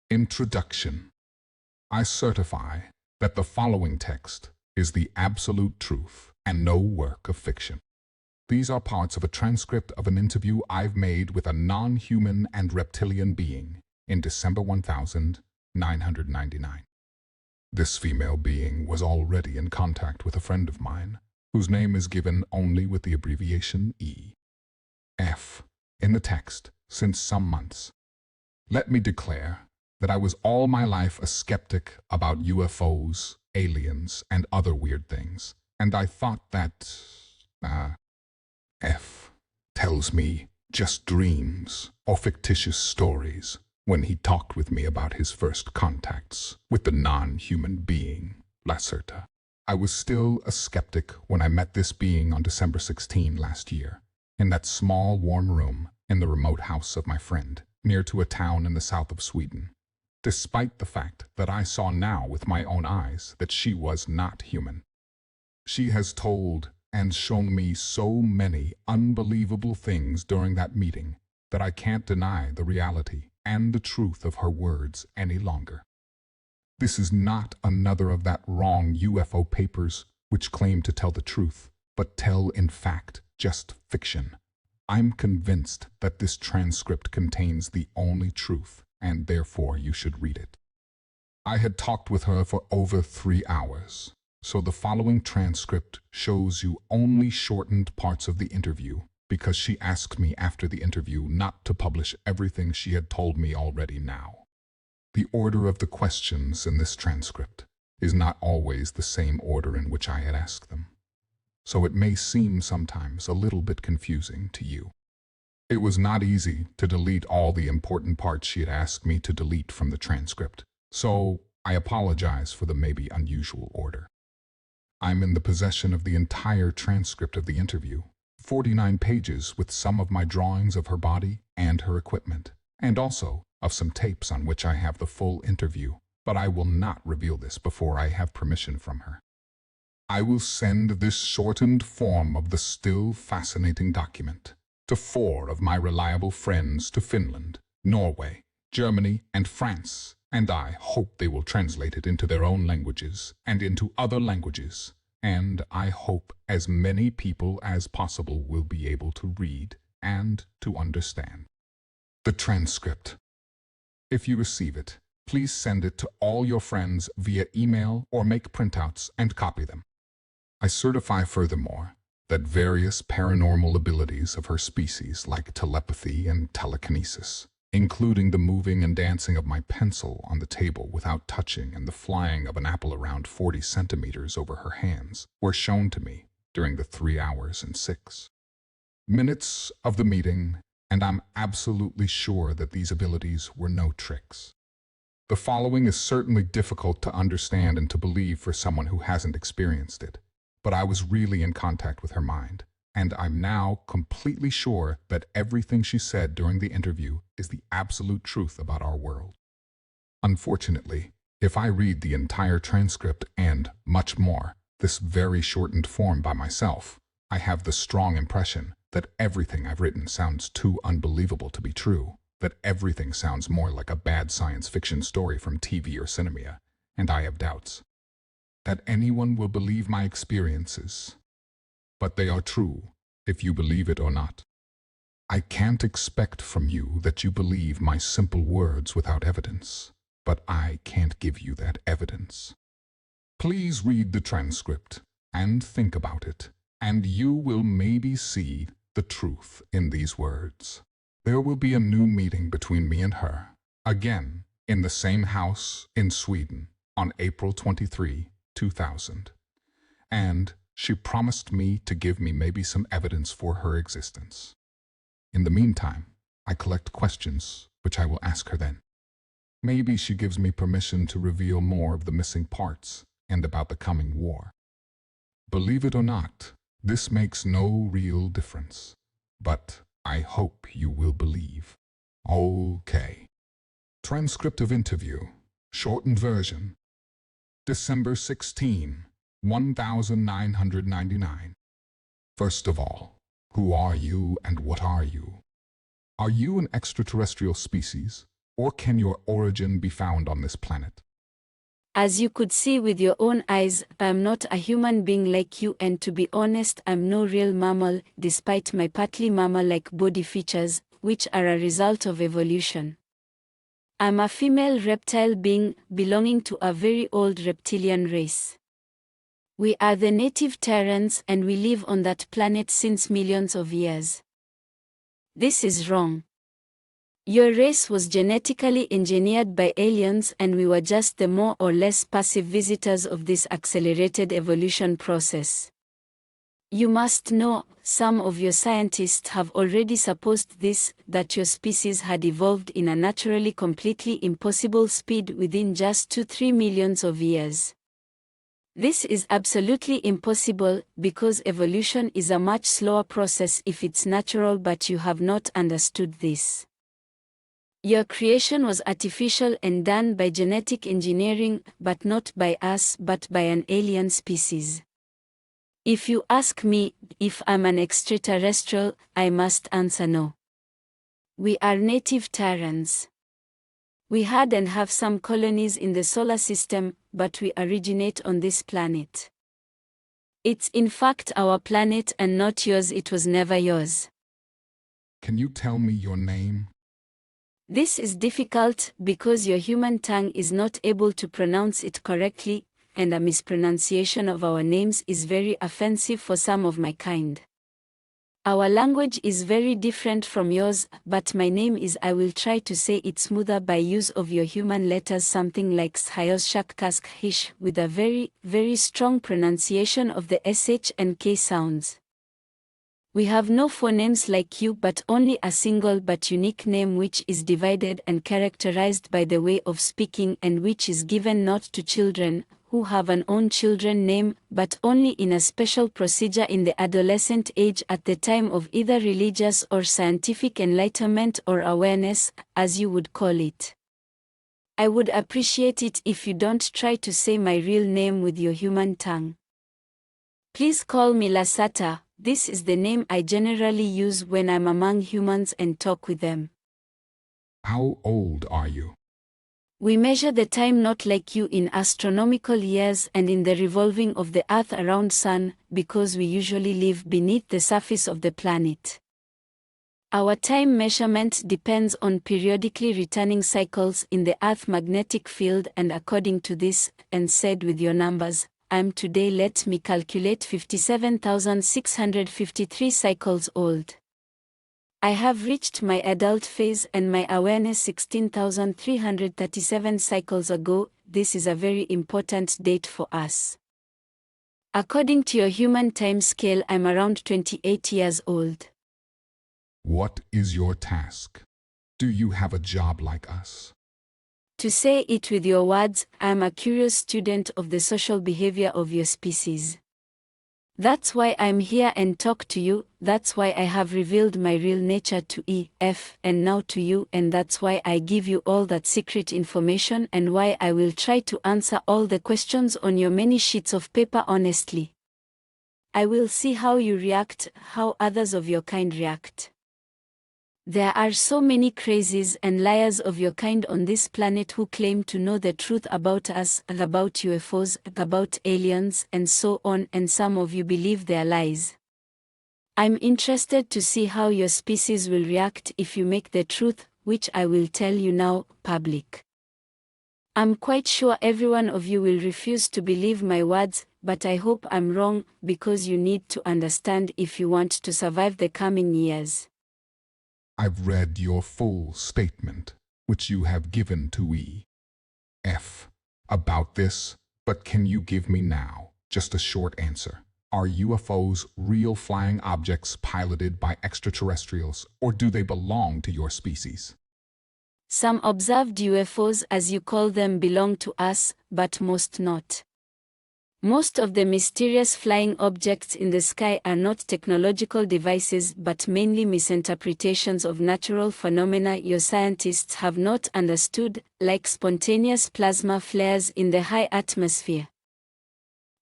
Introduction. I certify that the following text is the absolute truth and no work of fiction. These are parts of a transcript of an interview I've made with a non-human and reptilian being in December 1999. This female being was already in contact with a friend of mine, whose name is given only with the abbreviation E.F. in the text since some months. Let me declare that I was all my life a skeptic about UFOs, aliens, and other weird things, and I thought that, F tells me just dreams or fictitious stories when he talked with me about his first contacts with the non-human being, Lacerta. I was still a skeptic when I met this being on December 16 last year, in that small warm room in the remote house of my friend, near to a town in the south of Sweden. Despite the fact that I saw now with my own eyes that she was not human. She has told and shown me so many unbelievable things during that meeting that I can't deny the reality and the truth of her words any longer. This is not another of that wrong UFO papers which claim to tell the truth, but tell in fact just fiction. I'm convinced that this transcript contains the only truth, and therefore you should read it. I had talked with her for over 3 hours, so the following transcript shows you only shortened parts of the interview because she asked me after the interview not to publish everything she had told me already now. The order of the questions in this transcript is not always the same order in which I had asked them, so it may seem sometimes a little bit confusing to you. It was not easy to delete all the important parts she had asked me to delete from the transcript, so I apologize for the maybe unusual order. I'm in the possession of the entire transcript of the interview, 49 pages with some of my drawings of her body and her equipment, and also of some tapes on which I have the full interview, but I will not reveal this before I have permission from her. I will send this shortened form of the still fascinating document to 4 of my reliable friends to Finland, Norway, Germany, and France, and I hope they will translate it into their own languages and into other languages, and I hope as many people as possible will be able to read and to understand. The transcript. If you receive it, please send it to all your friends via email or make printouts and copy them. I certify furthermore that various paranormal abilities of her species like telepathy and telekinesis, including the moving and dancing of my pencil on the table without touching and the flying of an apple around 40 centimeters over her hands, were shown to me during the 3 hours and 6 minutes of the meeting, and I'm absolutely sure that these abilities were no tricks. The following is certainly difficult to understand and to believe for someone who hasn't experienced it, but I was really in contact with her mind, and I'm now completely sure that everything she said during the interview is the absolute truth about our world. Unfortunately, if I read the entire transcript and, much more, this very shortened form by myself, I have the strong impression that everything I've written sounds too unbelievable to be true, that everything sounds more like a bad science fiction story from TV or cinema, and I have doubts that anyone will believe my experiences. But they are true, if you believe it or not. I can't expect from you that you believe my simple words without evidence, but I can't give you that evidence. Please read the transcript and think about it, and you will maybe see the truth in these words. There will be a new meeting between me and her, again, in the same house in Sweden, on April 23, 2000. And she promised me to give me maybe some evidence for her existence. In the meantime, I collect questions, which I will ask her then. Maybe she gives me permission to reveal more of the missing parts and about the coming war. Believe it or not, this makes no real difference, but I hope you will believe. Okay. Transcript of interview, shortened version, December 16, 1999. First of all, who are you and what are you? Are you an extraterrestrial species, Or can your origin be found on this planet? As you could see with your own eyes, I'm not a human being like you, and to be honest, I'm no real mammal, despite my partly mammal-like body features, which are a result of evolution. I'm a female reptile being, belonging to a very old reptilian race. We are the native Terrans, and we live on that planet since millions of years. This is wrong. Your race was genetically engineered by aliens, and we were just the more or less passive visitors of this accelerated evolution process. You must know, some of your scientists have already supposed this, that your species had evolved in a naturally completely impossible speed within just 2-3 millions of years. This is absolutely impossible, because evolution is a much slower process if it's natural, but you have not understood this. Your creation was artificial and done by genetic engineering, but not by us, but by an alien species. If you ask me if I'm an extraterrestrial, I must answer no. We are native Terrans. We had and have some colonies in the solar system, but we originate on this planet. It's in fact our planet and not yours. It was never yours. Can you tell me your name? This is difficult because your human tongue is not able to pronounce it correctly, and a mispronunciation of our names is very offensive for some of my kind. Our language is very different from yours, but my name is, I will try to say it smoother by use of your human letters, something like Shayos with a very, very strong pronunciation of the SH and K sounds. We have no phonemes like you, but only a single but unique name which is divided and characterized by the way of speaking, and which is given not to children, who have an own children name, but only in a special procedure in the adolescent age at the time of either religious or scientific enlightenment or awareness, as you would call it. I would appreciate it if you don't try to say my real name with your human tongue. Please call me Lacerta. This is the name I generally use when I'm among humans and talk with them. How old are you? We measure the time not like you in astronomical years and in the revolving of the Earth around Sun, because we usually live beneath the surface of the planet. Our time measurement depends on periodically returning cycles in the Earth magnetic field, and according to this, and said with your numbers, I'm today, let me calculate, 57,653 cycles old. I have reached my adult phase and my awareness 16,337 cycles ago. This is a very important date for us. According to your human time scale, I'm around 28 years old. What is your task? Do you have a job like us? To say it with your words, I'm a curious student of the social behavior of your species. That's why I'm here and talk to you, that's why I have revealed my real nature to EF and now to you, and that's why I give you all that secret information, and why I will try to answer all the questions on your many sheets of paper honestly. I will see how you react, how others of your kind react. There are so many crazies and liars of your kind on this planet who claim to know the truth about us, about UFOs, about aliens, and so on, and some of you believe their lies. I'm interested to see how your species will react if you make the truth, which I will tell you now, public. I'm quite sure every one of you will refuse to believe my words, but I hope I'm wrong, because you need to understand if you want to survive the coming years. I've read your full statement, which you have given to EF about this, but can you give me now just a short answer? Are UFOs real flying objects piloted by extraterrestrials, or do they belong to your species? Some observed UFOs, as you call them, belong to us, but most not. Most of the mysterious flying objects in the sky are not technological devices, but mainly misinterpretations of natural phenomena your scientists have not understood, like spontaneous plasma flares in the high atmosphere.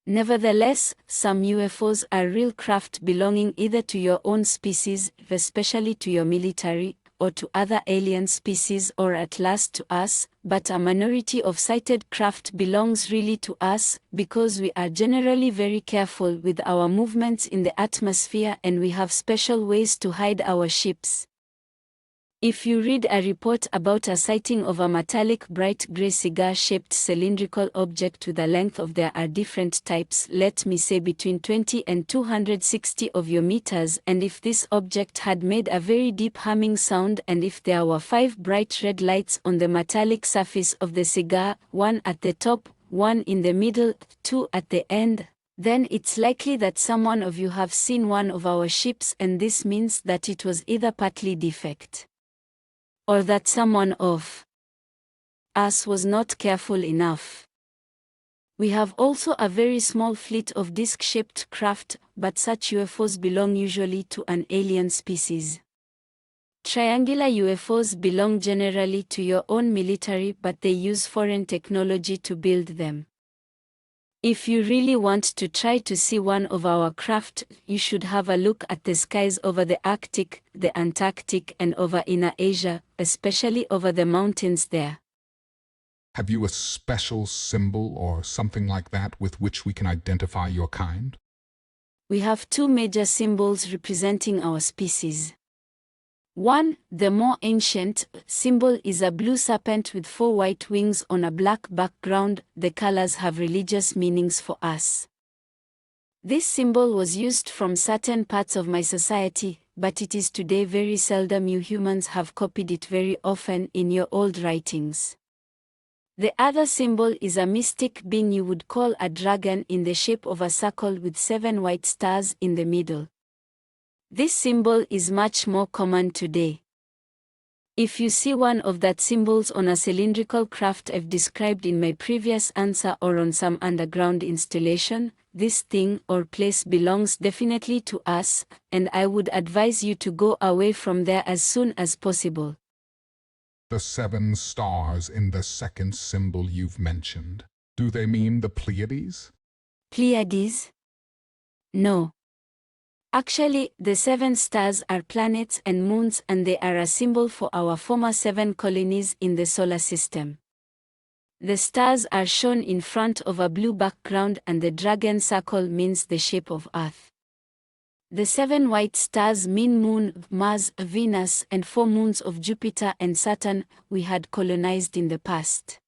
Nevertheless, some UFOs are real craft belonging either to your own species, especially to your military, or to other alien species or at last to us, but a minority of sighted craft belongs really to us, because we are generally very careful with our movements in the atmosphere and we have special ways to hide our ships. If you read a report about a sighting of a metallic bright gray cigar-shaped cylindrical object with a length of, there are different types, let me say between 20 and 260 of your meters, and if this object had made a very deep humming sound and if there were 5 bright red lights on the metallic surface of the cigar, 1 at the top, 1 in the middle, 2 at the end, then it's likely that someone of you have seen one of our ships, and this means that it was either partly defect, or that someone of us was not careful enough. We have also a very small fleet of disc-shaped craft, but such UFOs belong usually to an alien species. Triangular UFOs belong generally to your own military, but they use foreign technology to build them. If you really want to try to see one of our craft, you should have a look at the skies over the Arctic, the Antarctic, and over inner Asia, especially over the mountains there. Have you a special symbol or something like that with which we can identify your kind? We have 2 major symbols representing our species. 1, the more ancient, symbol is a blue serpent with 4 white wings on a black background. The colors have religious meanings for us. This symbol was used from certain parts of my society, but it is today very seldom. You humans have copied it very often in your old writings. The other symbol is a mystic being you would call a dragon in the shape of a circle with 7 white stars in the middle. This symbol is much more common today. If you see one of that symbols on a cylindrical craft I've described in my previous answer or on some underground installation, this thing or place belongs definitely to us, and I would advise you to go away from there as soon as possible. The 7 stars in the second symbol you've mentioned, do they mean the Pleiades? Pleiades? No. Actually, the 7 stars are planets and moons, and they are a symbol for our former 7 colonies in the solar system. The stars are shown in front of a blue background, and the dragon circle means the shape of Earth. The 7 white stars mean Moon, Mars, Venus, and 4 moons of Jupiter and Saturn we had colonized in the past.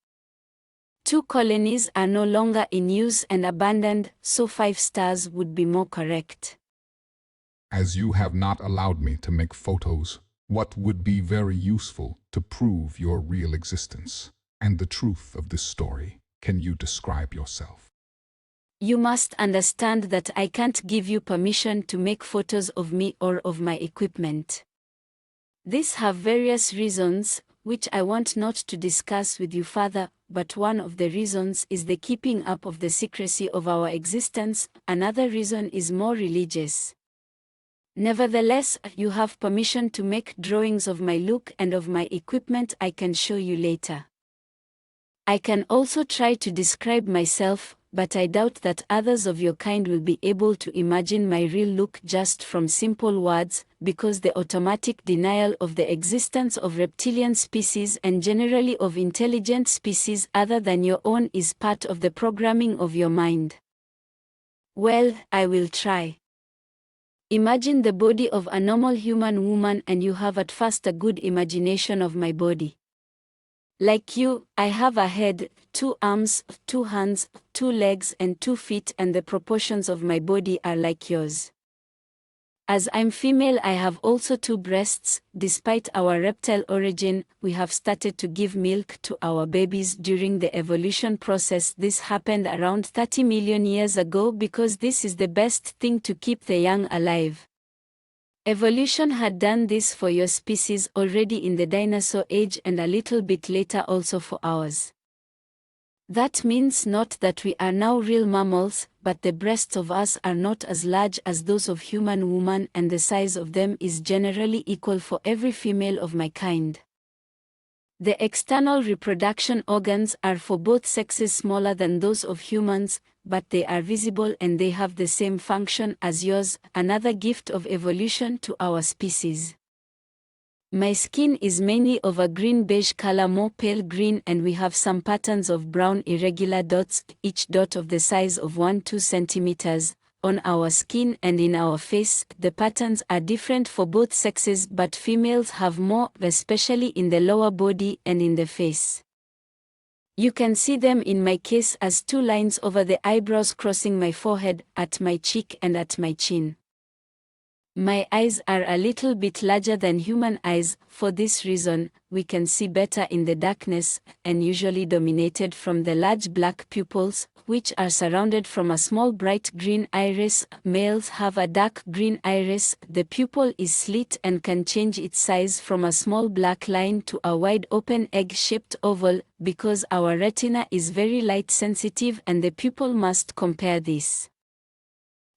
2 colonies are no longer in use and abandoned, so 5 stars would be more correct. As you have not allowed me to make photos, what would be very useful to prove your real existence and the truth of this story, can you describe yourself? You must understand that I can't give you permission to make photos of me or of my equipment. These have various reasons, which I want not to discuss with you further, but one of the reasons is the keeping up of the secrecy of our existence. Another reason is more religious. Nevertheless, you have permission to make drawings of my look and of my equipment I can show you later. I can also try to describe myself, but I doubt that others of your kind will be able to imagine my real look just from simple words, because the automatic denial of the existence of reptilian species and generally of intelligent species other than your own is part of the programming of your mind. Well, I will try. Imagine the body of a normal human woman and you have at first a good imagination of my body. Like you, I have a head, 2 arms, 2 hands, 2 legs and 2 feet, and the proportions of my body are like yours. As I'm female, I have also 2 breasts. Despite our reptile origin, we have started to give milk to our babies during the evolution process. This happened around 30 million years ago because this is the best thing to keep the young alive. Evolution had done this for your species already in the dinosaur age and a little bit later also for ours. That means not that we are now real mammals, but the breasts of us are not as large as those of human woman, and the size of them is generally equal for every female of my kind. The external reproduction organs are for both sexes smaller than those of humans, but they are visible and they have the same function as yours, another gift of evolution to our species. My skin is mainly of a green-beige color, more pale green, and we have some patterns of brown irregular dots, each dot of the size of 1-2 centimeters, on our skin and in our face. The patterns are different for both sexes, but females have more, especially in the lower body and in the face. You can see them in my case as 2 lines over the eyebrows crossing my forehead, at my cheek and at my chin. My eyes are a little bit larger than human eyes. For this reason, we can see better in the darkness, and usually dominated from the large black pupils, which are surrounded from a small bright green iris. Males have a dark green iris. The pupil is slit and can change its size from a small black line to a wide open egg-shaped oval, because our retina is very light sensitive and the pupil must compare this.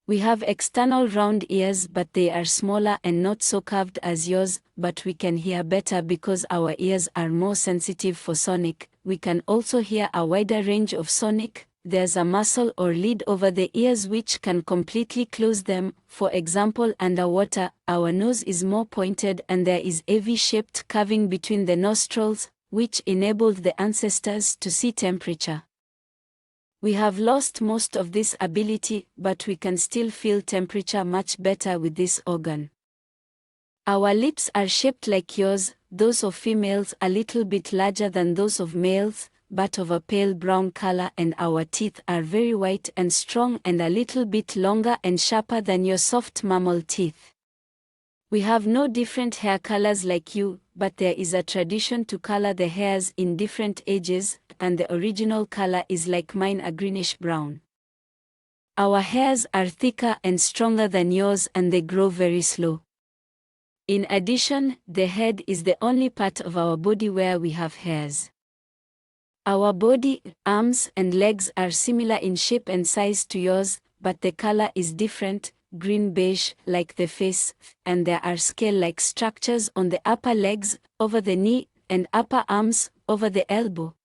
We have external round ears, but they are smaller and not so curved as yours, but we can hear better because our ears are more sensitive for sonic. We can also hear a wider range of sonic. There's a muscle or lid over the ears which can completely close them. For example, underwater, our nose is more pointed and there is a V-shaped curving between the nostrils, which enabled the ancestors to see temperature. We have lost most of this ability, but we can still feel temperature much better with this organ. Our lips are shaped like yours, those of females a little bit larger than those of males, but of a pale brown color, and our teeth are very white and strong and a little bit longer and sharper than your soft mammal teeth. We have no different hair colors like you, but there is a tradition to color the hairs in different ages, and the original color is like mine, a greenish brown. Our hairs are thicker and stronger than yours and they grow very slow. In addition, the head is the only part of our body where we have hairs. Our body, arms and legs are similar in shape and size to yours, but the color is different, green-beige, like the face, and there are scale-like structures on the upper legs, over the knee, and upper arms, over the elbow.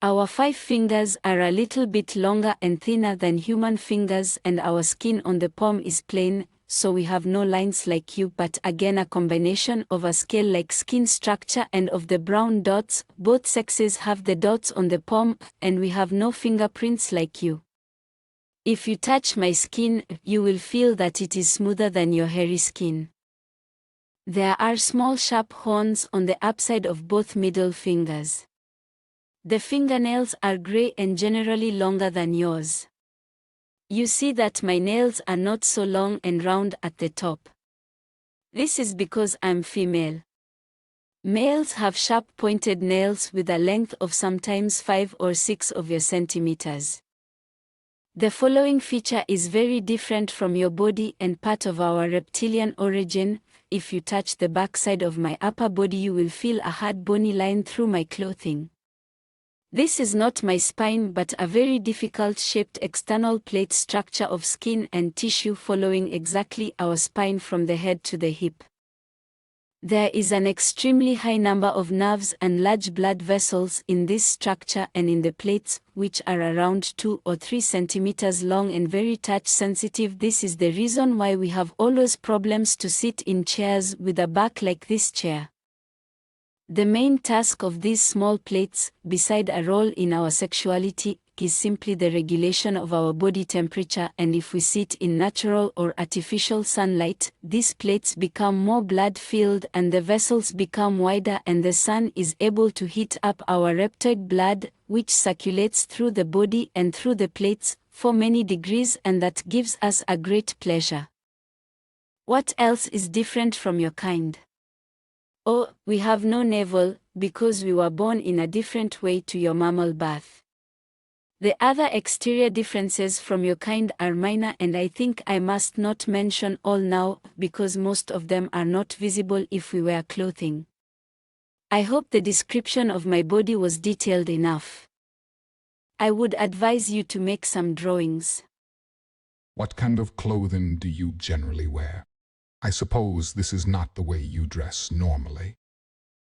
Our 5 fingers are a little bit longer and thinner than human fingers, and our skin on the palm is plain, so we have no lines like you, but again a combination of a scale-like skin structure and of the brown dots. Both sexes have the dots on the palm, and we have no fingerprints like you. If you touch my skin, you will feel that it is smoother than your hairy skin. There are small sharp horns on the upside of both middle fingers. The fingernails are gray and generally longer than yours. You see that my nails are not so long and round at the top. This is because I'm female. Males have sharp pointed nails with a length of sometimes 5 or 6 of your centimeters. The following feature is very different from your body and part of our reptilian origin. If you touch the backside of my upper body, you will feel a hard bony line through my clothing. This is not my spine but a very difficult shaped external plate structure of skin and tissue following exactly our spine from the head to the hip. There is an extremely high number of nerves and large blood vessels in this structure and in the plates, which are around 2 or 3 centimeters long and very touch sensitive. This is the reason why we have always problems to sit in chairs with a back like this chair. The main task of these small plates, beside a role in our sexuality, is simply the regulation of our body temperature, and if we sit in natural or artificial sunlight, these plates become more blood-filled and the vessels become wider, and the sun is able to heat up our reptoid blood, which circulates through the body and through the plates, for many degrees, and that gives us a great pleasure. What else is different from your kind? Oh, we have no navel, because we were born in a different way to your mammal birth. The other exterior differences from your kind are minor, and I think I must not mention all now, because most of them are not visible if we wear clothing. I hope the description of my body was detailed enough. I would advise you to make some drawings. What kind of clothing do you generally wear? I suppose this is not the way you dress normally.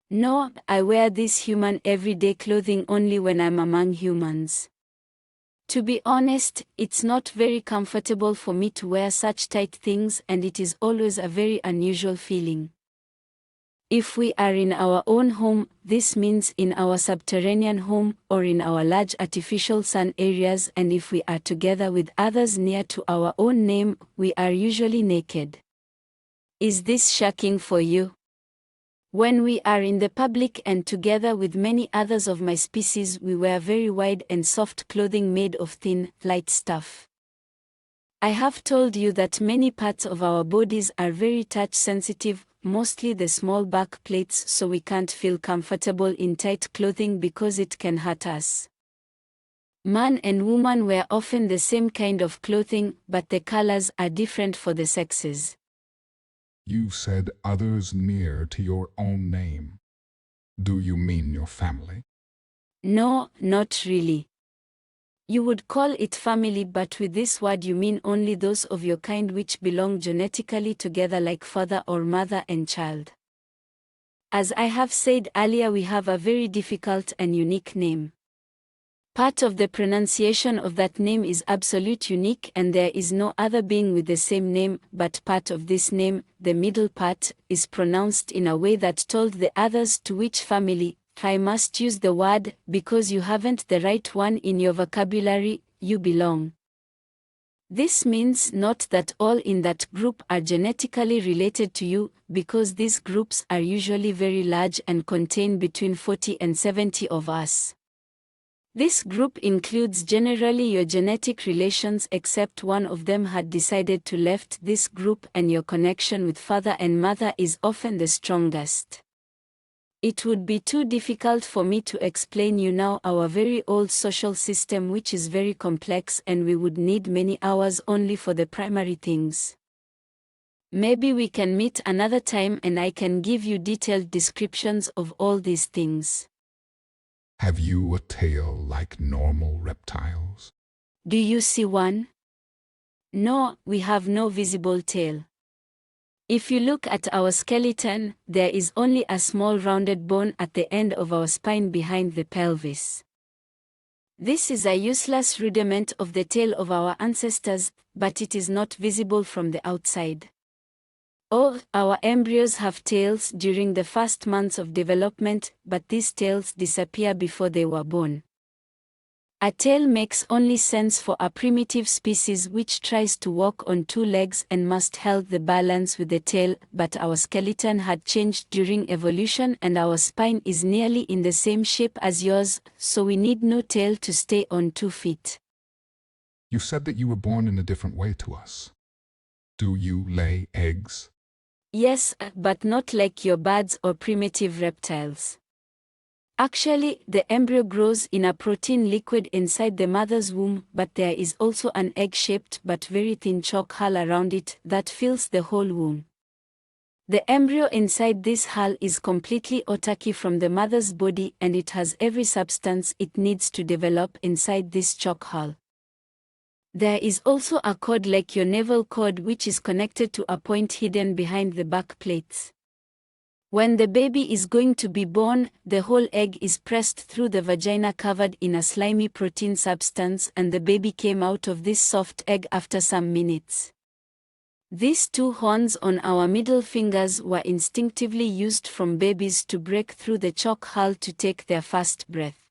No, I wear this human everyday clothing only when I'm among humans. To be honest, it's not very comfortable for me to wear such tight things, and it is always a very unusual feeling. If we are in our own home, this means in our subterranean home or in our large artificial sun areas, and if we are together with others near to our own name, we are usually naked. Is this shocking for you? When we are in the public and together with many others of my species, we wear very wide and soft clothing made of thin, light stuff. I have told you that many parts of our bodies are very touch sensitive, mostly the small back plates, so we can't feel comfortable in tight clothing because it can hurt us. Man and woman wear often the same kind of clothing, but the colors are different for the sexes. You said others near to your own name. Do you mean your family? No, not really. You would call it family, but with this word you mean only those of your kind which belong genetically together like father or mother and child. As I have said earlier, we have a very difficult and unique name. Part of the pronunciation of that name is absolute unique, and there is no other being with the same name, but part of this name, the middle part, is pronounced in a way that told the others to which family I must use the word, because you haven't the right one in your vocabulary, you belong. This means not that all in that group are genetically related to you, because these groups are usually very large and contain between 40 and 70 of us. This group includes generally your genetic relations, except one of them had decided to left this group, and your connection with father and mother is often the strongest. It would be too difficult for me to explain you now our very old social system, which is very complex, and we would need many hours only for the primary things. Maybe we can meet another time and I can give you detailed descriptions of all these things. Have you a tail like normal reptiles? Do you see one? No, we have no visible tail. If you look at our skeleton, there is only a small rounded bone at the end of our spine behind the pelvis. This is a useless rudiment of the tail of our ancestors, but it is not visible from the outside. Oh, our embryos have tails during the first months of development, but these tails disappear before they were born. A tail makes only sense for a primitive species which tries to walk on two legs and must hold the balance with the tail, but our skeleton had changed during evolution and our spine is nearly in the same shape as yours, so we need no tail to stay on 2 feet. You said that you were born in a different way to us. Do you lay eggs? Yes, but not like your birds or primitive reptiles. Actually, the embryo grows in a protein liquid inside the mother's womb, but there is also an egg-shaped but very thin chalk hull around it that fills the whole womb. The embryo inside this hull is completely autarky from the mother's body, and it has every substance it needs to develop inside this chalk hull. There is also a cord like your navel cord which is connected to a point hidden behind the back plates. When the baby is going to be born, the whole egg is pressed through the vagina covered in a slimy protein substance, and the baby came out of this soft egg after some minutes. These 2 horns on our middle fingers were instinctively used from babies to break through the chalk hull to take their first breath.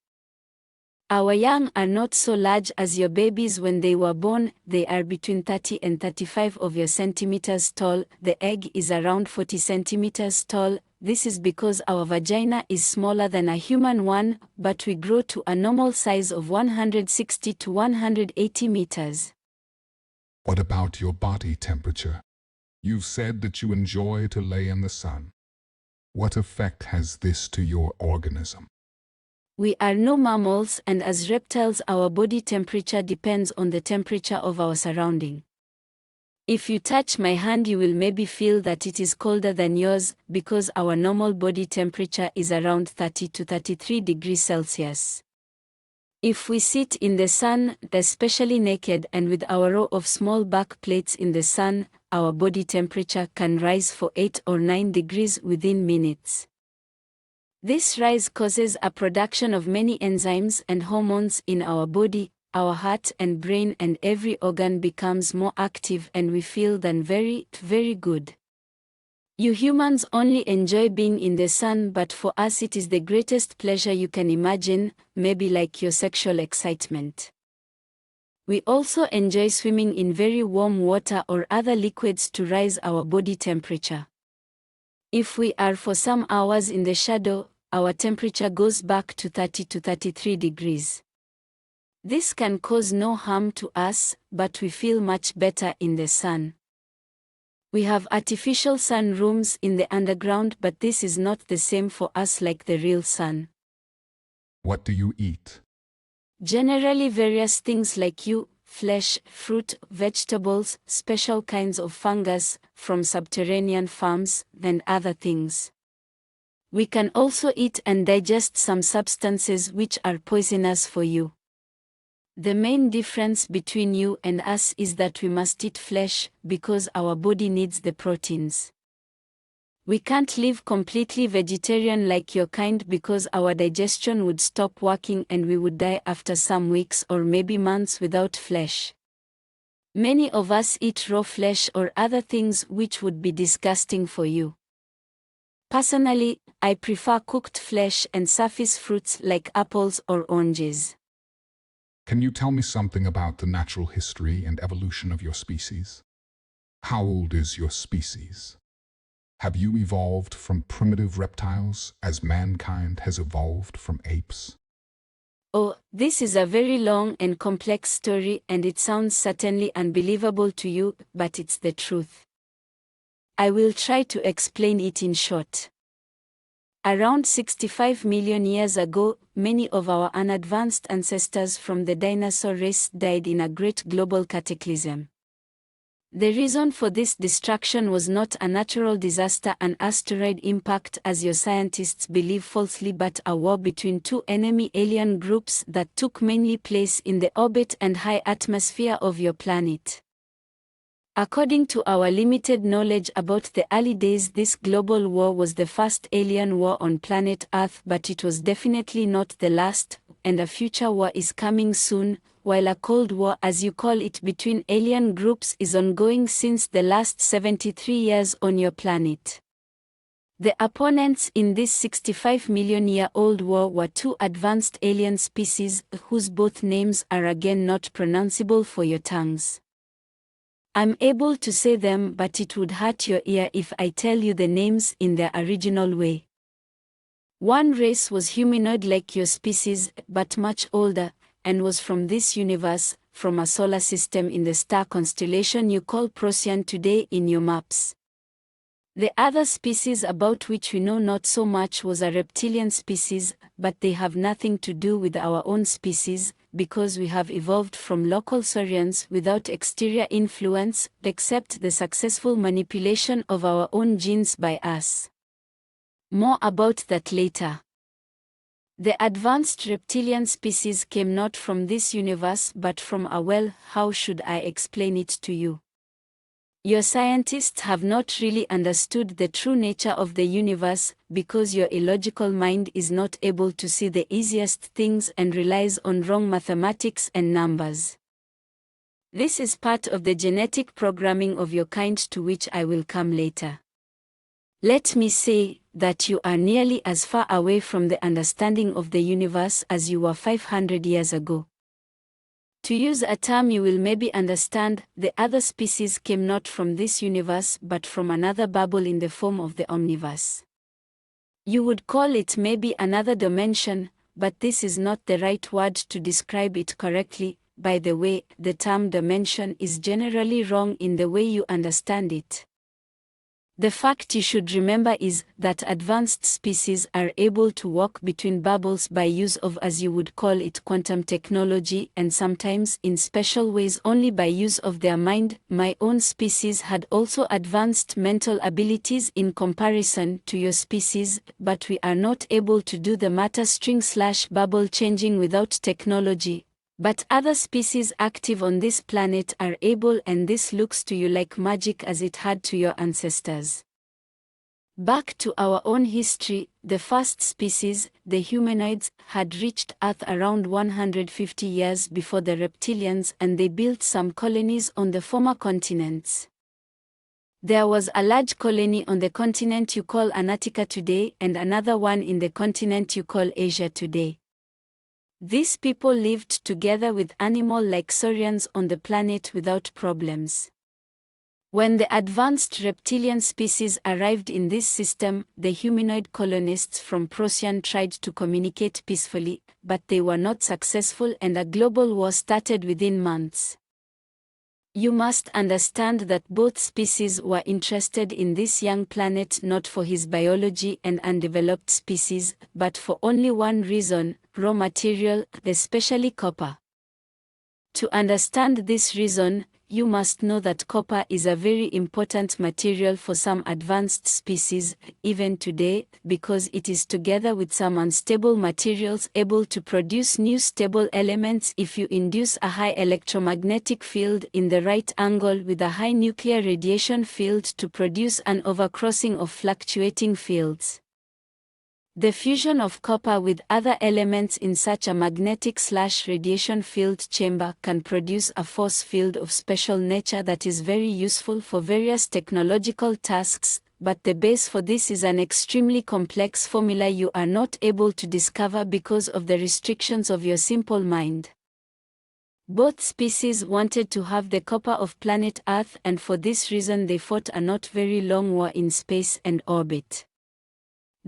Our young are not so large as your babies when they were born, they are between 30 and 35 of your centimeters tall, the egg is around 40 centimeters tall. This is because our vagina is smaller than a human one, but we grow to a normal size of 160 to 180 meters. What about your body temperature? You've said that you enjoy to lay in the sun. What effect has this to your organism? We are no mammals, and as reptiles our body temperature depends on the temperature of our surrounding. If you touch my hand you will maybe feel that it is colder than yours, because our normal body temperature is around 30 to 33 degrees Celsius. If we sit in the sun, especially naked and with our row of small back plates in the sun, our body temperature can rise for 8 or 9 degrees within minutes. This rise causes a production of many enzymes and hormones in our body, our heart and brain, and every organ becomes more active and we feel then very, very good. You humans only enjoy being in the sun, but for us it is the greatest pleasure you can imagine, maybe like your sexual excitement. We also enjoy swimming in very warm water or other liquids to rise our body temperature. If we are for some hours in the shadow, our temperature goes back to 30 to 33 degrees. This can cause no harm to us, but we feel much better in the sun. We have artificial sun rooms in the underground, but this is not the same for us like the real sun. What do you eat? Generally various things like flesh, fruit, vegetables, special kinds of fungus from subterranean farms, and other things. We can also eat and digest some substances which are poisonous for you. The main difference between you and us is that we must eat flesh because our body needs the proteins. We can't live completely vegetarian like your kind because our digestion would stop working and we would die after some weeks or maybe months without flesh. Many of us eat raw flesh or other things which would be disgusting for you. Personally, I prefer cooked flesh and surface fruits like apples or oranges. Can you tell me something about the natural history and evolution of your species? How old is your species? Have you evolved from primitive reptiles as mankind has evolved from apes? Oh, this is a very long and complex story and it sounds certainly unbelievable to you, but it's the truth. I will try to explain it in short. Around 65 million years ago, many of our unadvanced ancestors from the dinosaur race died in a great global cataclysm. The reason for this destruction was not a natural disaster, an asteroid impact as your scientists believe falsely, but a war between two enemy alien groups that took mainly place in the orbit and high atmosphere of your planet. According to our limited knowledge about the early days, this global war was the first alien war on planet Earth, but it was definitely not the last, and a future war is coming soon, while a Cold War, as you call it, between alien groups is ongoing since the last 73 years on your planet. The opponents in this 65-million-year-old war were two advanced alien species whose both names are again not pronounceable for your tongues. I'm able to say them, but it would hurt your ear if I tell you the names in their original way. One race was humanoid like your species, but much older, and was from this universe, from a solar system in the star constellation you call Procyon today in your maps. The other species about which we know not so much was a reptilian species, but they have nothing to do with our own species, because we have evolved from local saurians without exterior influence, except the successful manipulation of our own genes by us. More about that later. The advanced reptilian species came not from this universe but from how should I explain it to you? Your scientists have not really understood the true nature of the universe, because your illogical mind is not able to see the easiest things and relies on wrong mathematics and numbers. This is part of the genetic programming of your kind, to which I will come later. Let me say that you are nearly as far away from the understanding of the universe as you were 500 years ago. To use a term you will maybe understand, the other species came not from this universe but from another bubble in the form of the omniverse. You would call it maybe another dimension, but this is not the right word to describe it correctly. By the way, the term dimension is generally wrong in the way you understand it. The fact you should remember is that advanced species are able to walk between bubbles by use of, as you would call it, quantum technology, and sometimes in special ways only by use of their mind. My own species had also advanced mental abilities in comparison to your species, but we are not able to do the matter string/bubble changing without technology. But other species active on this planet are able, and this looks to you like magic as it had to your ancestors. Back to our own history, the first species, the humanoids, had reached Earth around 150 years before the reptilians, and they built some colonies on the former continents. There was a large colony on the continent you call Antarctica today and another one in the continent you call Asia today. These people lived together with animals like saurians on the planet without problems. When the advanced reptilian species arrived in this system, the humanoid colonists from Procyon tried to communicate peacefully, but they were not successful and a global war started within months. You must understand that both species were interested in this young planet not for his biology and undeveloped species, but for only one reason: raw material, especially copper. To understand this reason, you must know that copper is a very important material for some advanced species, even today, because it is together with some unstable materials able to produce new stable elements if you induce a high electromagnetic field in the right angle with a high nuclear radiation field to produce an overcrossing of fluctuating fields. The fusion of copper with other elements in such a magnetic/radiation field chamber can produce a force field of special nature that is very useful for various technological tasks, but the base for this is an extremely complex formula you are not able to discover because of the restrictions of your simple mind. Both species wanted to have the copper of planet Earth, and for this reason they fought a not very long war in space and orbit.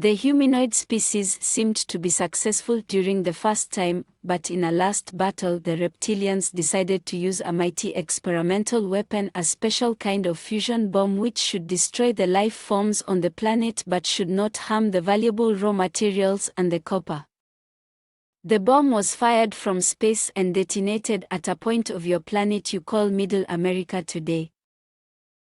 The humanoid species seemed to be successful during the first time, but in a last battle the reptilians decided to use a mighty experimental weapon, a special kind of fusion bomb which should destroy the life forms on the planet but should not harm the valuable raw materials and the copper. The bomb was fired from space and detonated at a point of your planet you call Middle America today.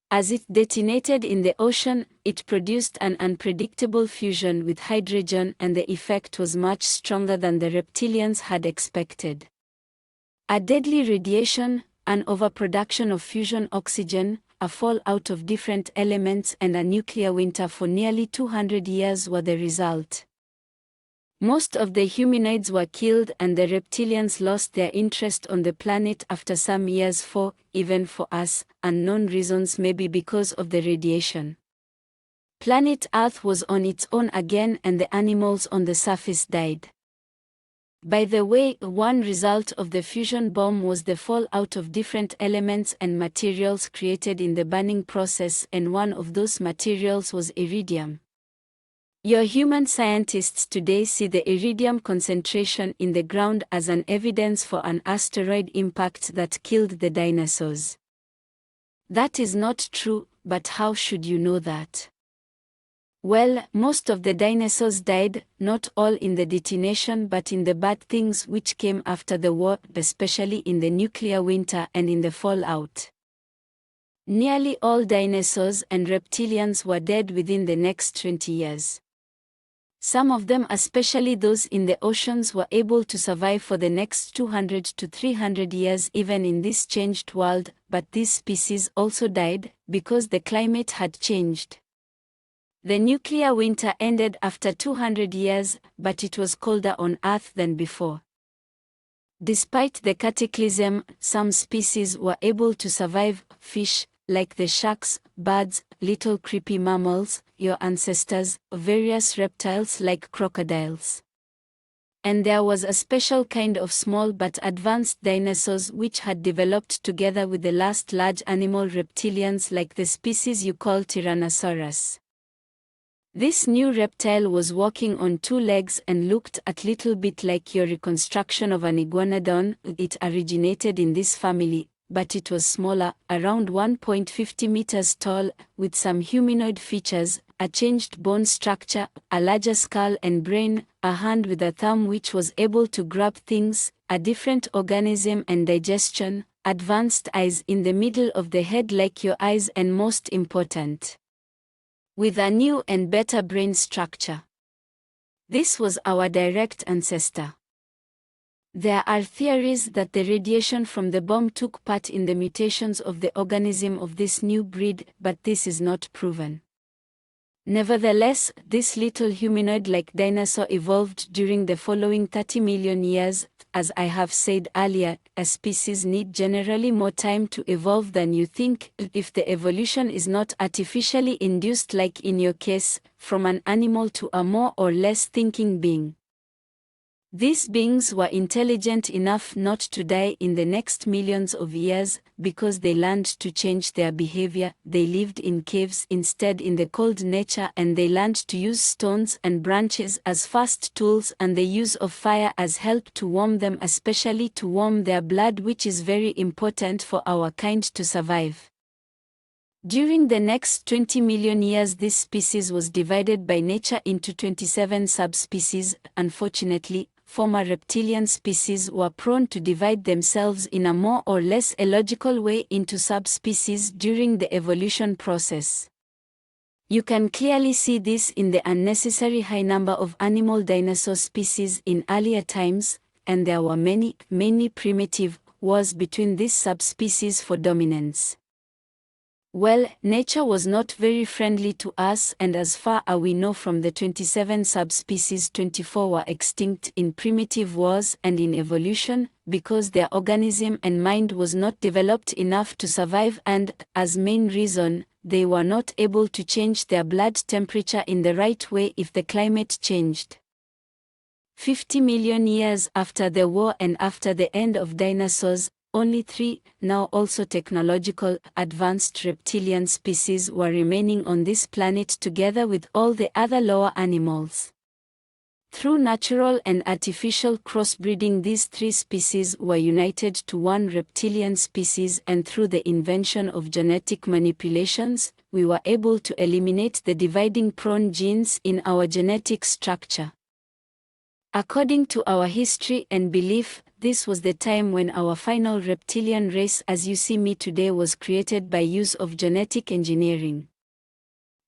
As it detonated in the ocean, it produced an unpredictable fusion with hydrogen, and the effect was much stronger than the reptilians had expected. A deadly radiation, an overproduction of fusion oxygen, a fallout of different elements, and a nuclear winter for nearly 200 years were the result. Most of the humanoids were killed and the reptilians lost their interest on the planet after some years for, even for us, unknown reasons, maybe because of the radiation. Planet Earth was on its own again and the animals on the surface died. By the way, one result of the fusion bomb was the fallout of different elements and materials created in the burning process, and one of those materials was iridium. Your human scientists today see the iridium concentration in the ground as an evidence for an asteroid impact that killed the dinosaurs. That is not true, but how should you know that? Well, most of the dinosaurs died, not all in the detonation but in the bad things which came after the war, especially in the nuclear winter and in the fallout. Nearly all dinosaurs and reptilians were dead within the next 20 years. Some of them, especially those in the oceans, were able to survive for the next 200 to 300 years even in this changed world, but these species also died, because the climate had changed. The nuclear winter ended after 200 years, but it was colder on Earth than before. Despite the cataclysm, some species were able to survive: fish, like the sharks, birds, little creepy mammals, your ancestors, various reptiles like crocodiles. And there was a special kind of small but advanced dinosaurs which had developed together with the last large animal reptilians, like the species you call Tyrannosaurus. This new reptile was walking on two legs and looked a little bit like your reconstruction of an iguanodon. It originated in this family, but it was smaller, around 1.50 meters tall, with some humanoid features, a changed bone structure, a larger skull and brain, a hand with a thumb which was able to grab things, a different organism and digestion, advanced eyes in the middle of the head like your eyes, and most important, with a new and better brain structure. This was our direct ancestor. There are theories that the radiation from the bomb took part in the mutations of the organism of this new breed, but this is not proven. Nevertheless, this little humanoid-like dinosaur evolved during the following 30 million years. As I have said earlier, a species need generally more time to evolve than you think, if the evolution is not artificially induced, like in your case, from an animal to a more or less thinking being. These beings were intelligent enough not to die in the next millions of years, because they learned to change their behavior. They lived in caves instead in the cold nature, and they learned to use stones and branches as fast tools, and the use of fire as help to warm them, especially to warm their blood, which is very important for our kind to survive. During the next 20 million years, this species was divided by nature into 27 subspecies. Unfortunately, former reptilian species were prone to divide themselves in a more or less illogical way into subspecies during the evolution process. You can clearly see this in the unnecessary high number of animal dinosaur species in earlier times, and there were many primitive wars between these subspecies for dominance. Well, nature was not very friendly to us, and as far as we know from the 27 subspecies, 24 were extinct in primitive wars and in evolution, because their organism and mind was not developed enough to survive, and, as main reason, they were not able to change their blood temperature in the right way if the climate changed. 50 million years after the war and after the end of dinosaurs, only 3, now also technological, advanced reptilian species were remaining on this planet together with all the other lower animals. Through natural and artificial crossbreeding, these 3 species were united to one reptilian species, and through the invention of genetic manipulations, we were able to eliminate the dividing-prone genes in our genetic structure. According to our history and belief, this was the time when our final reptilian race, as you see me today, was created by use of genetic engineering.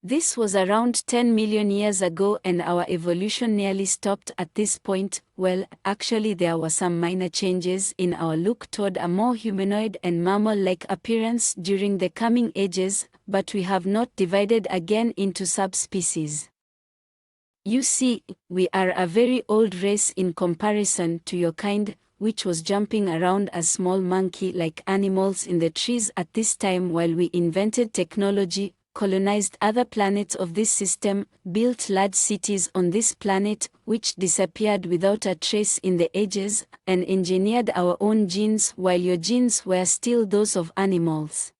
This was around 10 million years ago, and our evolution nearly stopped at this point. Well, actually there were some minor changes in our look toward a more humanoid and mammal-like appearance during the coming ages, but we have not divided again into subspecies. You see, we are a very old race in comparison to your kind, which was jumping around as small monkey-like animals in the trees at this time while we invented technology, colonized other planets of this system, built large cities on this planet, which disappeared without a trace in the ages, and engineered our own genes while your genes were still those of animals.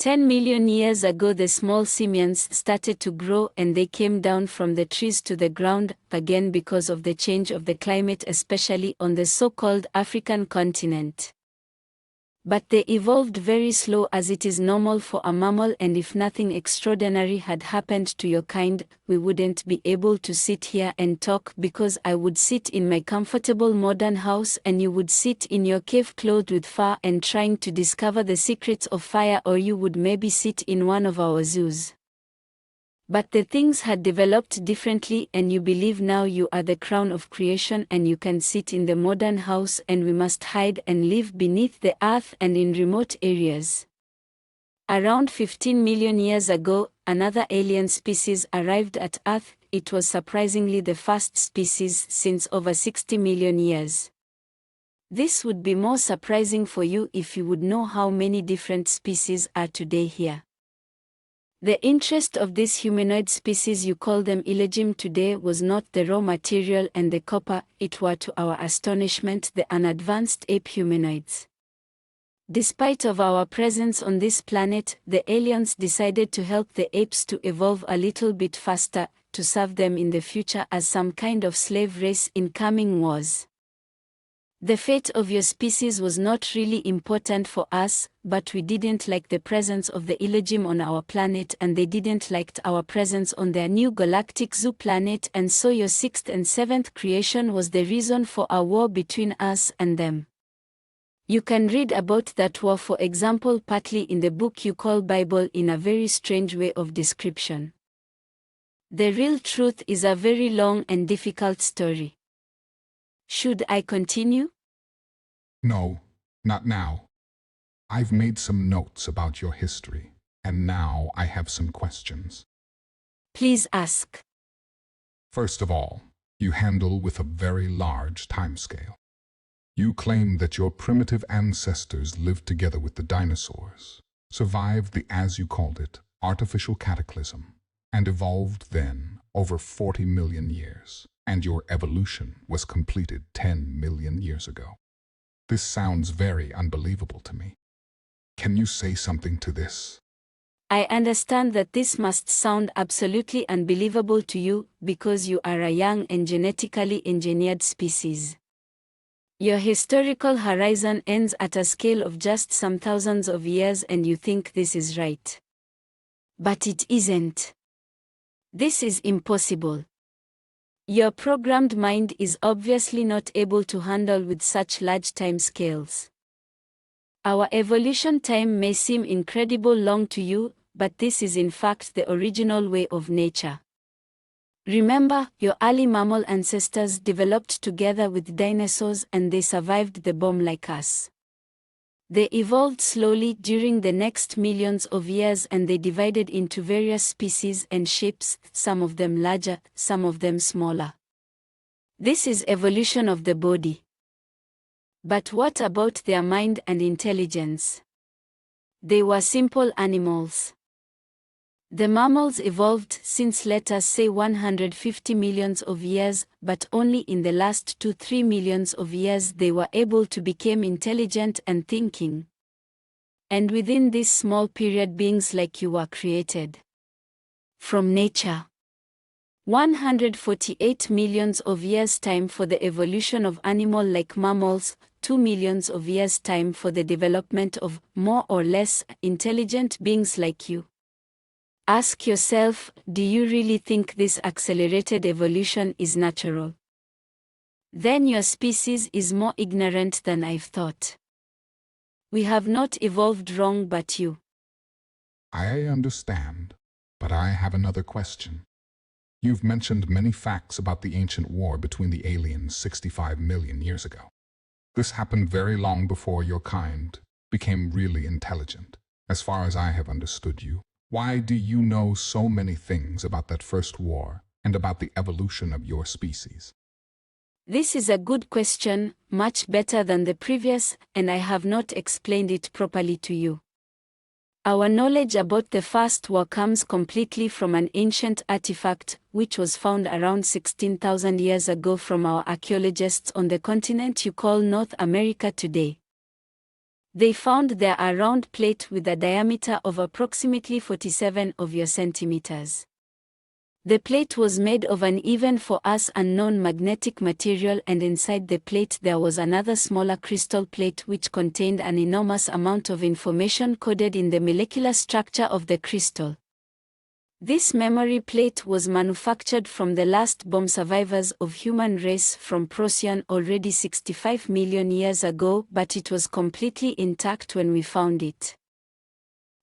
10 million years ago, the small simians started to grow, and they came down from the trees to the ground, again because of the change of the climate, especially on the so-called African continent. But they evolved very slow, as it is normal for a mammal, and if nothing extraordinary had happened to your kind, we wouldn't be able to sit here and talk, because I would sit in my comfortable modern house and you would sit in your cave clothed with fur and trying to discover the secrets of fire, or you would maybe sit in one of our zoos. But the things had developed differently, and you believe now you are the crown of creation and you can sit in the modern house, and we must hide and live beneath the earth and in remote areas. Around 15 million years ago, another alien species arrived at Earth. It was surprisingly the first species since over 60 million years. This would be more surprising for you if you would know how many different species are today here. The interest of this humanoid species, you call them Elohim today, was not the raw material and the copper, it were to our astonishment the unadvanced ape humanoids. Despite of our presence on this planet, the aliens decided to help the apes to evolve a little bit faster, to serve them in the future as some kind of slave race in coming wars. The fate of your species was not really important for us, but we didn't like the presence of the Elohim on our planet, and they didn't like our presence on their new galactic zoo planet, and so your 6th and 7th creation was the reason for a war between us and them. You can read about that war, for example, partly in the book you call Bible, in a very strange way of description. The real truth is a very long and difficult story. Should I continue? No, not now. I've made some notes about your history, and now I have some questions. Please ask. First of all, you handle with a very large timescale. You claim that your primitive ancestors lived together with the dinosaurs, survived the, as you called it, artificial cataclysm, and evolved then over 40 million years, and your evolution was completed 10 million years ago. This sounds very unbelievable to me. Can you say something to this? I understand that this must sound absolutely unbelievable to you because you are a young and genetically engineered species. Your historical horizon ends at a scale of just some thousands of years and you think this is right. But it isn't. This is impossible. Your programmed mind is obviously not able to handle with such large time scales. Our evolution time may seem incredibly long to you, but this is in fact the original way of nature. Remember, your early mammal ancestors developed together with dinosaurs and they survived the bomb like us. They evolved slowly during the next millions of years and they divided into various species and shapes, some of them larger, some of them smaller. This is evolution of the body. But what about their mind and intelligence? They were simple animals. The mammals evolved since, let us say, 150 millions of years, but only in the last 2-3 millions of years they were able to become intelligent and thinking. And within this small period beings like you were created. From nature. 148 millions of years time for the evolution of animal like mammals, 2 millions of years time for the development of more or less intelligent beings like you. Ask yourself, do you really think this accelerated evolution is natural? Then your species is more ignorant than I've thought. We have not evolved wrong but you. I understand, but I have another question. You've mentioned many facts about the ancient war between the aliens 65 million years ago. This happened very long before your kind became really intelligent, as far as I have understood you. Why do you know so many things about that first war and about the evolution of your species? This is a good question, much better than the previous, and I have not explained it properly to you. Our knowledge about the First War comes completely from an ancient artifact, which was found around 16,000 years ago from our archaeologists on the continent you call North America today. They found there a round plate with a diameter of approximately 47 of your centimeters. The plate was made of an even for us unknown magnetic material and inside the plate there was another smaller crystal plate which contained an enormous amount of information coded in the molecular structure of the crystal. This memory plate was manufactured from the last bomb survivors of human race from Procyon already 65 million years ago, but it was completely intact when we found it.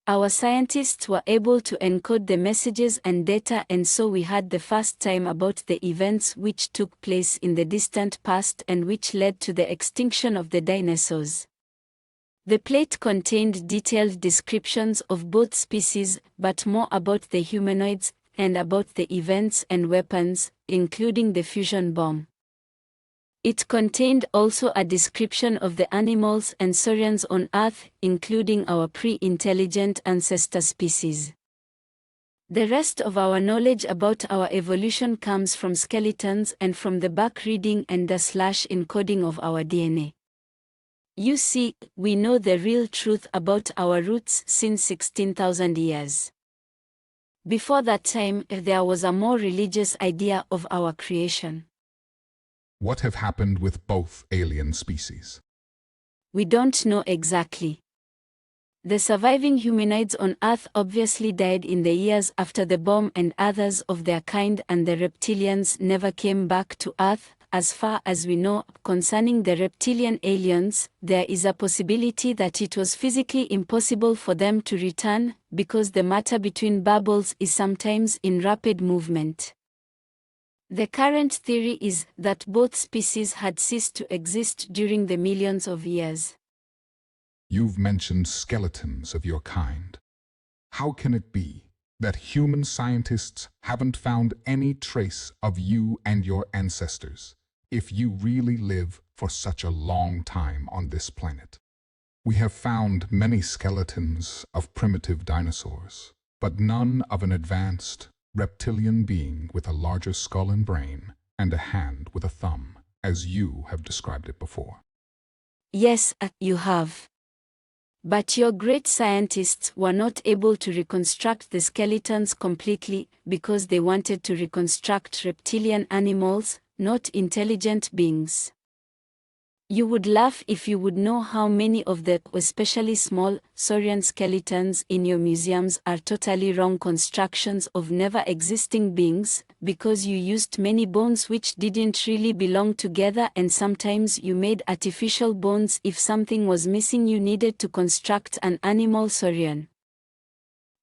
Our scientists were able to encode the messages and data, and so we had the first time about the events which took place in the distant past and which led to the extinction of the dinosaurs. The plate contained detailed descriptions of both species, but more about the humanoids, and about the events and weapons, including the fusion bomb. It contained also a description of the animals and saurians on Earth, including our pre-intelligent ancestor species. The rest of our knowledge about our evolution comes from skeletons and from the back reading and the encoding of our DNA. You see, we know the real truth about our roots since 16,000 years. Before that time, there was a more religious idea of our creation. What have happened with both alien species? We don't know exactly. The surviving humanoids on Earth obviously died in the years after the bomb and others of their kind, and the reptilians never came back to Earth. As far as we know, concerning the reptilian aliens, there is a possibility that it was physically impossible for them to return, because the matter between bubbles is sometimes in rapid movement. The current theory is that both species had ceased to exist during the millions of years. You've mentioned skeletons of your kind. How can it be that human scientists haven't found any trace of you and your ancestors, if you really live for such a long time on this planet. We have found many skeletons of primitive dinosaurs, but none of an advanced reptilian being with a larger skull and brain and a hand with a thumb, as you have described it before. Yes, you have. But your great scientists were not able to reconstruct the skeletons completely because they wanted to reconstruct reptilian animals, not intelligent beings. You would laugh if you would know how many of the, especially small, saurian skeletons in your museums are totally wrong constructions of never-existing beings, because you used many bones which didn't really belong together, and sometimes you made artificial bones if something was missing you needed to construct an animal saurian.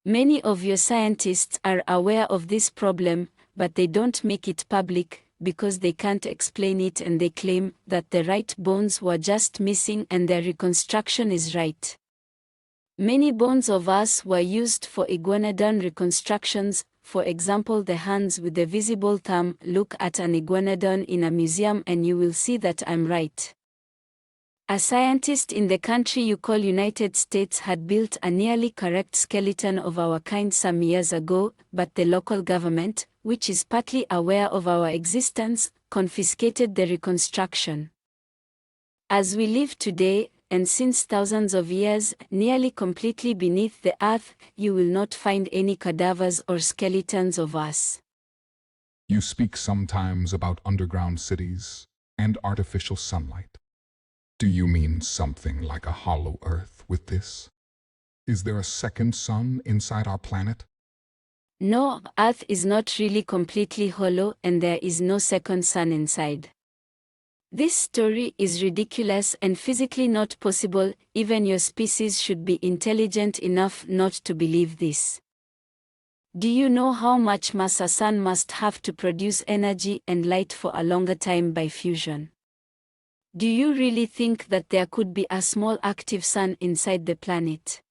Many of your scientists are aware of this problem, but they don't make it public, because they can't explain it, and they claim that the right bones were just missing and their reconstruction is right. Many bones of us were used for iguanodon reconstructions, for example the hands with the visible thumb. Look at an iguanodon in a museum and you will see that I'm right. A scientist in the country you call United States had built a nearly correct skeleton of our kind some years ago, but the local government, which is partly aware of our existence, confiscated the reconstruction. As we live today, and since thousands of years, nearly completely beneath the earth, you will not find any cadavers or skeletons of us. You speak sometimes about underground cities and artificial sunlight. Do you mean something like a hollow Earth with this? Is there a second sun inside our planet? No, Earth is not really completely hollow and there is no second sun inside. This story is ridiculous and physically not possible. Even your species should be intelligent enough not to believe this. Do you know how much mass a sun must have to produce energy and light for a longer time by fusion? Do you really think that there could be a small active sun inside the planet?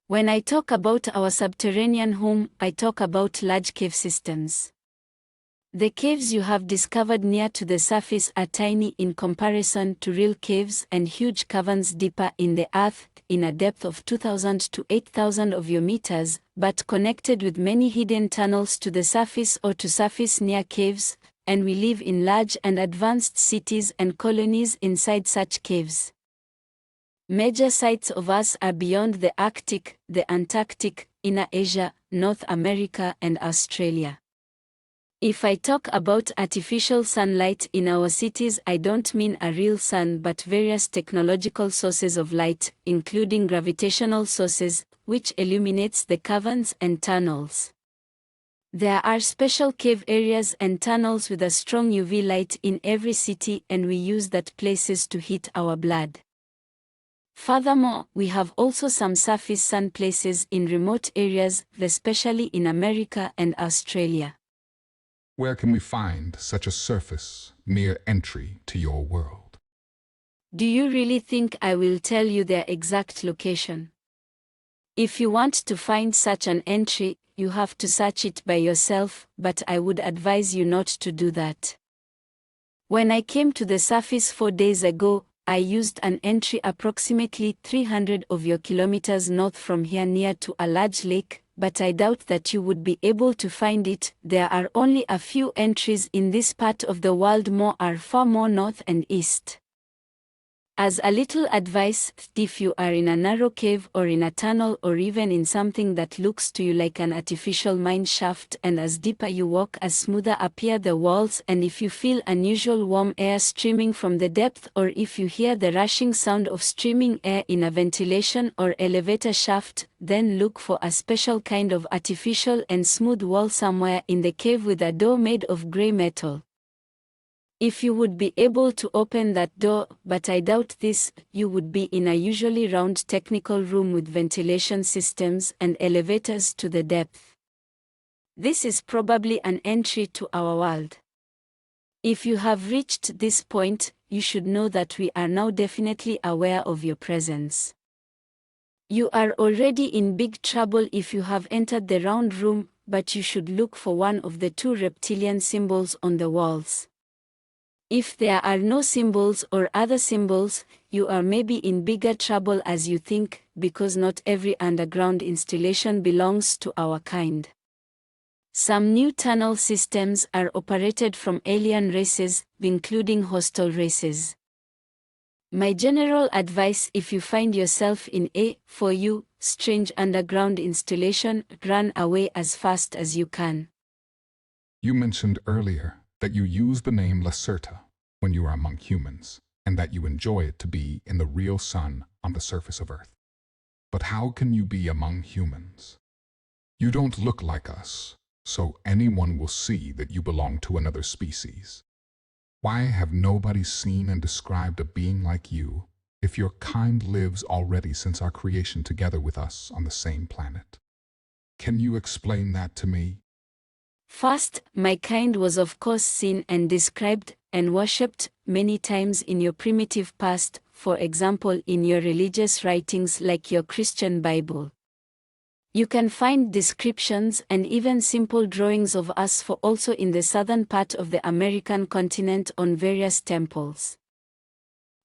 When I talk about our subterranean home, I talk about large cave systems. The caves you have discovered near to the surface are tiny in comparison to real caves and huge caverns deeper in the earth, in a depth of 2,000 to 8,000 of your meters, but connected with many hidden tunnels to the surface or to surface near caves, and we live in large and advanced cities and colonies inside such caves. Major sites of us are beyond the Arctic, the Antarctic, Inner Asia, North America and Australia. If I talk about artificial sunlight in our cities, I don't mean a real sun but various technological sources of light, including gravitational sources, which illuminates the caverns and tunnels. There are special cave areas and tunnels with a strong UV light in every city, and we use that places to heat our blood. Furthermore, we have also some surface sun places in remote areas, especially in America and Australia. Where can we find such a surface near entry to your world? Do you really think I will tell you their exact location? If you want to find such an entry, you have to search it by yourself, but I would advise you not to do that. When I came to the surface 4 days ago, I used an entry approximately 300 of your kilometers north from here near to a large lake, but I doubt that you would be able to find it. There are only a few entries in this part of the world, more are far more north and east. As a little advice, if you are in a narrow cave or in a tunnel or even in something that looks to you like an artificial mine shaft, and as deeper you walk as smoother appear the walls, and if you feel unusual warm air streaming from the depth, or if you hear the rushing sound of streaming air in a ventilation or elevator shaft, then look for a special kind of artificial and smooth wall somewhere in the cave with a door made of gray metal. If you would be able to open that door, but I doubt this, you would be in a usually round technical room with ventilation systems and elevators to the depth. This is probably an entry to our world. If you have reached this point, you should know that we are now definitely aware of your presence. You are already in big trouble if you have entered the round room, but you should look for one of the two reptilian symbols on the walls. If there are no symbols or other symbols, you are maybe in bigger trouble as you think, because not every underground installation belongs to our kind. Some new tunnel systems are operated from alien races, including hostile races. My general advice: if you find yourself in a, for you, strange underground installation, run away as fast as you can. You mentioned earlier that you use the name Lacerta when you are among humans, and that you enjoy it to be in the real sun on the surface of Earth. But how can you be among humans? You don't look like us, so anyone will see that you belong to another species. Why have nobody seen and described a being like you, if your kind lives already since our creation together with us on the same planet? Can you explain that to me? First, my kind was of course seen and described and worshipped many times in your primitive past, for example in your religious writings like your Christian Bible. You can find descriptions and even simple drawings of us for also in the southern part of the American continent on various temples.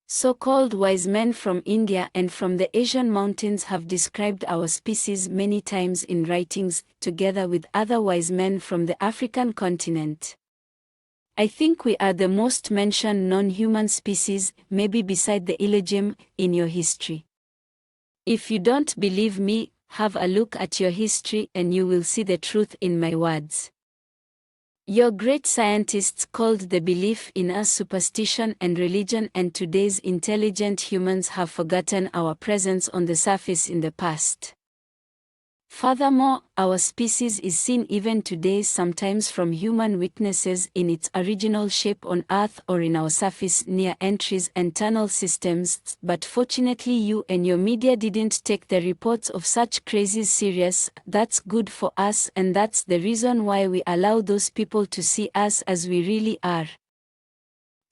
So-called wise men from India and from the Asian mountains have described our species many times in writings, together with other wise men from the African continent. I think we are the most mentioned non-human species, maybe beside the Elohim, in your history. If you don't believe me, have a look at your history and you will see the truth in my words. Your great scientists called the belief in us superstition and religion, and today's intelligent humans have forgotten our presence on the surface in the past. Furthermore, our species is seen even today sometimes from human witnesses in its original shape on Earth or in our surface near entries and tunnel systems, but fortunately you and your media didn't take the reports of such crazies serious. That's good for us, and that's the reason why we allow those people to see us as we really are.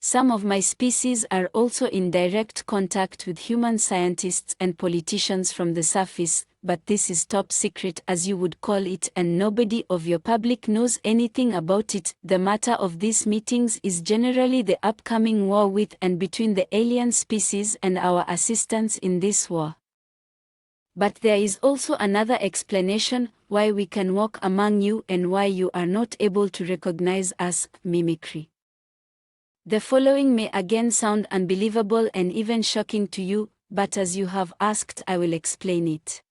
Some of my species are also in direct contact with human scientists and politicians from the surface, but this is top secret as you would call it, and nobody of your public knows anything about it. The matter of these meetings is generally the upcoming war with and between the alien species and our assistance in this war. But there is also another explanation why we can walk among you and why you are not able to recognize us: mimicry. The following may again sound unbelievable and even shocking to you, but as you have asked, I will explain it.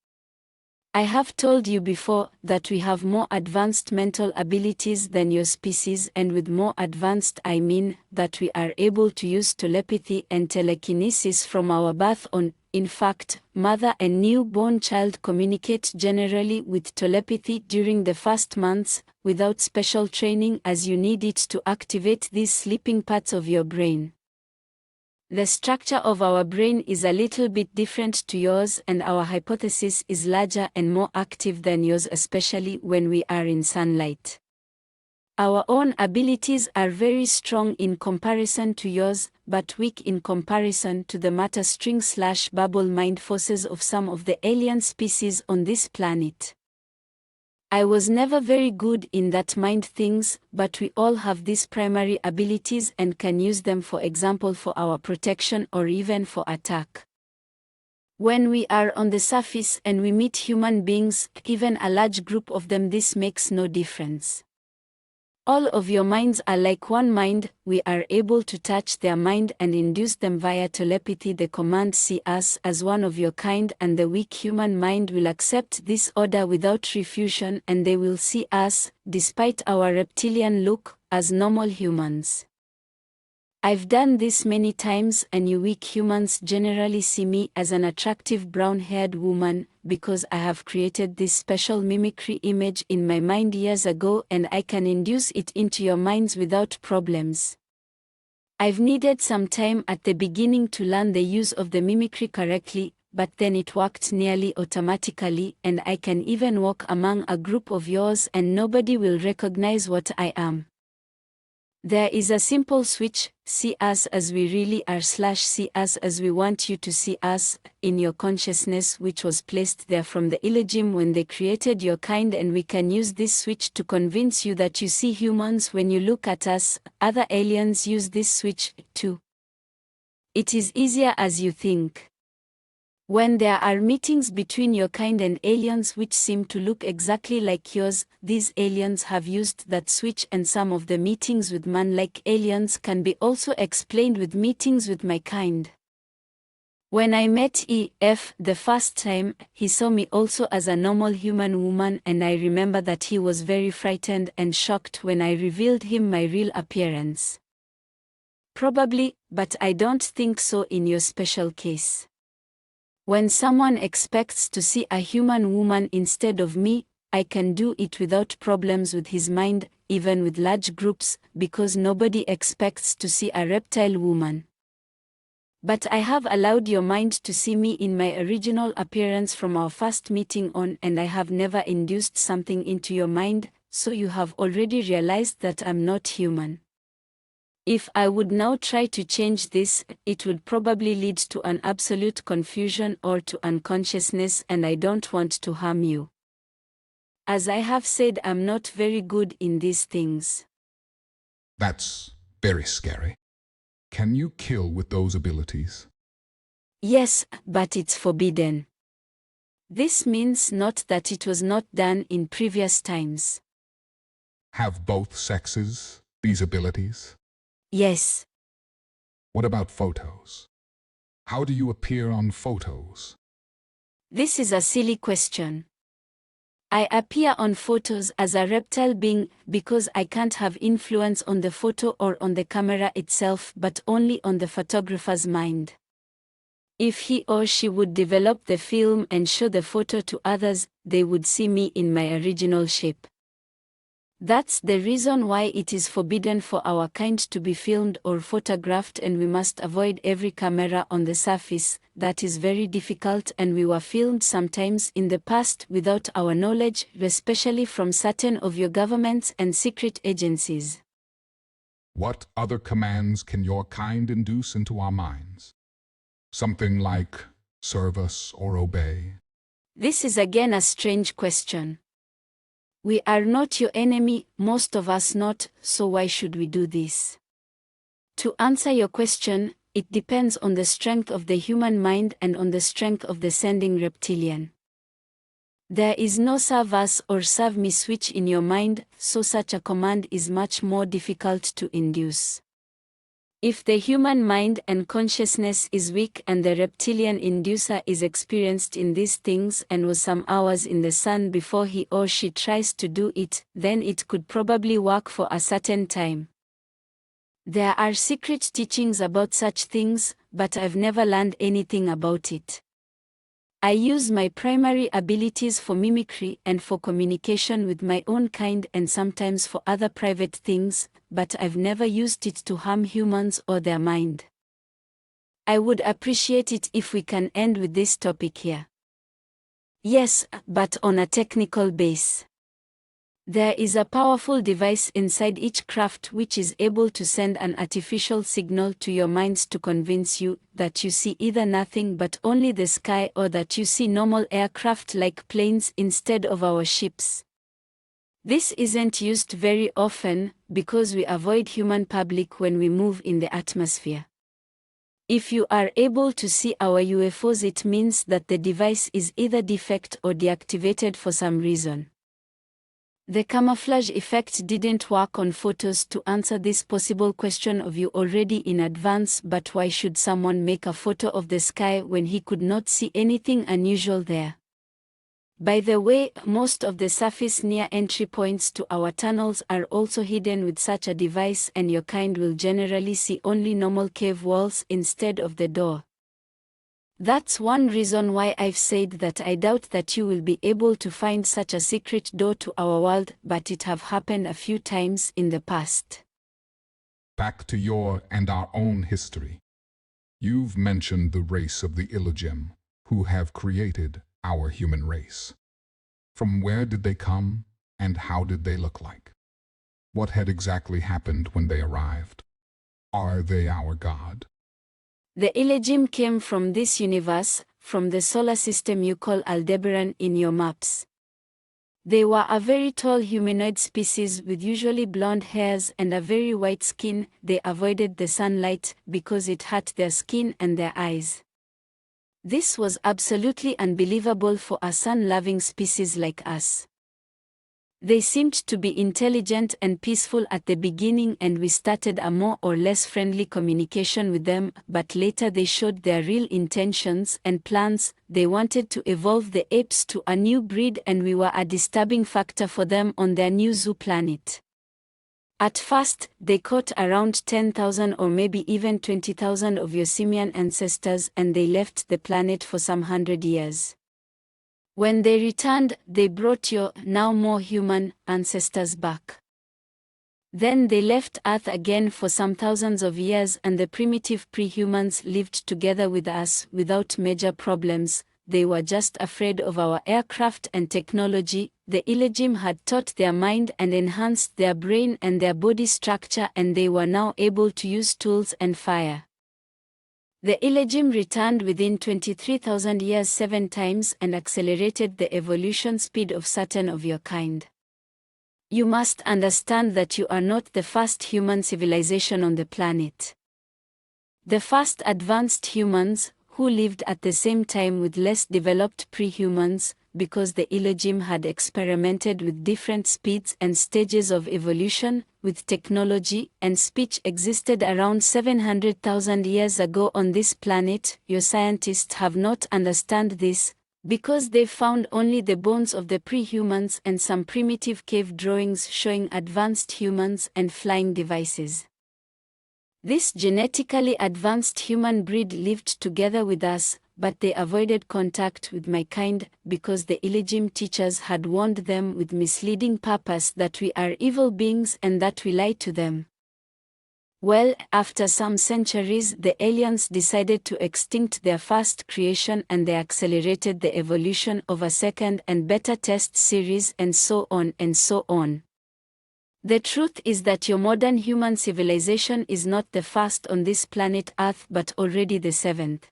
I have told you before that we have more advanced mental abilities than your species, and with more advanced I mean that we are able to use telepathy and telekinesis from our birth on. In fact, mother and newborn child communicate generally with telepathy during the first months, without special training, as you need it to activate these sleeping parts of your brain. The structure of our brain is a little bit different to yours, and our hypothesis is larger and more active than yours, especially when we are in sunlight. Our own abilities are very strong in comparison to yours, but weak in comparison to the matter string/bubble mind forces of some of the alien species on this planet. I was never very good in that mind things, but we all have these primary abilities and can use them, for example, for our protection or even for attack. When we are on the surface and we meet human beings, even a large group of them, this makes no difference. All of your minds are like one mind. We are able to touch their mind and induce them via telepathy the command "see us" as one of your kind, and the weak human mind will accept this order without refusion, and they will see us, despite our reptilian look, as normal humans. I've done this many times, and you weak humans generally see me as an attractive brown-haired woman, because I have created this special mimicry image in my mind years ago, and I can induce it into your minds without problems. I've needed some time at the beginning to learn the use of the mimicry correctly, but then it worked nearly automatically, and I can even walk among a group of yours and nobody will recognize what I am. There is a simple switch, see us as we really are / see us as we want you to see us, in your consciousness, which was placed there from the Elohim when they created your kind, and we can use this switch to convince you that you see humans when you look at us. Other aliens use this switch too. It is easier as you think. When there are meetings between your kind and aliens which seem to look exactly like yours, these aliens have used that switch, and some of the meetings with man-like aliens can be also explained with meetings with my kind. When I met EF the first time, he saw me also as a normal human woman, and I remember that he was very frightened and shocked when I revealed him my real appearance. Probably, but I don't think so in your special case. When someone expects to see a human woman instead of me, I can do it without problems with his mind, even with large groups, because nobody expects to see a reptile woman. But I have allowed your mind to see me in my original appearance from our first meeting on, and I have never induced something into your mind, so you have already realized that I'm not human. If I would now try to change this, it would probably lead to an absolute confusion or to unconsciousness, and I don't want to harm you. As I have said, I'm not very good in these things. That's very scary. Can you kill with those abilities? Yes, but it's forbidden. This means not that it was not done in previous times. Have both sexes these abilities? Yes. What about photos? How do you appear on photos? This is a silly question. I appear on photos as a reptile being because I can't have influence on the photo or on the camera itself, but only on the photographer's mind. If he or she would develop the film and show the photo to others, they would see me in my original shape. That's the reason why it is forbidden for our kind to be filmed or photographed, and we must avoid every camera on the surface. That is very difficult, and we were filmed sometimes in the past without our knowledge, especially from certain of your governments and secret agencies. What other commands can your kind induce into our minds? Something like serve us or obey? This is again a strange question. We are not your enemy, most of us not, so why should we do this? To answer your question, it depends on the strength of the human mind and on the strength of the sending reptilian. There is no serve us or serve me switch in your mind, so such a command is much more difficult to induce. If the human mind and consciousness is weak and the reptilian inducer is experienced in these things and was some hours in the sun before he or she tries to do it, then it could probably work for a certain time. There are secret teachings about such things, but I've never learned anything about it. I use my primary abilities for mimicry and for communication with my own kind and sometimes for other private things, but I've never used it to harm humans or their mind. I would appreciate it if we can end with this topic here. Yes, but on a technical base. There is a powerful device inside each craft which is able to send an artificial signal to your minds to convince you that you see either nothing but only the sky, or that you see normal aircraft like planes instead of our ships. This isn't used very often because we avoid human public when we move in the atmosphere. If you are able to see our UFOs, it means that the device is either defect or deactivated for some reason. The camouflage effect didn't work on photos to answer this possible question of you already in advance, but why should someone make a photo of the sky when he could not see anything unusual there? By the way, most of the surface near entry points to our tunnels are also hidden with such a device, and your kind will generally see only normal cave walls instead of the door. That's one reason why I've said that I doubt that you will be able to find such a secret door to our world, but it have happened a few times in the past. Back to your and our own history. You've mentioned the race of the Elohim, who have created our human race. From where did they come, and how did they look like? What had exactly happened when they arrived? Are they our god? The Elohim came from this universe, from the solar system you call Aldebaran in your maps. They were a very tall humanoid species with usually blonde hairs and a very white skin. They avoided the sunlight because it hurt their skin and their eyes. This was absolutely unbelievable for a sun-loving species like us. They seemed to be intelligent and peaceful at the beginning, and we started a more or less friendly communication with them, but later they showed their real intentions and plans. They wanted to evolve the apes to a new breed, and we were a disturbing factor for them on their new zoo planet. At first, they caught around 10,000 or maybe even 20,000 of your simian ancestors, and they left the planet for some 100 years. When they returned, they brought your, now more human, ancestors back. Then they left Earth again for some thousands of years, and the primitive pre-humans lived together with us without major problems. They were just afraid of our aircraft and technology. The Elohim had taught their mind and enhanced their brain and their body structure, and they were now able to use tools and fire. The Elohim returned within 23,000 years 7 times and accelerated the evolution speed of certain of your kind. You must understand that you are not the first human civilization on the planet. The first advanced humans, who lived at the same time with less developed pre-humans, because the Elohim had experimented with different speeds and stages of evolution, with technology and speech existed around 700,000 years ago on this planet. Your scientists have not understand this, because they found only the bones of the pre-humans and some primitive cave drawings showing advanced humans and flying devices. This genetically advanced human breed lived together with us, but they avoided contact with my kind because the Elohim teachers had warned them with misleading purpose that we are evil beings and that we lie to them. Well, after some centuries, the aliens decided to extinct their first creation, and they accelerated the evolution of a second and better test series, and so on and so on. The truth is that your modern human civilization is not the first on this planet Earth but already the 7th.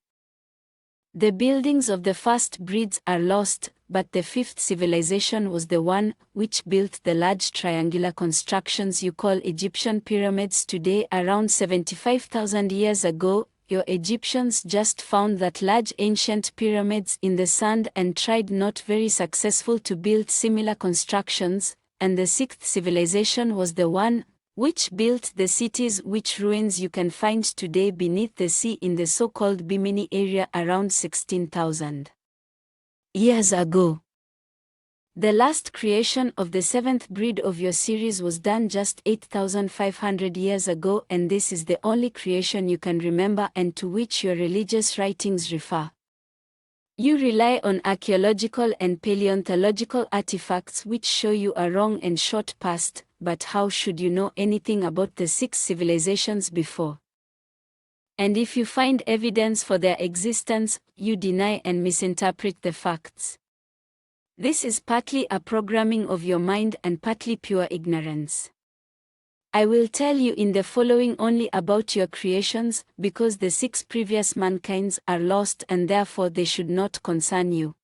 The buildings of the first breeds are lost, but the 5th civilization was the one which built the large triangular constructions you call Egyptian pyramids today. Around 75,000 years ago, your Egyptians just found that large ancient pyramids in the sand and tried not very successful to build similar constructions, and the 6th civilization was the one which built the cities which ruins you can find today beneath the sea in the so-called Bimini area around 16,000 years ago. The last creation of the 7th breed of your series was done just 8,500 years ago, and this is the only creation you can remember and to which your religious writings refer. You rely on archaeological and paleontological artifacts which show you a wrong and short past, but how should you know anything about the 6 civilizations before? And if you find evidence for their existence, you deny and misinterpret the facts. This is partly a programming of your mind and partly pure ignorance. I will tell you in the following only about your creations, because the 6 previous mankinds are lost and therefore they should not concern you.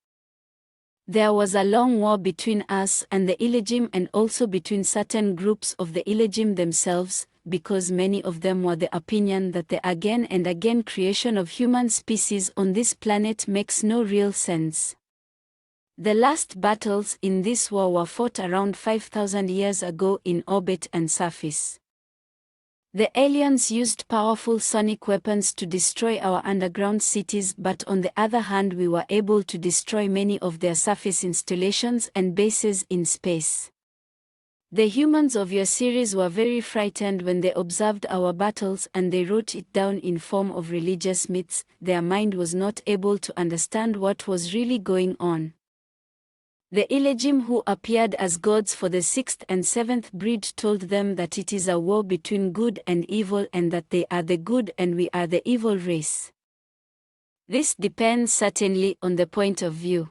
There was a long war between us and the Elohim, and also between certain groups of the Elohim themselves, because many of them were the opinion that the again and again creation of human species on this planet makes no real sense. The last battles in this war were fought around 5,000 years ago in orbit and surface. The aliens used powerful sonic weapons to destroy our underground cities, but on the other hand we were able to destroy many of their surface installations and bases in space. The humans of your series were very frightened when they observed our battles, and they wrote it down in form of religious myths. Their mind was not able to understand what was really going on. The Elohim who appeared as gods for the 6th and 7th breed told them that it is a war between good and evil, and that they are the good and we are the evil race. This depends certainly on the point of view.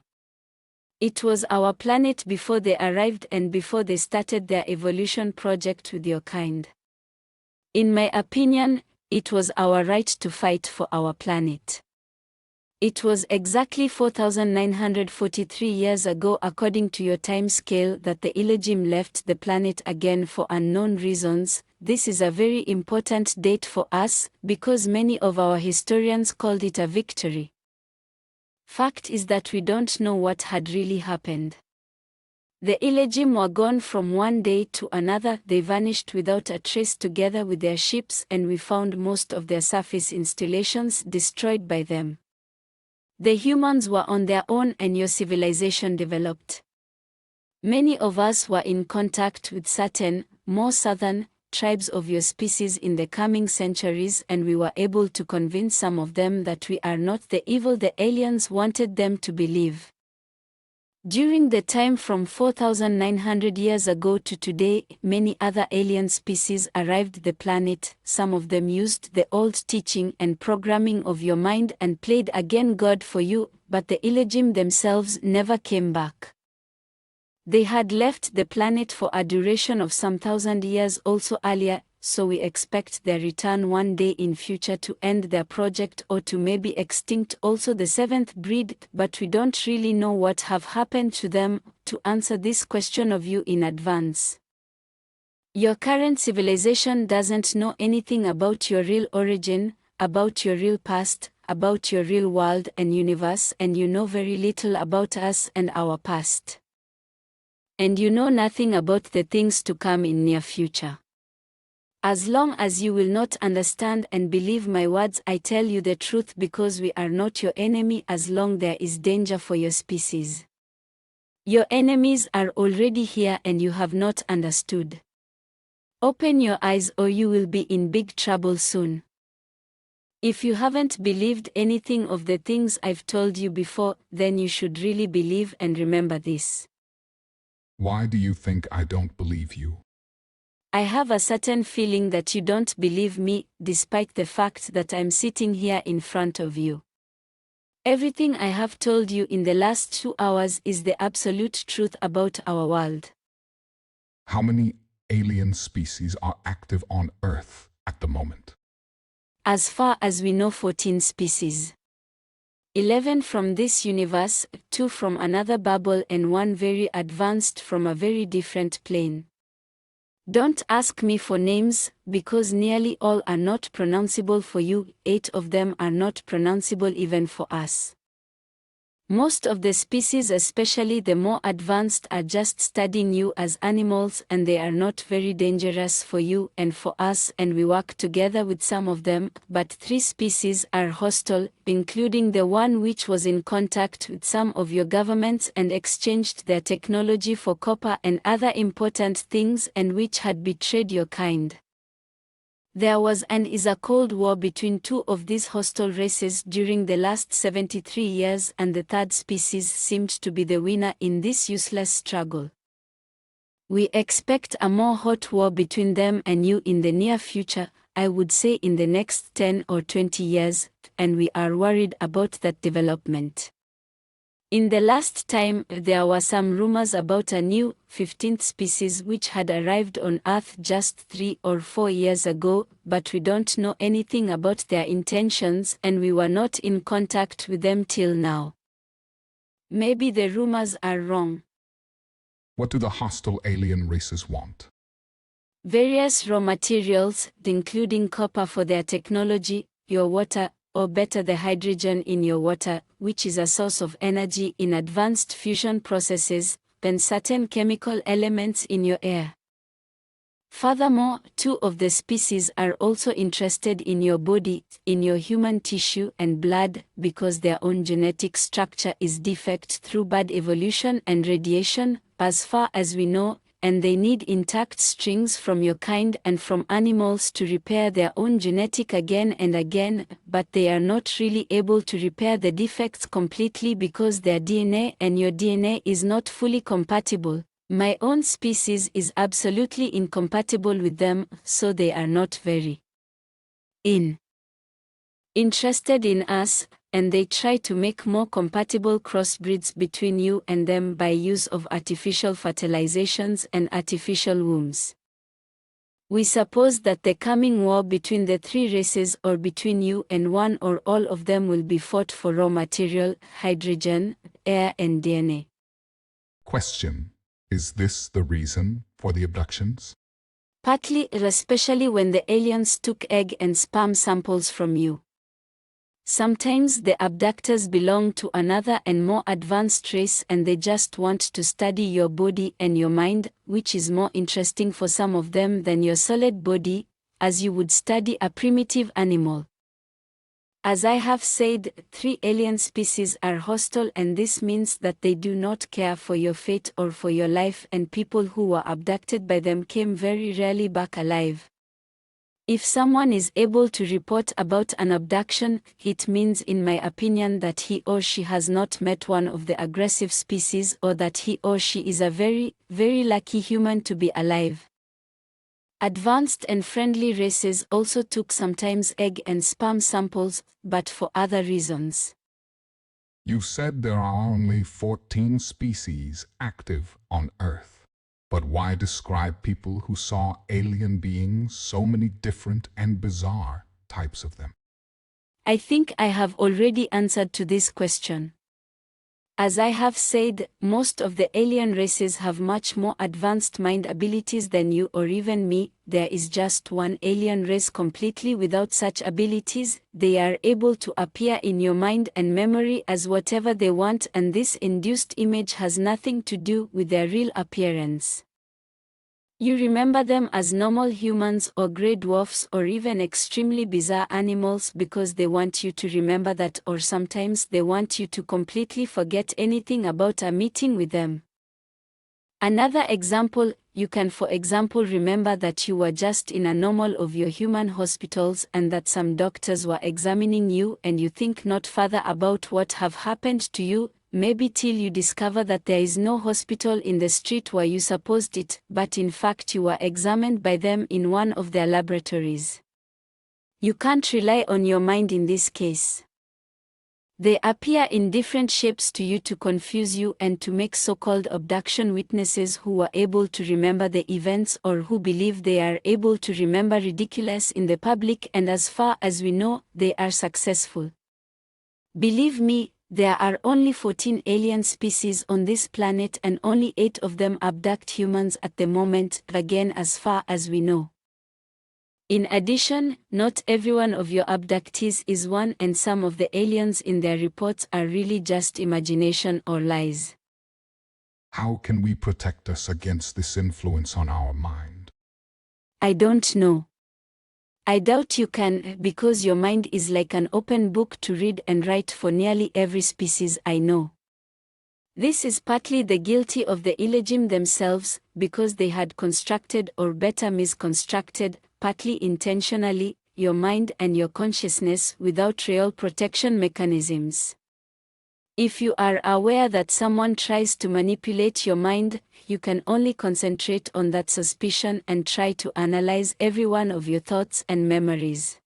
It was our planet before they arrived and before they started their evolution project with your kind. In my opinion, it was our right to fight for our planet. It was exactly 4,943 years ago according to your time scale that the Elohim left the planet again for unknown reasons. This is a very important date for us, because many of our historians called it a victory. Fact is that we don't know what had really happened. The Elohim were gone from one day to another. They vanished without a trace together with their ships, and we found most of their surface installations destroyed by them. The humans were on their own and your civilization developed. Many of us were in contact with certain, more southern, tribes of your species in the coming centuries, and we were able to convince some of them that we are not the evil the aliens wanted them to believe. During the time from 4,900 years ago to today, many other alien species arrived the planet. Some of them used the old teaching and programming of your mind and played again God for you, but the Elohim themselves never came back. They had left the planet for a duration of some 1,000 years also earlier, so we expect their return one day in future to end their project or to maybe extinct also the seventh breed, but we don't really know what have happened to them. To answer this question of you in advance, your current civilization doesn't know anything about your real origin, about your real past, about your real world and universe, and you know very little about us and our past. And you know nothing about the things to come in near future. As long as you will not understand and believe my words, I tell you the truth, because we are not your enemy as long there is danger for your species. Your enemies are already here and you have not understood. Open your eyes or you will be in big trouble soon. If you haven't believed anything of the things I've told you before, then you should really believe and remember this. Why do you think I don't believe you? I have a certain feeling that you don't believe me, despite the fact that I'm sitting here in front of you. Everything I have told you in the last 2 hours is the absolute truth about our world. How many alien species are active on Earth at the moment? As far as we know, 14 species. 11 from this universe, 2 from another bubble, and 1 very advanced from a very different plane. Don't ask me for names, because nearly all are not pronounceable for you. 8 of them are not pronounceable even for us. Most of the species, especially the more advanced, are just studying you as animals, and they are not very dangerous for you and for us, and we work together with some of them, but 3 species are hostile, including the one which was in contact with some of your governments and exchanged their technology for copper and other important things, and which had betrayed your kind. There was and is a cold war between 2 of these hostile races during the last 73 years, and the 3rd species seemed to be the winner in this useless struggle. We expect a more hot war between them and you in the near future, I would say in the next 10 or 20 years, and we are worried about that development. In the last time, there were some rumors about a new, 15th species which had arrived on Earth just 3 or 4 years ago, but we don't know anything about their intentions and we were not in contact with them till now. Maybe the rumors are wrong. What do the hostile alien races want? Various raw materials, including copper for their technology, your water, or better the hydrogen in your water, which is a source of energy in advanced fusion processes, and certain chemical elements in your air. Furthermore, 2 of the species are also interested in your body, in your human tissue and blood, because their own genetic structure is defect through bad evolution and radiation, as far as we know, and they need intact strings from your kind and from animals to repair their own genetic again and again, but they are not really able to repair the defects completely because their DNA and your DNA is not fully compatible. My own species is absolutely incompatible with them, so they are not very interested in us, and they try to make more compatible crossbreeds between you and them by use of artificial fertilizations and artificial wombs. We suppose that the coming war between the three races or between you and one or all of them will be fought for raw material, hydrogen, air and DNA. Question: is this the reason for the abductions? Partly, especially when the aliens took egg and sperm samples from you. Sometimes the abductors belong to another and more advanced race and they just want to study your body and your mind, which is more interesting for some of them than your solid body, as you would study a primitive animal. As I have said, 3 alien species are hostile and this means that they do not care for your fate or for your life, and people who were abducted by them came very rarely back alive. If someone is able to report about an abduction, it means in my opinion that he or she has not met one of the aggressive species, or that he or she is a very, very lucky human to be alive. Advanced and friendly races also took sometimes egg and sperm samples, but for other reasons. You said there are only 14 species active on Earth. But why describe people who saw alien beings, so many different and bizarre types of them? I think I have already answered to this question. As I have said, most of the alien races have much more advanced mind abilities than you or even me. There is just one alien race completely without such abilities. They are able to appear in your mind and memory as whatever they want, and this induced image has nothing to do with their real appearance. You remember them as normal humans or grey dwarfs or even extremely bizarre animals because they want you to remember that, or sometimes they want you to completely forget anything about a meeting with them. Another example, you can for example remember that you were just in a normal of your human hospitals and that some doctors were examining you, and you think not further about what have happened to you, maybe till you discover that there is no hospital in the street where you supposed it, but in fact you were examined by them in one of their laboratories. You can't rely on your mind in this case. They appear in different shapes to you to confuse you and to make so-called abduction witnesses who were able to remember the events or who believe they are able to remember ridiculous in the public, and as far as we know, they are successful. Believe me, there are only 14 alien species on this planet and only 8 of them abduct humans at the moment, again as far as we know. In addition, not every one of your abductees is one, and some of the aliens in their reports are really just imagination or lies. How can we protect us against this influence on our mind? I don't know. I doubt you can, because your mind is like an open book to read and write for nearly every species I know. This is partly the guilty of the illegim themselves, because they had constructed, or better misconstructed, partly intentionally, your mind and your consciousness without real protection mechanisms. If you are aware that someone tries to manipulate your mind, you can only concentrate on that suspicion and try to analyze every one of your thoughts and memories.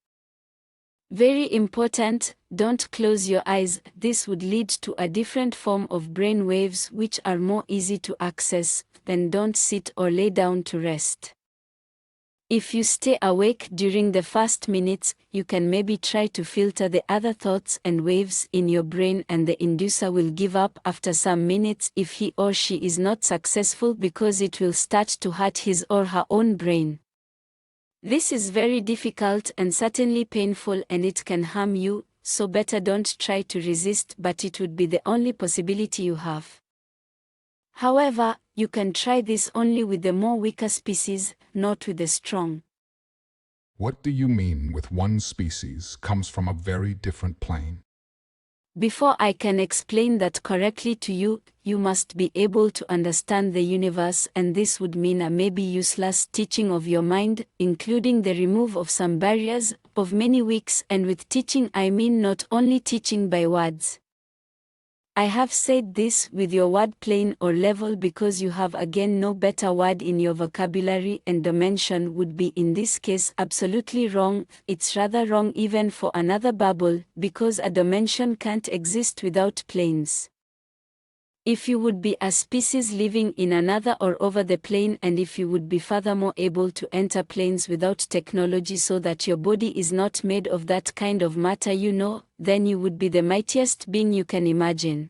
Very important, don't close your eyes. This would lead to a different form of brain waves which are more easy to access. Then don't sit or lay down to rest. If you stay awake during the first minutes, you can maybe try to filter the other thoughts and waves in your brain, and the inducer will give up after some minutes if he or she is not successful, because it will start to hurt his or her own brain. This is very difficult and certainly painful, and it can harm you, so better don't try to resist, but it would be the only possibility you have. However, you can try this only with the more weaker species, not with the strong. What do you mean with one species comes from a very different plane? Before I can explain that correctly to you, you must be able to understand the universe, and this would mean a maybe useless teaching of your mind, including the remove of some barriers, of many weeks, and with teaching I mean not only teaching by words. I have said this with your word plain or level because you have again no better word in your vocabulary, and dimension would be in this case absolutely wrong. It's rather wrong even for another bubble, because a dimension can't exist without planes. If you would be a species living in another or over the plane, and if you would be furthermore able to enter planes without technology so that your body is not made of that kind of matter, then you would be the mightiest being you can imagine.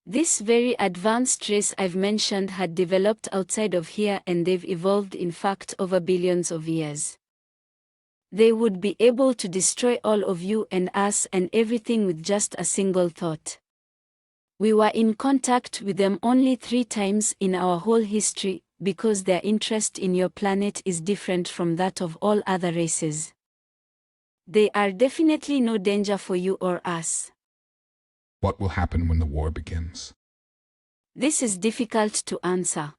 This very advanced race I've mentioned had developed outside of here, and they've evolved in fact over billions of years. They would be able to destroy all of you and us and everything with just a single thought. We were in contact with them only 3 times in our whole history, because their interest in your planet is different from that of all other races. They are definitely no danger for you or us. What will happen when the war begins? This is difficult to answer.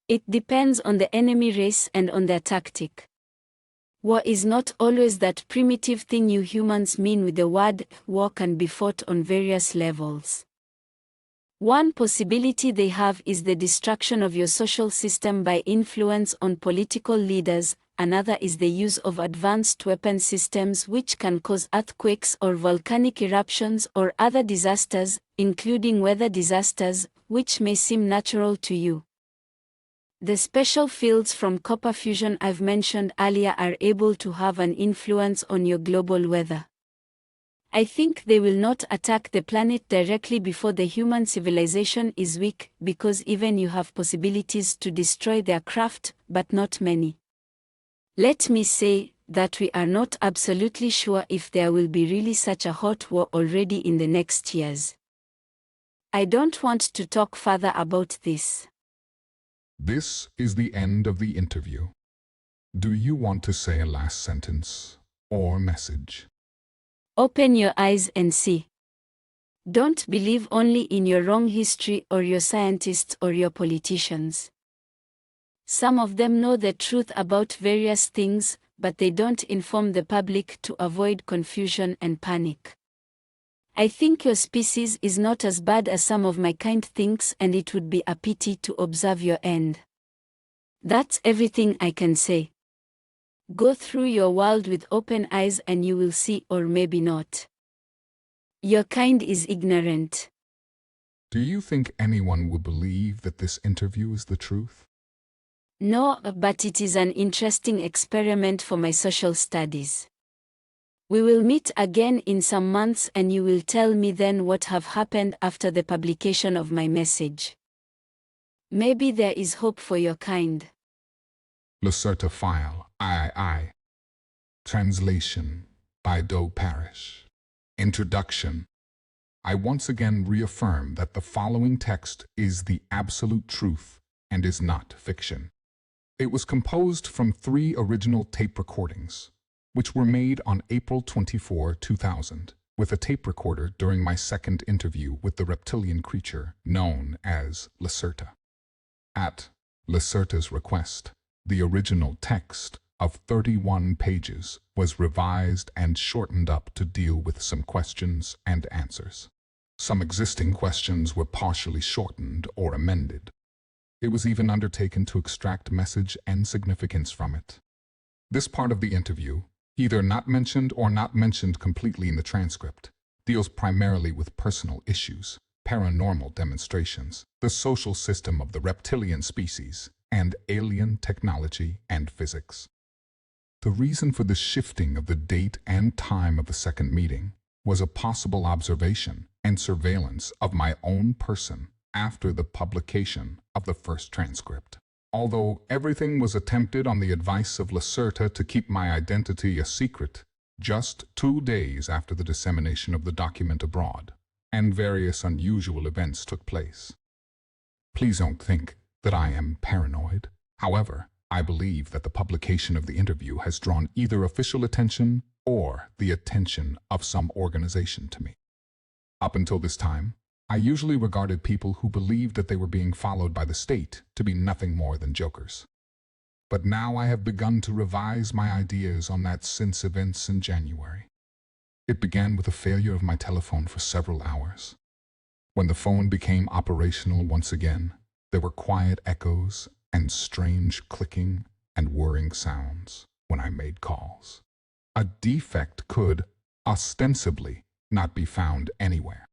It depends on the enemy race and on their tactic. War is not always that primitive thing you humans mean with the word. War can be fought on various levels. One possibility they have is the destruction of your social system by influence on political leaders. Another is the use of advanced weapon systems which can cause earthquakes or volcanic eruptions or other disasters, including weather disasters, which may seem natural to you. The special fields from copper fusion I've mentioned earlier are able to have an influence on your global weather. I think they will not attack the planet directly before the human civilization is weak, because even you have possibilities to destroy their craft, but not many. Let me say that we are not absolutely sure if there will be really such a hot war already in the next years. I don't want to talk further about this. This is the end of the interview. Do you want to say a last sentence or message? Open your eyes and see. Don't believe only in your wrong history or your scientists or your politicians. Some of them know the truth about various things, but they don't inform the public to avoid confusion and panic. I think your species is not as bad as some of my kind thinks, and it would be a pity to observe your end. That's everything I can say. Go through your world with open eyes and you will see, or maybe not. Your kind is ignorant. Do you think anyone will believe that this interview is the truth? No, but it is an interesting experiment for my social studies. We will meet again in some months and you will tell me then what have happened after the publication of my message. Maybe there is hope for your kind. Lacerta File, II. Translation by Doe Parrish. Introduction. I once again reaffirm that the following text is the absolute truth and is not fiction. It was composed from 3 original tape recordings, which were made on April 24, 2000, with a tape recorder during my second interview with the reptilian creature known as Lacerta. At Lacerta's request, the original text of 31 pages was revised and shortened up to deal with some questions and answers. Some existing questions were partially shortened or amended. It was even undertaken to extract message and significance from it. This part of the interview, either not mentioned or not mentioned completely in the transcript, deals primarily with personal issues, paranormal demonstrations, the social system of the reptilian species, and alien technology and physics. The reason for the shifting of the date and time of the second meeting was a possible observation and surveillance of my own person after the publication of the first transcript. Although everything was attempted on the advice of Lacerta to keep my identity a secret, just 2 days after the dissemination of the document abroad, and various unusual events took place. Please don't think that I am paranoid. However, I believe that the publication of the interview has drawn either official attention or the attention of some organization to me. Up until this time, I usually regarded people who believed that they were being followed by the state to be nothing more than jokers. But now I have begun to revise my ideas on that since events in January. It began with a failure of my telephone for several hours. When the phone became operational once again, there were quiet echoes and strange clicking and whirring sounds when I made calls. A defect could, ostensibly, not be found anywhere.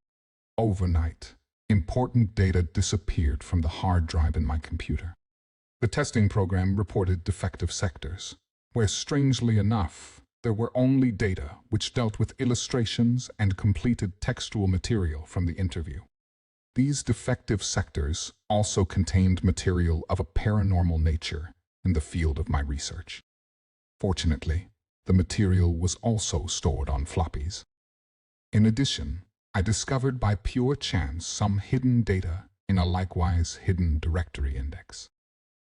Overnight, important data disappeared from the hard drive in my computer. The testing program reported defective sectors, where strangely enough, there were only data which dealt with illustrations and completed textual material from the interview. These defective sectors also contained material of a paranormal nature in the field of my research. Fortunately, the material was also stored on floppies. In addition, I discovered by pure chance some hidden data in a likewise hidden directory index.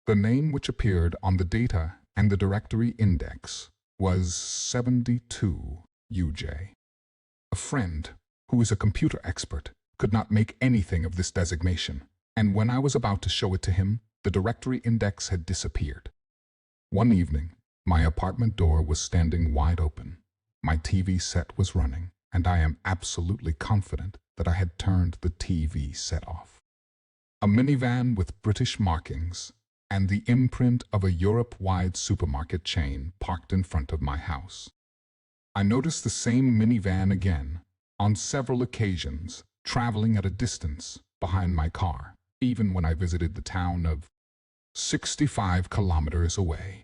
The name which appeared on the data and the directory index was 72UJ. A friend, who is a computer expert, could not make anything of this designation, and when I was about to show it to him, the directory index had disappeared. One evening, my apartment door was standing wide open. My TV set was running, and I am absolutely confident that I had turned the TV set off. A minivan with British markings and the imprint of a Europe-wide supermarket chain parked in front of my house. I noticed the same minivan again, on several occasions, traveling at a distance behind my car, even when I visited the town of 65 kilometers away.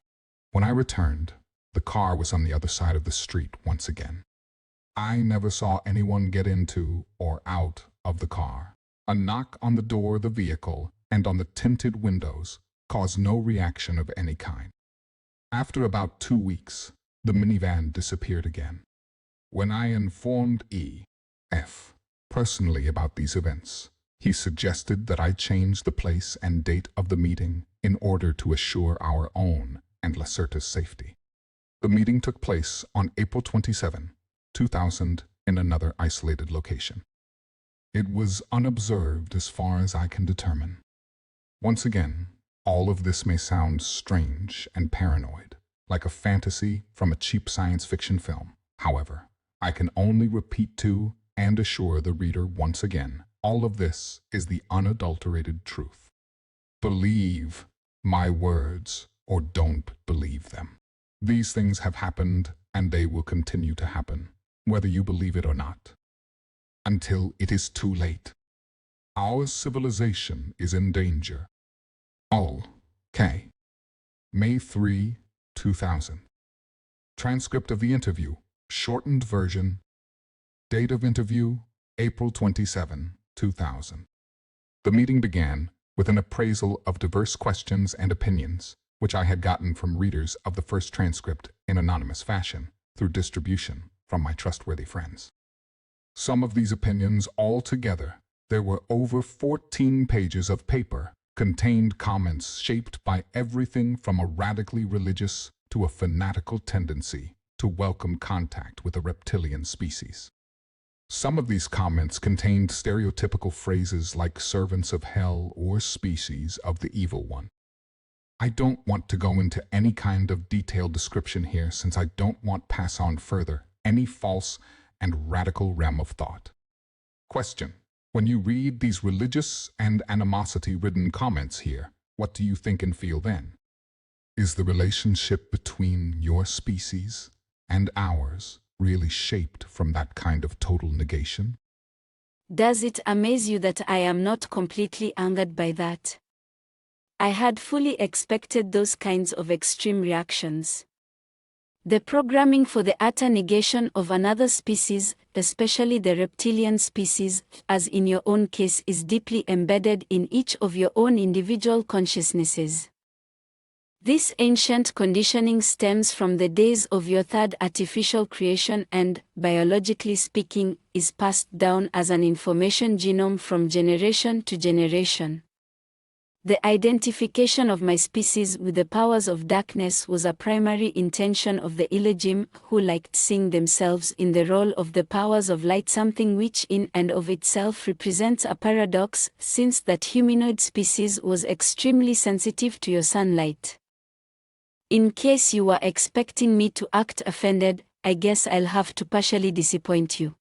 When I returned, the car was on the other side of the street once again. I never saw anyone get into or out of the car. A knock on the door of the vehicle and on the tinted windows caused no reaction of any kind. After about 2 weeks, the minivan disappeared again. When I informed E.F. personally about these events, he suggested that I change the place and date of the meeting in order to assure our own and Lacerta's safety. The meeting took place on April 27, 2000, in another isolated location. It was unobserved as far as I can determine. Once again, all of this may sound strange and paranoid, like a fantasy from a cheap science fiction film. However, I can only repeat to and assure the reader once again, all of this is the unadulterated truth. Believe my words or don't believe them. These things have happened and they will continue to happen, whether you believe it or not, until it is too late. Our civilization is in danger. K. May 3, 2000. Transcript of the interview, shortened version. Date of interview, April 27, 2000. The meeting began with an appraisal of diverse questions and opinions, which I had gotten from readers of the first transcript in anonymous fashion, through distribution from my trustworthy friends. Some of these opinions altogether, there were over 14 pages of paper, contained comments shaped by everything from a radically religious to a fanatical tendency to welcome contact with a reptilian species. Some of these comments contained stereotypical phrases like servants of hell or species of the evil one. I don't want to go into any kind of detailed description here since I don't want to pass on further any false and radical realm of thought. Question. When you read these religious and animosity-ridden comments here, what do you think and feel then? Is the relationship between your species and ours really shaped from that kind of total negation? Does it amaze you that I am not completely angered by that? I had fully expected those kinds of extreme reactions. The programming for the utter negation of another species, especially the reptilian species, as in your own case, is deeply embedded in each of your own individual consciousnesses. This ancient conditioning stems from the days of your third artificial creation and, biologically speaking, is passed down as an information genome from generation to generation. The identification of my species with the powers of darkness was a primary intention of the Elohim, who liked seeing themselves in the role of the powers of light, something which in and of itself represents a paradox, since that humanoid species was extremely sensitive to your sunlight. In case you were expecting me to act offended, I guess I'll have to partially disappoint you.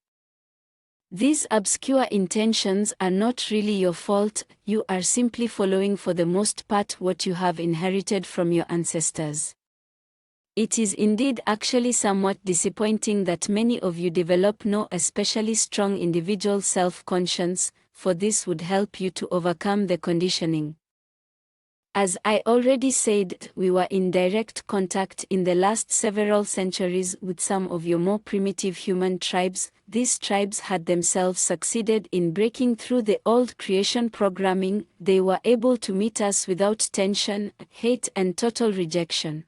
These obscure intentions are not really your fault, you are simply following for the most part what you have inherited from your ancestors. It is indeed actually somewhat disappointing that many of you develop no especially strong individual self-conscience, for this would help you to overcome the conditioning. As I already said, we were in direct contact in the last several centuries with some of your more primitive human tribes. These tribes had themselves succeeded in breaking through the old creation programming. They were able to meet us without tension, hate, and total rejection.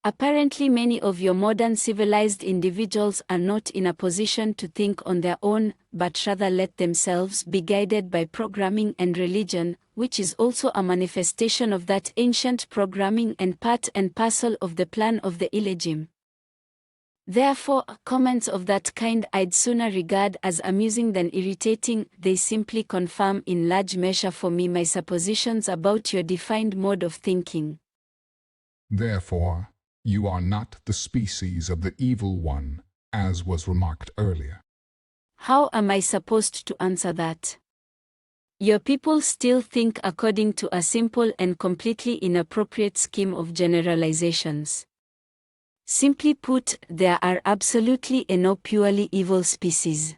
Apparently, many of your modern civilized individuals are not in a position to think on their own, but rather let themselves be guided by programming and religion, which is also a manifestation of that ancient programming and part and parcel of the plan of the Elohim. Therefore, comments of that kind I'd sooner regard as amusing than irritating. They simply confirm in large measure for me my suppositions about your defined mode of thinking. Therefore, you are not the species of the evil one, as was remarked earlier. How am I supposed to answer that? Your people still think according to a simple and completely inappropriate scheme of generalizations. Simply put, there are absolutely no purely evil species.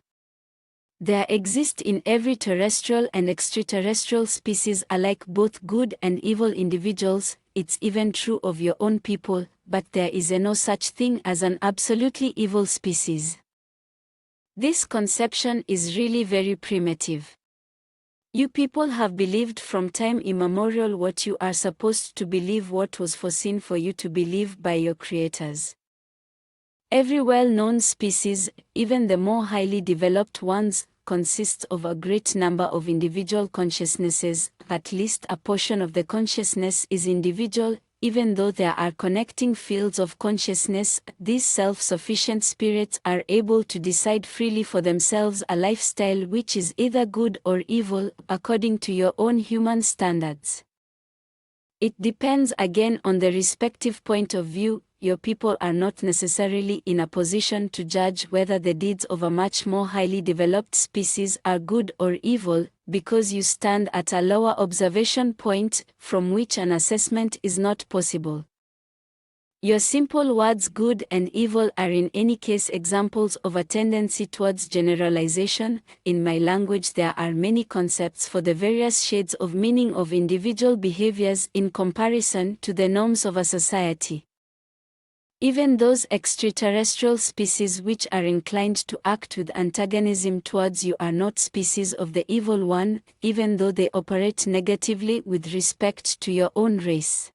There exist in every terrestrial and extraterrestrial species alike both good and evil individuals. It's even true of your own people, but there is no such thing as an absolutely evil species. This conception is really very primitive. You people have believed from time immemorial what you are supposed to believe, what was foreseen for you to believe by your creators. Every well-known species, even the more highly developed ones, consists of a great number of individual consciousnesses. At least a portion of the consciousness is individual, even though there are connecting fields of consciousness. These self-sufficient spirits are able to decide freely for themselves a lifestyle which is either good or evil, according to your own human standards. It depends again on the respective point of view. Your people are not necessarily in a position to judge whether the deeds of a much more highly developed species are good or evil, because you stand at a lower observation point, from which an assessment is not possible. Your simple words good and evil are in any case examples of a tendency towards generalization. In my language there are many concepts for the various shades of meaning of individual behaviors in comparison to the norms of a society. Even those extraterrestrial species which are inclined to act with antagonism towards you are not species of the evil one, even though they operate negatively with respect to your own race.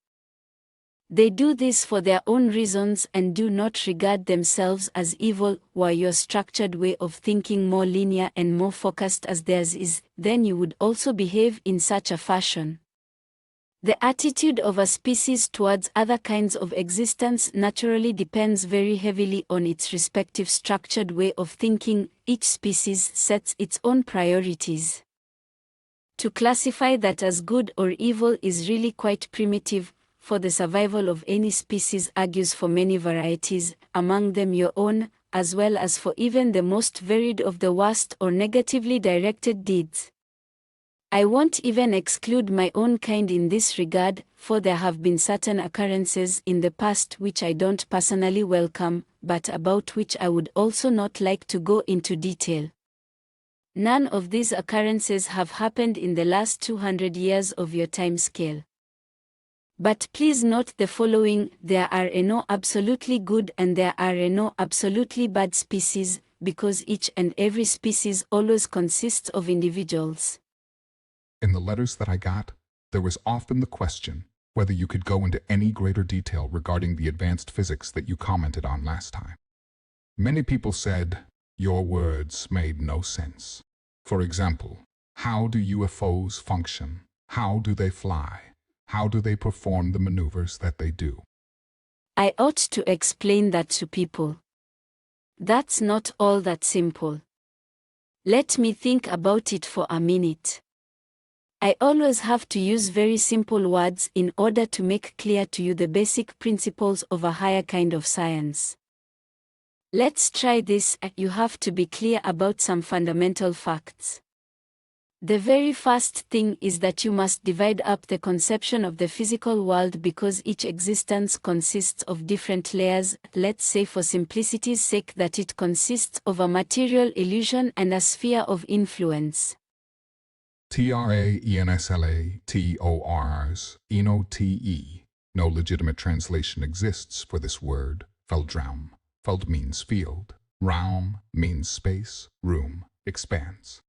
They do this for their own reasons and do not regard themselves as evil. Were your structured way of thinking more linear and more focused as theirs is, then you would also behave in such a fashion. The attitude of a species towards other kinds of existence naturally depends very heavily on its respective structured way of thinking. Each species sets its own priorities. To classify that as good or evil is really quite primitive, for the survival of any species argues for many varieties, among them your own, as well as for even the most varied of the worst or negatively directed deeds. I won't even exclude my own kind in this regard, for there have been certain occurrences in the past which I don't personally welcome, but about which I would also not like to go into detail. None of these occurrences have happened in the last 200 years of your time scale. But please note the following: there are no absolutely good and there are no absolutely bad species, because each and every species always consists of individuals. In the letters that I got, there was often the question whether you could go into any greater detail regarding the advanced physics that you commented on last time. Many people said your words made no sense. For example, how do UFOs function? How do they fly? How do they perform the maneuvers that they do? I ought to explain that to people. That's not all that simple. Let me think about it for a minute. I always have to use very simple words in order to make clear to you the basic principles of a higher kind of science. Let's try this. You have to be clear about some fundamental facts. The very first thing is that you must divide up the conception of the physical world because each existence consists of different layers. Let's say for simplicity's sake that it consists of a material illusion and a sphere of influence. TRAENSLATORs, ENOTE. No legitimate translation exists for this word, Feldraum. Feld means field. Raum means space, room, expanse.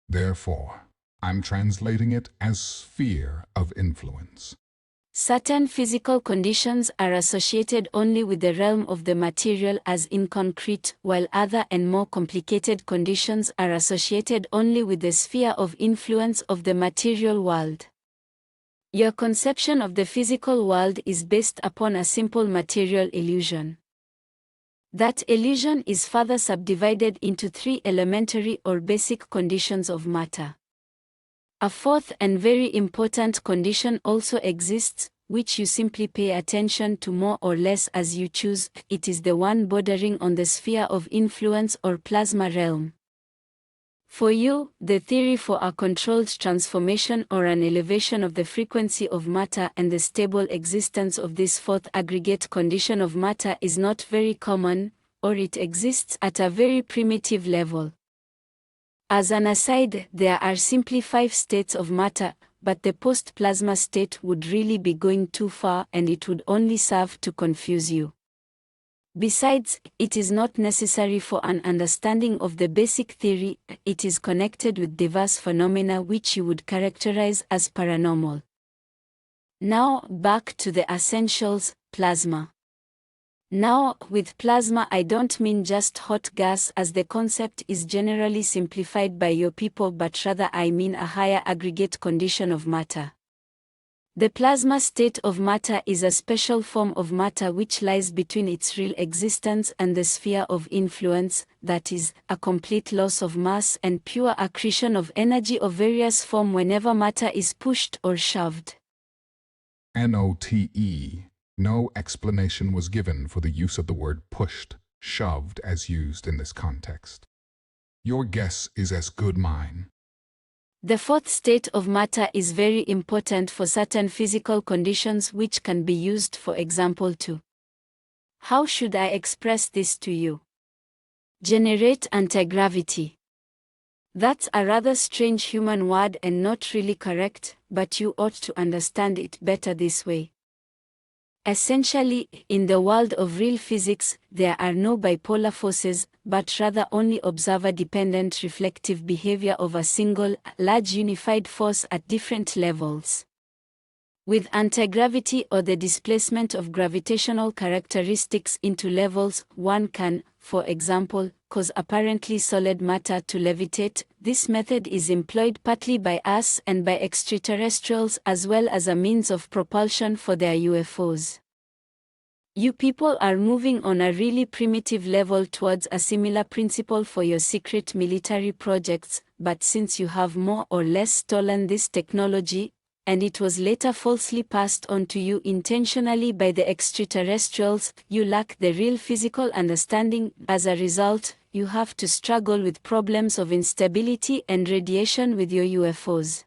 Therefore, I'm translating it as sphere of influence. Certain physical conditions are associated only with the realm of the material as in concrete, while other and more complicated conditions are associated only with the sphere of influence of the material world. Your conception of the physical world is based upon a simple material illusion. That illusion is further subdivided into three elementary or basic conditions of matter. A fourth and very important condition also exists, which you simply pay attention to more or less as you choose. It is the one bordering on the sphere of influence or plasma realm. For you, the theory for a controlled transformation or an elevation of the frequency of matter and the stable existence of this fourth aggregate condition of matter is not very common, or it exists at a very primitive level. As an aside, there are simply 5 states of matter, but the post-plasma state would really be going too far and it would only serve to confuse you. Besides, it is not necessary for an understanding of the basic theory. It is connected with diverse phenomena which you would characterize as paranormal. Now, back to the essentials, plasma. Now, with plasma I don't mean just hot gas as the concept is generally simplified by your people, but rather I mean a higher aggregate condition of matter. The plasma state of matter is a special form of matter which lies between its real existence and the sphere of influence, that is, a complete loss of mass and pure accretion of energy of various form whenever matter is pushed or shoved. NOTE. No explanation was given for the use of the word pushed, shoved as used in this context. Your guess is as good mine. The fourth state of matter is very important for certain physical conditions which can be used, for example, to. How should I express this to you? Generate anti-gravity. That's a rather strange human word and not really correct, but you ought to understand it better this way. Essentially, in the world of real physics, there are no bipolar forces, but rather only observer-dependent reflective behavior of a single, large unified force at different levels. With anti-gravity or the displacement of gravitational characteristics into levels, one can, for example, cause apparently solid matter to levitate. This method is employed partly by us and by extraterrestrials as well as a means of propulsion for their UFOs. You people are moving on a really primitive level towards a similar principle for your secret military projects, but since you have more or less stolen this technology, and it was later falsely passed on to you intentionally by the extraterrestrials, you lack the real physical understanding. As a result, you have to struggle with problems of instability and radiation with your UFOs.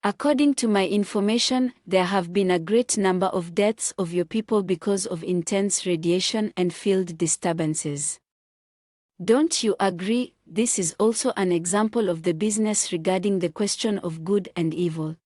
According to my information, there have been a great number of deaths of your people because of intense radiation and field disturbances. Don't you agree? This is also an example of the business regarding the question of good and evil.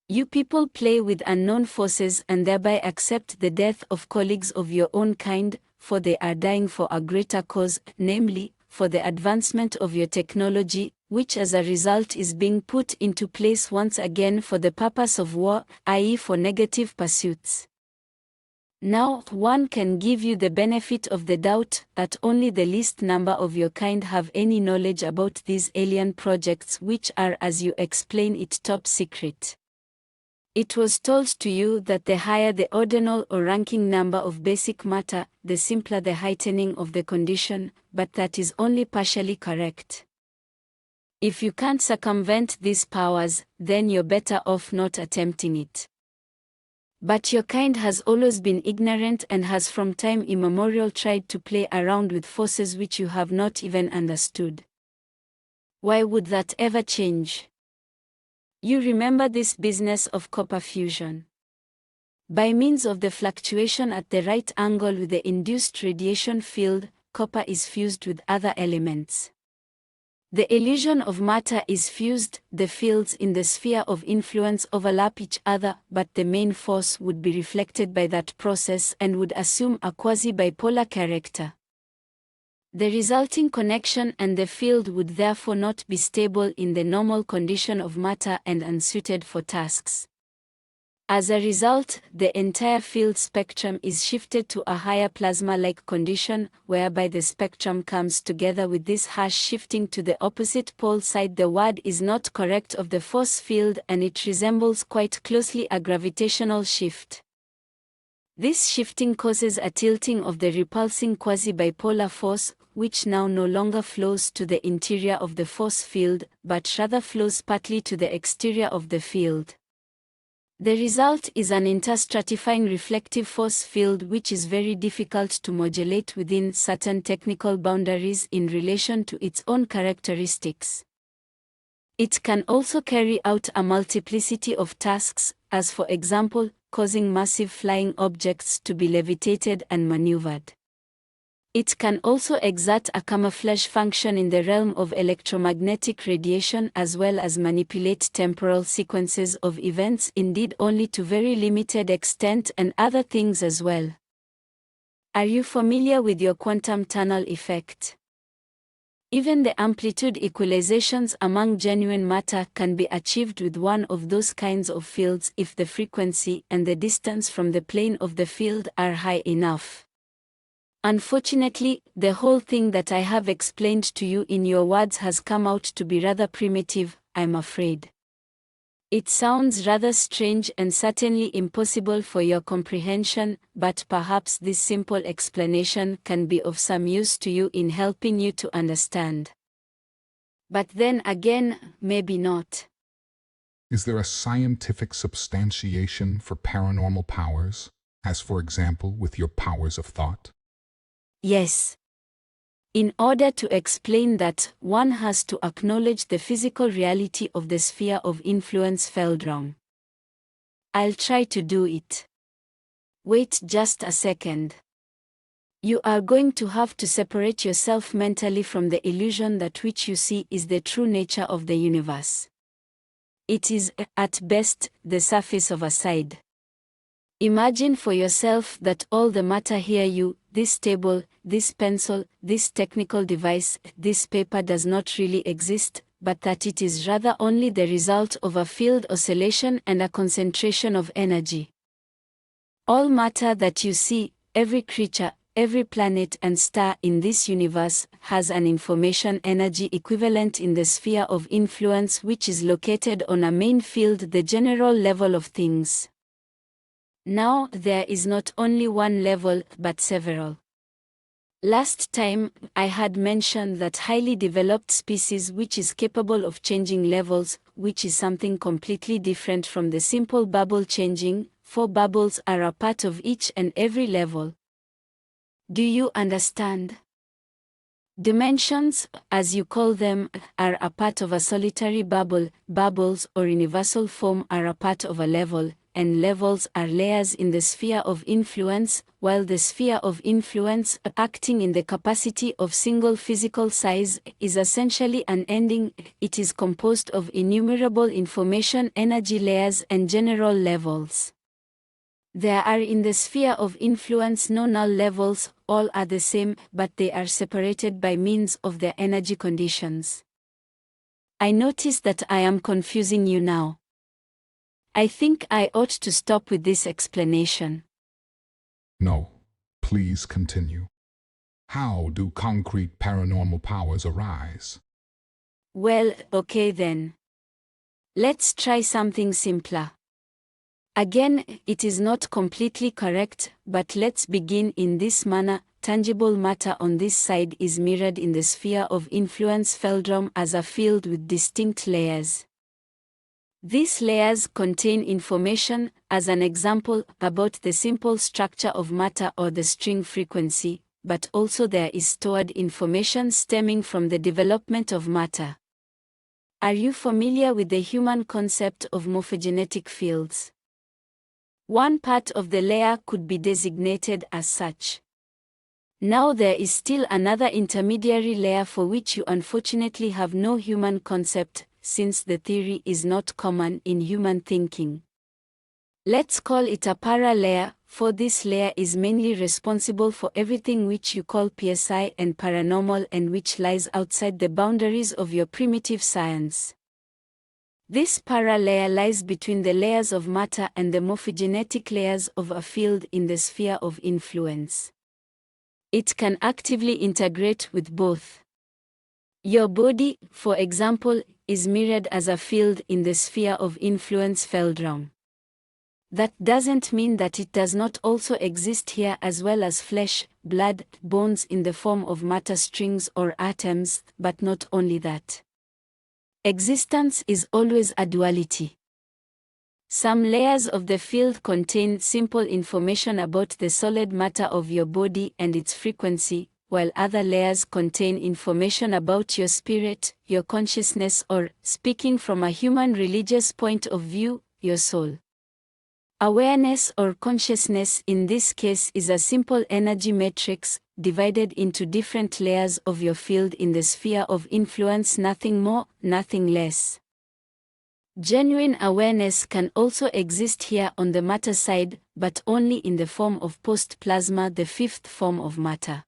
You people play with unknown forces and thereby accept the death of colleagues of your own kind, for they are dying for a greater cause, namely, for the advancement of your technology, which as a result is being put into place once again for the purpose of war, i.e. for negative pursuits. Now, one can give you the benefit of the doubt that only the least number of your kind have any knowledge about these alien projects which are, as you explain it, top secret. It was told to you that the higher the ordinal or ranking number of basic matter, the simpler the heightening of the condition, but that is only partially correct. If you can't circumvent these powers, then you're better off not attempting it. But your kind has always been ignorant and has from time immemorial tried to play around with forces which you have not even understood. Why would that ever change? You remember this business of copper fusion. By means of the fluctuation at the right angle with the induced radiation field, copper is fused with other elements. The illusion of matter is fused, the fields in the sphere of influence overlap each other, but the main force would be reflected by that process and would assume a quasi-bipolar character. The resulting connection and the field would therefore not be stable in the normal condition of matter and unsuited for tasks. As a result, the entire field spectrum is shifted to a higher plasma-like condition, whereby the spectrum comes together with this harsh shifting to the opposite pole side. The word is not correct of the force field, and it resembles quite closely a gravitational shift. This shifting causes a tilting of the repulsing quasi-bipolar force, which now no longer flows to the interior of the force field, but rather flows partly to the exterior of the field. The result is an interstratifying reflective force field which is very difficult to modulate within certain technical boundaries in relation to its own characteristics. It can also carry out a multiplicity of tasks, as for example, causing massive flying objects to be levitated and maneuvered. It can also exert a camouflage function in the realm of electromagnetic radiation as well as manipulate temporal sequences of events, indeed only to very limited extent, and other things as well. Are you familiar with your quantum tunnel effect? Even the amplitude equalizations among genuine matter can be achieved with one of those kinds of fields if the frequency and the distance from the plane of the field are high enough. Unfortunately, the whole thing that I have explained to you in your words has come out to be rather primitive, I'm afraid. It sounds rather strange and certainly impossible for your comprehension, but perhaps this simple explanation can be of some use to you in helping you to understand. But then again, maybe not. Is there a scientific substantiation for paranormal powers, as for example with your powers of thought? Yes. In order to explain that, one has to acknowledge the physical reality of the sphere of influence Feldraum. I'll try to do it. Wait just a second. You are going to have to separate yourself mentally from the illusion that which you see is the true nature of the universe. It is, at best, the surface of a side. Imagine for yourself that all the matter here, this table, this pencil, this technical device, this paper does not really exist, but that it is rather only the result of a field oscillation and a concentration of energy. All matter that you see, every creature, every planet and star in this universe, has an information energy equivalent in the sphere of influence which is located on a main field, the general level of things. Now, there is not only one level, but several. Last time, I had mentioned that highly developed species which is capable of changing levels, which is something completely different from the simple bubble changing. 4 bubbles are a part of each and every level. Do you understand? Dimensions, as you call them, are a part of a solitary bubble. Bubbles or universal form are a part of a level, and levels are layers in the sphere of influence, while the sphere of influence, acting in the capacity of single physical size, is essentially unending. It is composed of innumerable information energy layers and general levels. There are in the sphere of influence no null levels, all are the same, but they are separated by means of their energy conditions. I notice that I am confusing you now. I think I ought to stop with this explanation. No, please continue. How do concrete paranormal powers arise? Well, okay then. Let's try something simpler. Again, it is not completely correct, but let's begin in this manner. Tangible matter on this side is mirrored in the sphere of influence Feldraum as a field with distinct layers. These layers contain information, as an example, about the simple structure of matter or the string frequency, but also there is stored information stemming from the development of matter. Are you familiar with the human concept of morphogenetic fields? One part of the layer could be designated as such. Now there is still another intermediary layer for which you unfortunately have no human concept, since the theory is not common in human thinking. Let's call it a para-layer, for this layer is mainly responsible for everything which you call PSI and paranormal and which lies outside the boundaries of your primitive science. This para-layer lies between the layers of matter and the morphogenetic layers of a field in the sphere of influence. It can actively integrate with both. Your body, for example, is mirrored as a field in the sphere of influence Feldraum. That doesn't mean that it does not also exist here, as well as flesh, blood, bones in the form of matter strings or atoms, but not only that. Existence is always a duality. Some layers of the field contain simple information about the solid matter of your body and its frequency, while other layers contain information about your spirit, your consciousness, or, speaking from a human religious point of view, your soul. Awareness or consciousness in this case is a simple energy matrix, divided into different layers of your field in the sphere of influence, nothing more, nothing less. Genuine awareness can also exist here on the matter side, but only in the form of post-plasma, the fifth form of matter.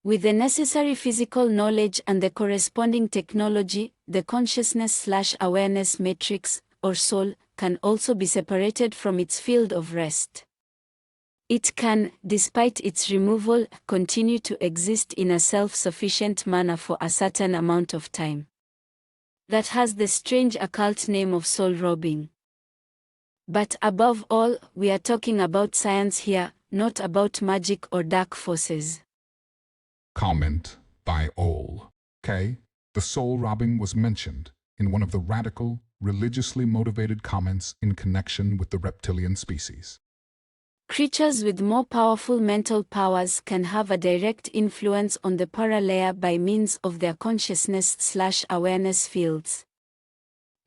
With the necessary physical knowledge and the corresponding technology, the consciousness/awareness matrix, or soul, can also be separated from its field of rest. It can, despite its removal, continue to exist in a self-sufficient manner for a certain amount of time. That has the strange occult name of soul robbing. But above all, we are talking about science here, not about magic or dark forces. Comment by Ol. K. The soul robbing was mentioned in one of the radical, religiously motivated comments in connection with the reptilian species. Creatures with more powerful mental powers can have a direct influence on the para-layer by means of their consciousness/awareness fields.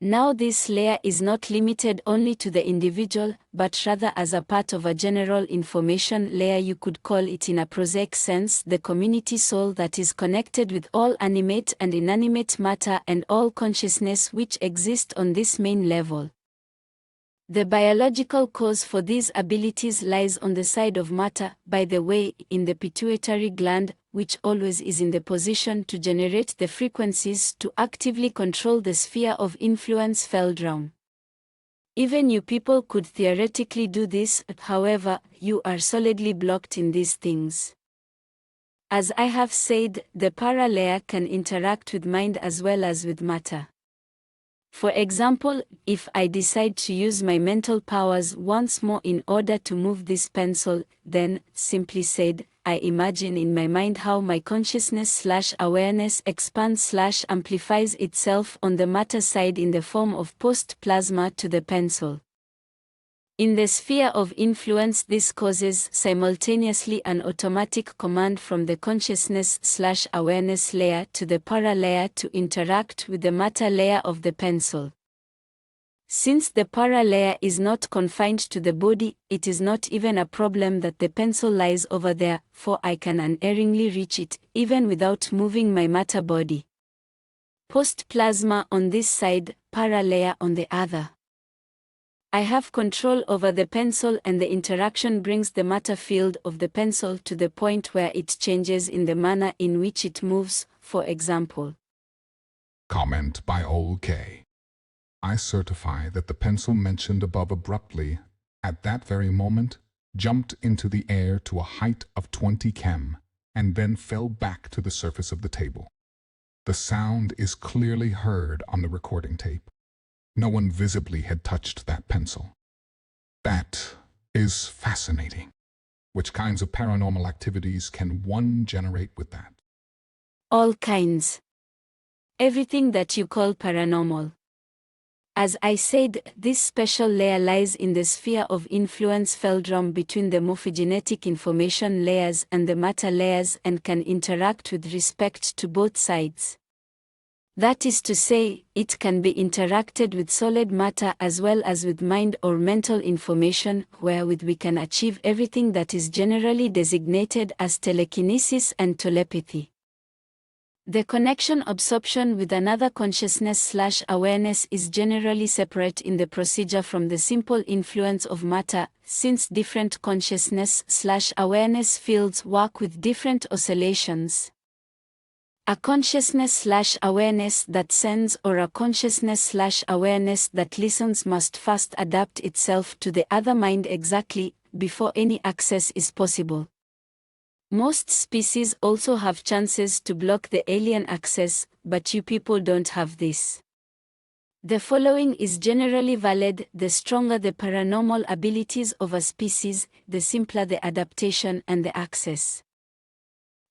Now this layer is not limited only to the individual, but rather as a part of a general information layer. You could call it in a prosaic sense the community soul that is connected with all animate and inanimate matter and all consciousness which exist on this main level. The biological cause for these abilities lies on the side of matter, by the way, in the pituitary gland, which always is in the position to generate the frequencies to actively control the sphere of influence Feldraum. Even you people could theoretically do this, however, you are solidly blocked in these things. As I have said, the para-layer can interact with mind as well as with matter. For example, if I decide to use my mental powers once more in order to move this pencil, then, simply said, I imagine in my mind how my consciousness/awareness expands/amplifies itself on the matter side in the form of post-plasma to the pencil. In the sphere of influence, this causes simultaneously an automatic command from the consciousness/awareness layer to the para-layer to interact with the matter layer of the pencil. Since the para-layer is not confined to the body, it is not even a problem that the pencil lies over there, for I can unerringly reach it, even without moving my matter body. Post-plasma on this side, para-layer on the other. I have control over the pencil, and the interaction brings the matter field of the pencil to the point where it changes in the manner in which it moves, for example. Comment by Ol K. I certify that the pencil mentioned above abruptly, at that very moment, jumped into the air to a height of 20 chem, and then fell back to the surface of the table. The sound is clearly heard on the recording tape. No one visibly had touched that pencil. That is fascinating. Which kinds of paranormal activities can one generate with that? All kinds. Everything that you call paranormal. As I said, this special layer lies in the sphere of influence Feldrum between the morphogenetic information layers and the matter layers and can interact with respect to both sides. That is to say, it can be interacted with solid matter as well as with mind or mental information, wherewith we can achieve everything that is generally designated as telekinesis and telepathy. The connection absorption with another consciousness/awareness is generally separate in the procedure from the simple influence of matter, since different consciousness/awareness fields work with different oscillations. A consciousness/awareness that sends or a consciousness/awareness that listens must first adapt itself to the other mind exactly before any access is possible. Most species also have chances to block the alien access, but you people don't have this. The following is generally valid: the stronger the paranormal abilities of a species, the simpler the adaptation and the access.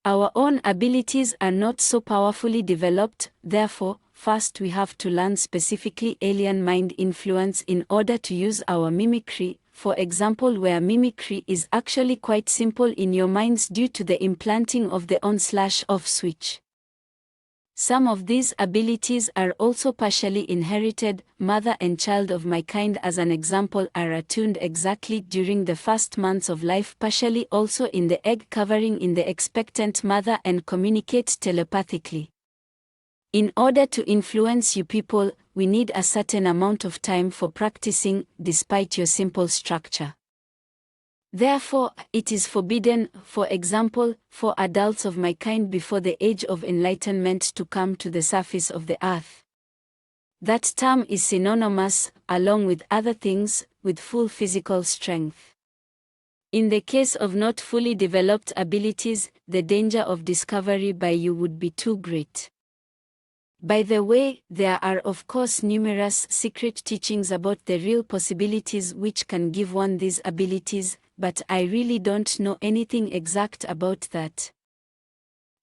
Our own abilities are not so powerfully developed, therefore, first we have to learn specifically alien mind influence in order to use our mimicry, for example, where mimicry is actually quite simple in your minds due to the implanting of the on/off switch. Some of these abilities are also partially inherited. Mother and child of my kind, as an example, are attuned exactly during the first months of life, partially also in the egg covering in the expectant mother, and communicate telepathically. In order to influence you people, we need a certain amount of time for practicing, despite your simple structure. Therefore, it is forbidden, for example, for adults of my kind before the age of enlightenment to come to the surface of the earth. That term is synonymous, along with other things, with full physical strength. In the case of not fully developed abilities, the danger of discovery by you would be too great. By the way, there are of course numerous secret teachings about the real possibilities which can give one these abilities, but I really don't know anything exact about that.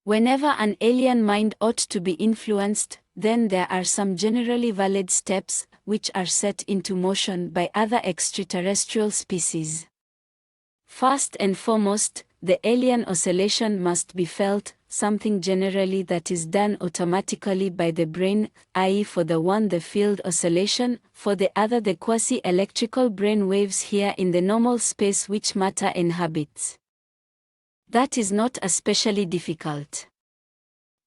Whenever an alien mind ought to be influenced, then there are some generally valid steps, which are set into motion by other extraterrestrial species. First and foremost, the alien oscillation must be felt, something generally that is done automatically by the brain, i.e. for the one the field oscillation, for the other the quasi-electrical brain waves here in the normal space which matter inhabits. That is not especially difficult.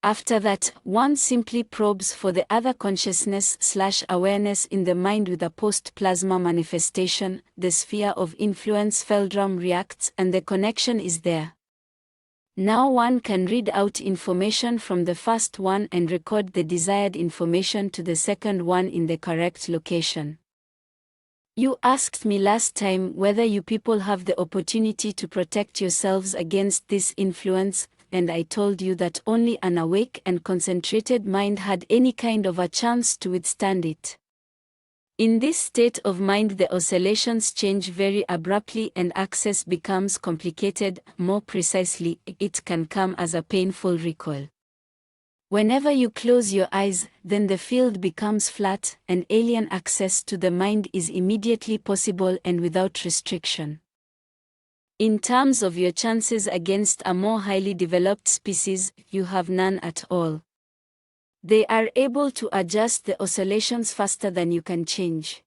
After that, one simply probes for the other consciousness/awareness in the mind with a post-plasma manifestation, the sphere of influence Feldrum reacts and the connection is there. Now one can read out information from the first one and record the desired information to the second one in the correct location. You asked me last time whether you people have the opportunity to protect yourselves against this influence, and I told you that only an awake and concentrated mind had any kind of a chance to withstand it. In this state of mind, the oscillations change very abruptly and access becomes complicated. More precisely, it can come as a painful recoil. Whenever you close your eyes, then the field becomes flat, and alien access to the mind is immediately possible and without restriction. In terms of your chances against a more highly developed species, you have none at all. They are able to adjust the oscillations faster than you can change.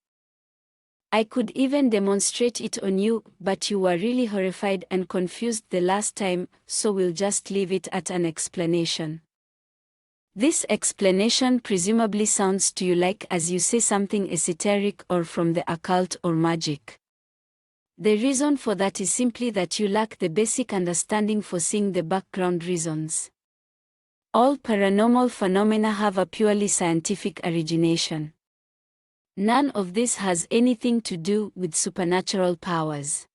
I could even demonstrate it on you, but you were really horrified and confused the last time, so we'll just leave it at an explanation. This explanation presumably sounds to you like, as you say, something esoteric or from the occult or magic. The reason for that is simply that you lack the basic understanding for seeing the background reasons. All paranormal phenomena have a purely scientific origination. None of this has anything to do with supernatural powers.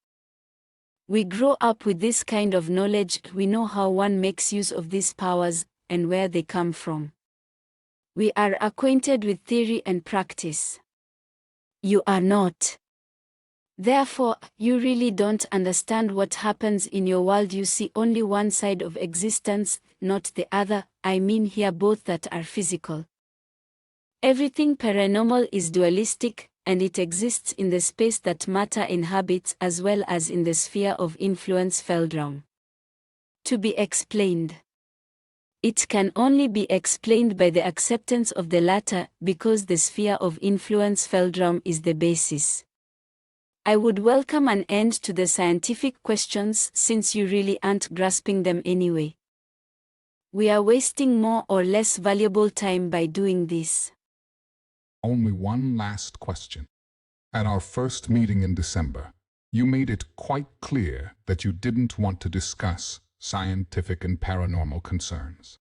We grow up with this kind of knowledge, we know how one makes use of these powers, and where they come from. We are acquainted with theory and practice. You are not. Therefore, you really don't understand what happens in your world. You see only one side of existence, not the other. I mean here both that are physical. Everything paranormal is dualistic, and it exists in the space that matter inhabits as well as in the sphere of influence Feldraum. To be explained. It can only be explained by the acceptance of the latter, because the sphere of influence Feldraum is the basis. I would welcome an end to the scientific questions since you really aren't grasping them anyway. We are wasting more or less valuable time by doing this. Only one last question. At our first meeting in December, you made it quite clear that you didn't want to discuss scientific and paranormal concerns.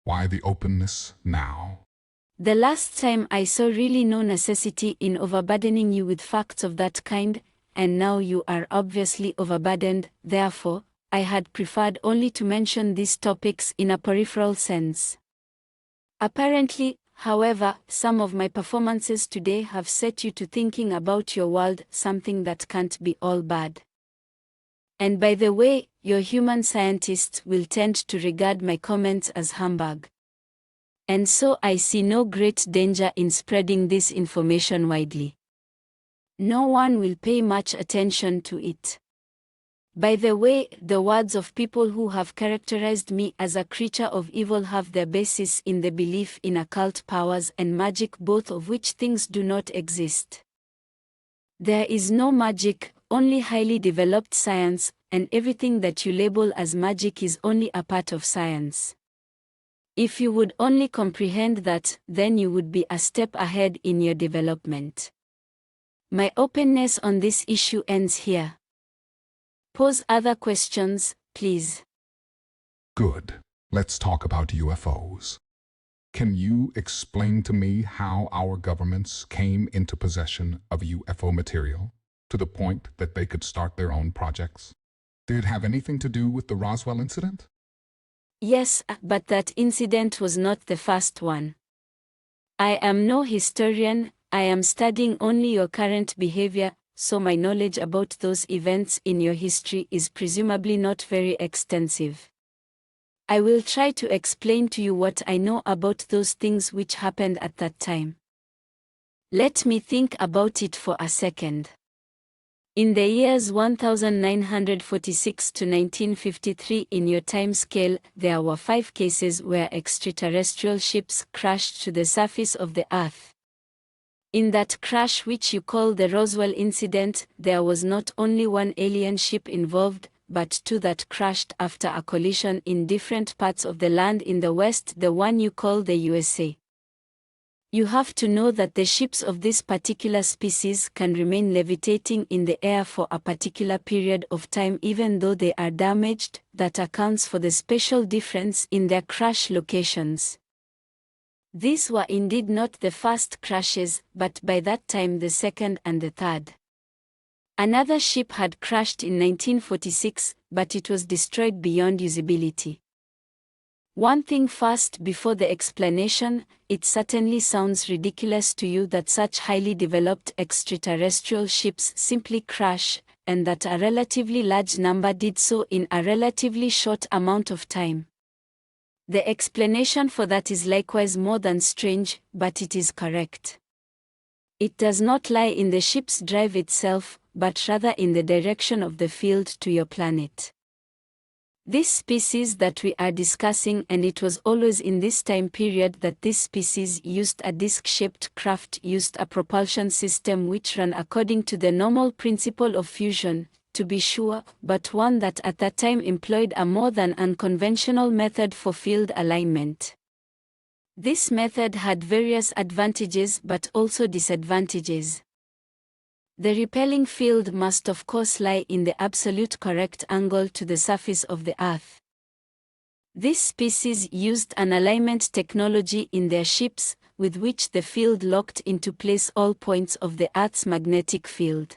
Why the openness now? The last time I saw really no necessity in overburdening you with facts of that kind, and now you are obviously overburdened, therefore, I had preferred only to mention these topics in a peripheral sense. Apparently, however, some of my performances today have set you to thinking about your world, something that can't be all bad. And by the way, your human scientists will tend to regard my comments as humbug. And so I see no great danger in spreading this information widely. No one will pay much attention to it. By the way, the words of people who have characterized me as a creature of evil have their basis in the belief in occult powers and magic, both of which things do not exist. There is no magic, only highly developed science, and everything that you label as magic is only a part of science. If you would only comprehend that, then you would be a step ahead in your development. My openness on this issue ends here. Pose other questions, please. Good. Let's talk about UFOs. Can you explain to me how our governments came into possession of UFO material to the point that they could start their own projects? Did it have anything to do with the Roswell incident? Yes, but that incident was not the first one. I am no historian, I am studying only your current behavior, so my knowledge about those events in your history is presumably not very extensive. I will try to explain to you what I know about those things which happened at that time. Let me think about it for a second. In the years 1946 to 1953 in your time scale, there were 5 cases where extraterrestrial ships crashed to the surface of the Earth. In that crash, which you call the Roswell incident, there was not only one alien ship involved, but 2 that crashed after a collision in different parts of the land in the West, the one you call the USA. You have to know that the ships of this particular species can remain levitating in the air for a particular period of time even though they are damaged. That accounts for the spatial difference in their crash locations. These were indeed not the first crashes, but by that time the second and the third. Another ship had crashed in 1946, but it was destroyed beyond usability. One thing first before the explanation, it certainly sounds ridiculous to you that such highly developed extraterrestrial ships simply crash, and that a relatively large number did so in a relatively short amount of time. The explanation for that is likewise more than strange, but it is correct. It does not lie in the ship's drive itself, but rather in the direction of the field to your planet. This species that we are discussing, and it was always in this time period that this species used a disc-shaped craft, used a propulsion system which ran according to the normal principle of fusion, to be sure, but one that at that time employed a more than unconventional method for field alignment. This method had various advantages but also disadvantages. The repelling field must of course lie in the absolute correct angle to the surface of the Earth. This species used an alignment technology in their ships, with which the field locked into place all points of the Earth's magnetic field.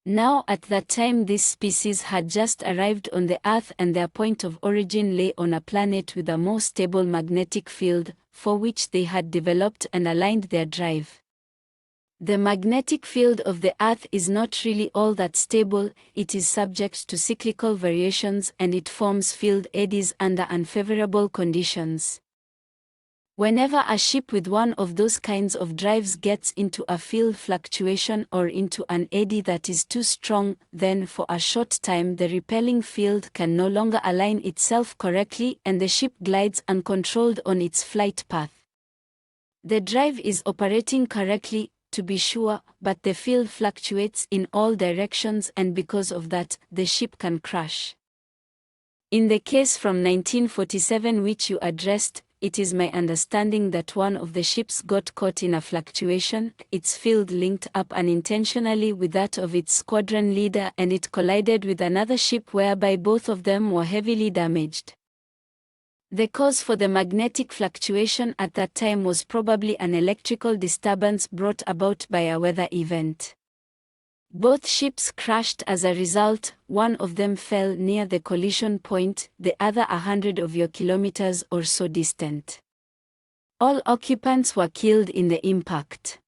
Now at that time this species had just arrived on the Earth and their point of origin lay on a planet with a more stable magnetic field, for which they had developed and aligned their drive. The magnetic field of the Earth is not really all that stable, it is subject to cyclical variations and it forms field eddies under unfavorable conditions. Whenever a ship with one of those kinds of drives gets into a field fluctuation or into an eddy that is too strong, then for a short time the repelling field can no longer align itself correctly and the ship glides uncontrolled on its flight path. The drive is operating correctly, to be sure, but the field fluctuates in all directions and because of that, the ship can crash. In the case from 1947 which you addressed, it is my understanding that one of the ships got caught in a fluctuation, its field linked up unintentionally with that of its squadron leader and it collided with another ship whereby both of them were heavily damaged. The cause for the magnetic fluctuation at that time was probably an electrical disturbance brought about by a weather event. Both ships crashed as a result, one of them fell near the collision point, the other 100 kilometers or so distant. All occupants were killed in the impact.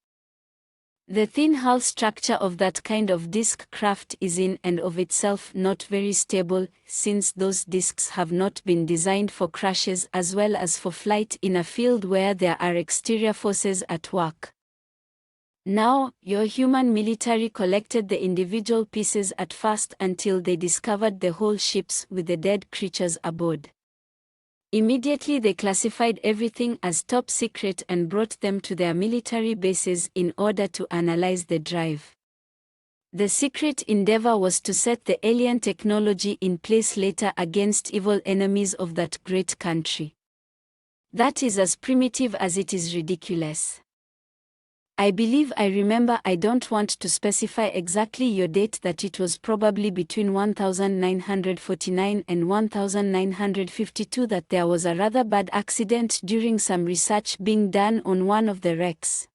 The thin hull structure of that kind of disc craft is in and of itself not very stable, since those discs have not been designed for crashes as well as for flight in a field where there are exterior forces at work. Now, your human military collected the individual pieces at first until they discovered the whole ships with the dead creatures aboard. Immediately they classified everything as top secret and brought them to their military bases in order to analyze the drive. The secret endeavor was to set the alien technology in place later against evil enemies of that great country. That is as primitive as it is ridiculous. I believe I remember. I don't want to specify exactly your date, that it was probably between 1949 and 1952 that there was a rather bad accident during some research being done on one of the wrecks.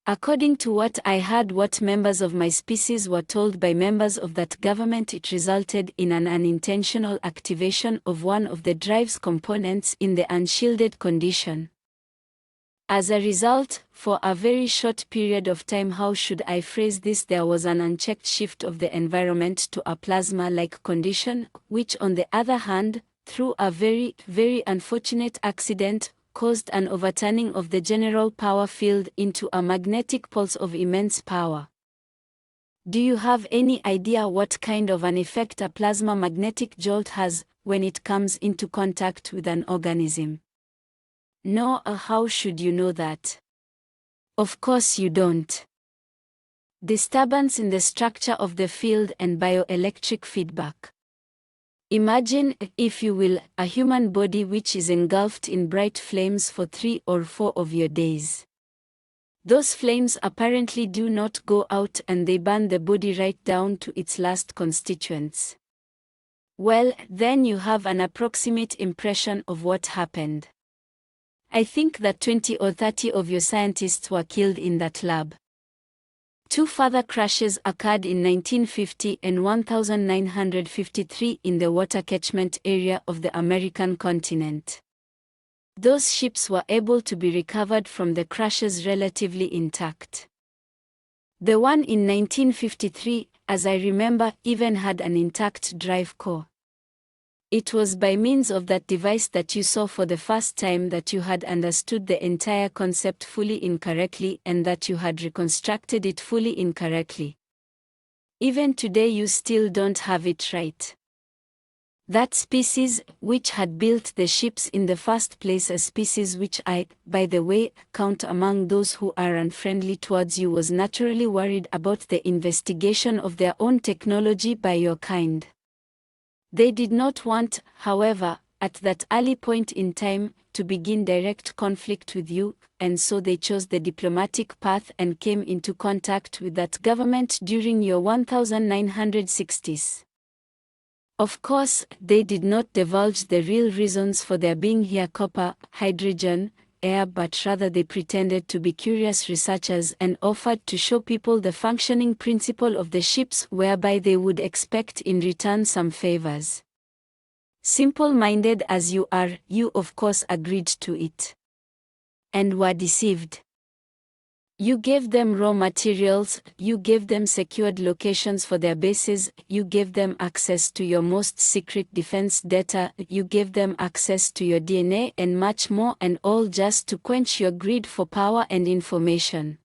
According to what I heard, what members of my species were told by members of that government, it resulted in an unintentional activation of one of the drive's components in the unshielded condition. As a result, for a very short period of time, how should I phrase this, there was an unchecked shift of the environment to a plasma-like condition, which on the other hand, through a very, very unfortunate accident, caused an overturning of the general power field into a magnetic pulse of immense power. Do you have any idea what kind of an effect a plasma magnetic jolt has when it comes into contact with an organism? No, how should you know that? Of course you don't. Disturbance in the structure of the field and bioelectric feedback. Imagine, if you will, a human body which is engulfed in bright flames for 3 or 4 of your days. Those flames apparently do not go out and they burn the body right down to its last constituents. Well, then you have an approximate impression of what happened. I think that 20 or 30 of your scientists were killed in that lab. 2 further crashes occurred in 1950 and 1953 in the water catchment area of the American continent. Those ships were able to be recovered from the crashes relatively intact. The one in 1953, as I remember, even had an intact drive core. It was by means of that device that you saw for the first time that you had understood the entire concept fully incorrectly and that you had reconstructed it fully incorrectly. Even today you still don't have it right. That species, which had built the ships in the first place, a species which I, by the way, count among those who are unfriendly towards you, was naturally worried about the investigation of their own technology by your kind. They did not want, however, at that early point in time, to begin direct conflict with you, and so they chose the diplomatic path and came into contact with that government during your 1960s. Of course, they did not divulge the real reasons for their being here: copper, hydrogen, air, but rather they pretended to be curious researchers and offered to show people the functioning principle of the ships, whereby they would expect in return some favors. Simple-minded as you are, you of course agreed to it. And were deceived. You gave them raw materials, you gave them secured locations for their bases, you gave them access to your most secret defense data, you gave them access to your DNA and much more, and all just to quench your greed for power and information.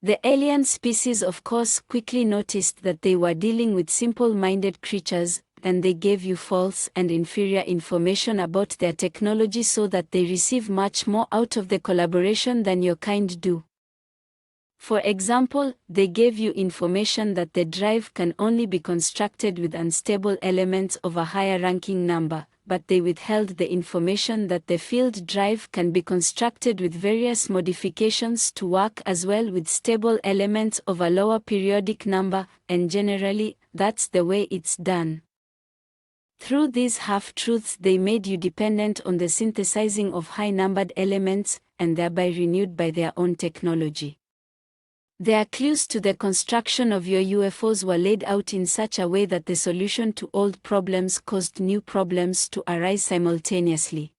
The alien species, of course, quickly noticed that they were dealing with simple-minded creatures, and they gave you false and inferior information about their technology so that they receive much more out of the collaboration than your kind do. For example, they gave you information that the drive can only be constructed with unstable elements of a higher ranking number, but they withheld the information that the field drive can be constructed with various modifications to work as well with stable elements of a lower periodic number, and generally, that's the way it's done. Through these half-truths they made you dependent on the synthesizing of high-numbered elements, and thereby renewed by their own technology. Their clues to the construction of your UFOs were laid out in such a way that the solution to old problems caused new problems to arise simultaneously.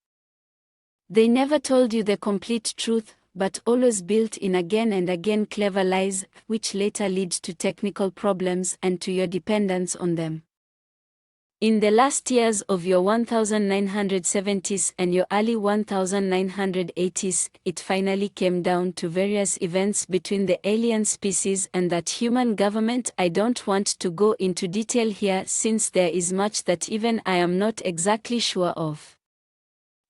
They never told you the complete truth, but always built in again and again clever lies, which later lead to technical problems and to your dependence on them. In the last years of your 1970s and your early 1980s, it finally came down to various events between the alien species and that human government. I don't want to go into detail here since there is much that even I am not exactly sure of.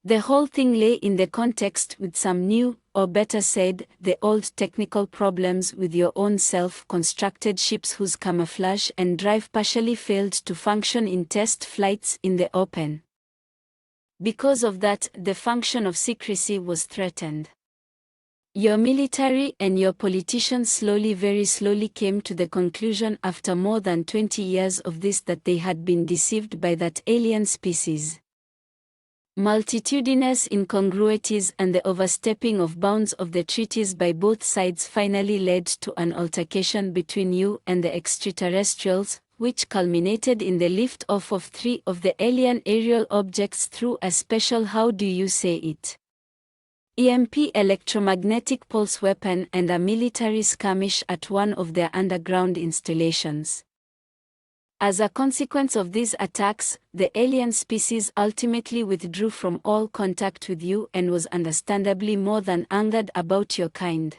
The whole thing lay in the context with some new, or better said, the old technical problems with your own self-constructed ships whose camouflage and drive partially failed to function in test flights in the open. Because of that, the function of secrecy was threatened. Your military and your politicians very slowly came to the conclusion after more than 20 years of this that they had been deceived by that alien species. Multitudinous incongruities and the overstepping of bounds of the treaties by both sides finally led to an altercation between you and the extraterrestrials, which culminated in the lift-off of 3 of the alien aerial objects through a special EMP electromagnetic pulse weapon and a military skirmish at one of their underground installations. As a consequence of these attacks, the alien species ultimately withdrew from all contact with you and was understandably more than angered about your kind.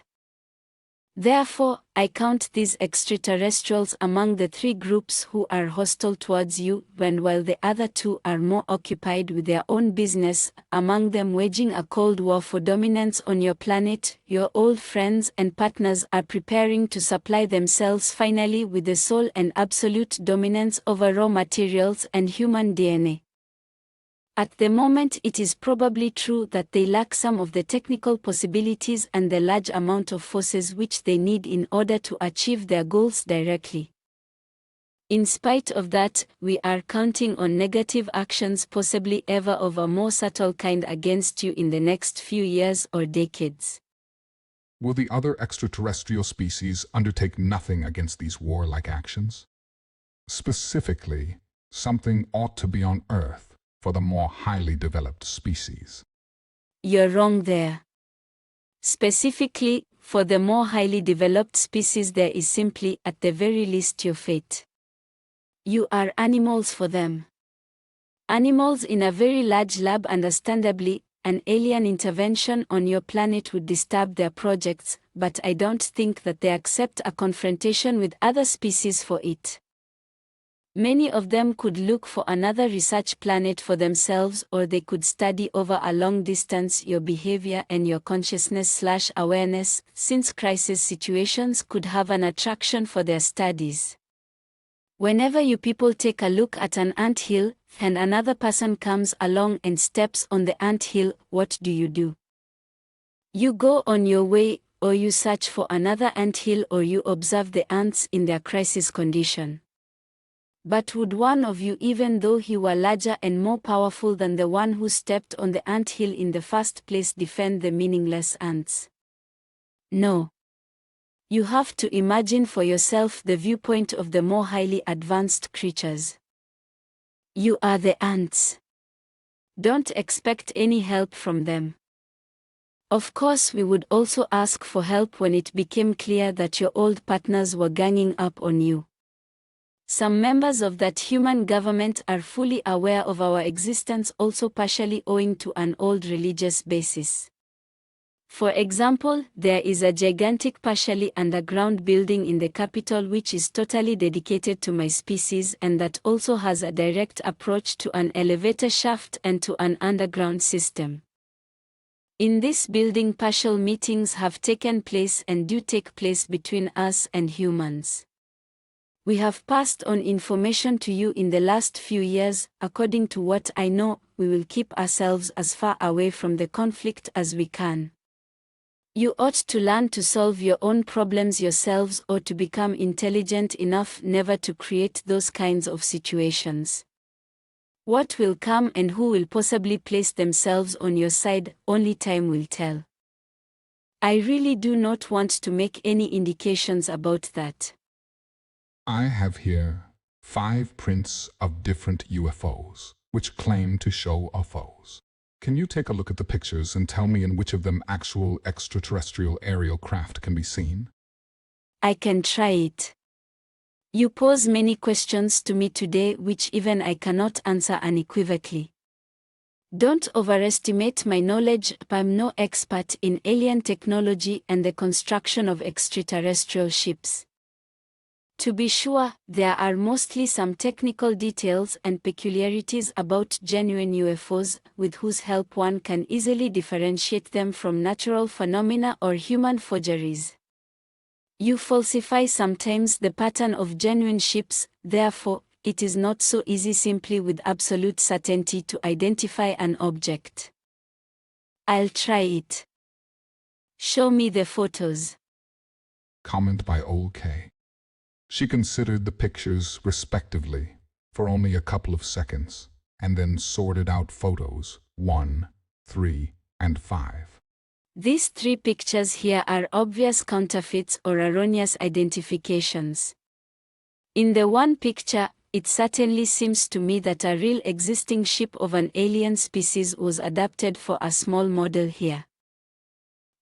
Therefore, I count these extraterrestrials among the 3 groups who are hostile towards you, while the other 2 are more occupied with their own business, among them waging a cold war for dominance on your planet. Your old friends and partners are preparing to supply themselves finally with the sole and absolute dominance over raw materials and human DNA. At the moment, it is probably true that they lack some of the technical possibilities and the large amount of forces which they need in order to achieve their goals directly. In spite of that, we are counting on negative actions, possibly ever of a more subtle kind, against you in the next few years or decades. Will the other extraterrestrial species undertake nothing against these warlike actions? Specifically, something ought to be on Earth for the more highly developed species. You're wrong there. Specifically, for the more highly developed species there is simply, at the very least, your fate. You are animals for them. Animals in a very large lab. Understandably, an alien intervention on your planet would disturb their projects, but I don't think that they accept a confrontation with other species for it. Many of them could look for another research planet for themselves, or they could study over a long distance your behavior and your consciousness/awareness, since crisis situations could have an attraction for their studies. Whenever you people take a look at an anthill, and another person comes along and steps on the anthill, what do? You go on your way, or you search for another anthill, or you observe the ants in their crisis condition. But would one of you, even though he were larger and more powerful than the one who stepped on the anthill in the first place, defend the meaningless ants? No. You have to imagine for yourself the viewpoint of the more highly advanced creatures. You are the ants. Don't expect any help from them. Of course, we would also ask for help when it became clear that your old partners were ganging up on you. Some members of that human government are fully aware of our existence, also partially owing to an old religious basis. For example, there is a gigantic partially underground building in the capital which is totally dedicated to my species and that also has a direct approach to an elevator shaft and to an underground system. In this building, partial meetings have taken place and do take place between us and humans. We have passed on information to you in the last few years. According to what I know, we will keep ourselves as far away from the conflict as we can. You ought to learn to solve your own problems yourselves or to become intelligent enough never to create those kinds of situations. What will come and who will possibly place themselves on your side, only time will tell. I really do not want to make any indications about that. I have here 5 prints of different UFOs, which claim to show UFOs. Can you take a look at the pictures and tell me in which of them actual extraterrestrial aerial craft can be seen? I can try it. You pose many questions to me today which even I cannot answer unequivocally. Don't overestimate my knowledge. I'm no expert in alien technology and the construction of extraterrestrial ships. To be sure, there are mostly some technical details and peculiarities about genuine UFOs, with whose help one can easily differentiate them from natural phenomena or human forgeries. You falsify sometimes the pattern of genuine ships, therefore, it is not so easy simply with absolute certainty to identify an object. I'll try it. Show me the photos. Comment by Old K. She considered the pictures respectively for only a couple of seconds, and then sorted out photos 1, 3, and 5. These 3 pictures here are obvious counterfeits or erroneous identifications. In the one picture, it certainly seems to me that a real existing ship of an alien species was adapted for a small model here.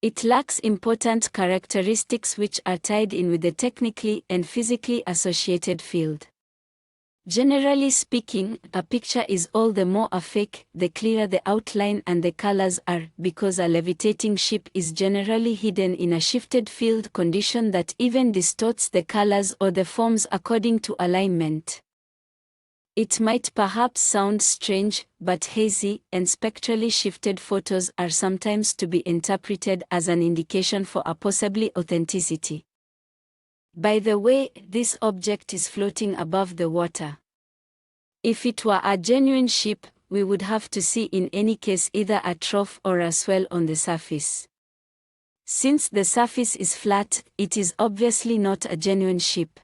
It lacks important characteristics which are tied in with the technically and physically associated field. Generally speaking, a picture is all the more a fake the clearer the outline and the colors are, because a levitating ship is generally hidden in a shifted field condition that even distorts the colors or the forms according to alignment. It might perhaps sound strange, but hazy and spectrally shifted photos are sometimes to be interpreted as an indication for a possibly authenticity. By the way, this object is floating above the water. If it were a genuine ship, we would have to see in any case either a trough or a swell on the surface. Since the surface is flat, it is obviously not a genuine ship.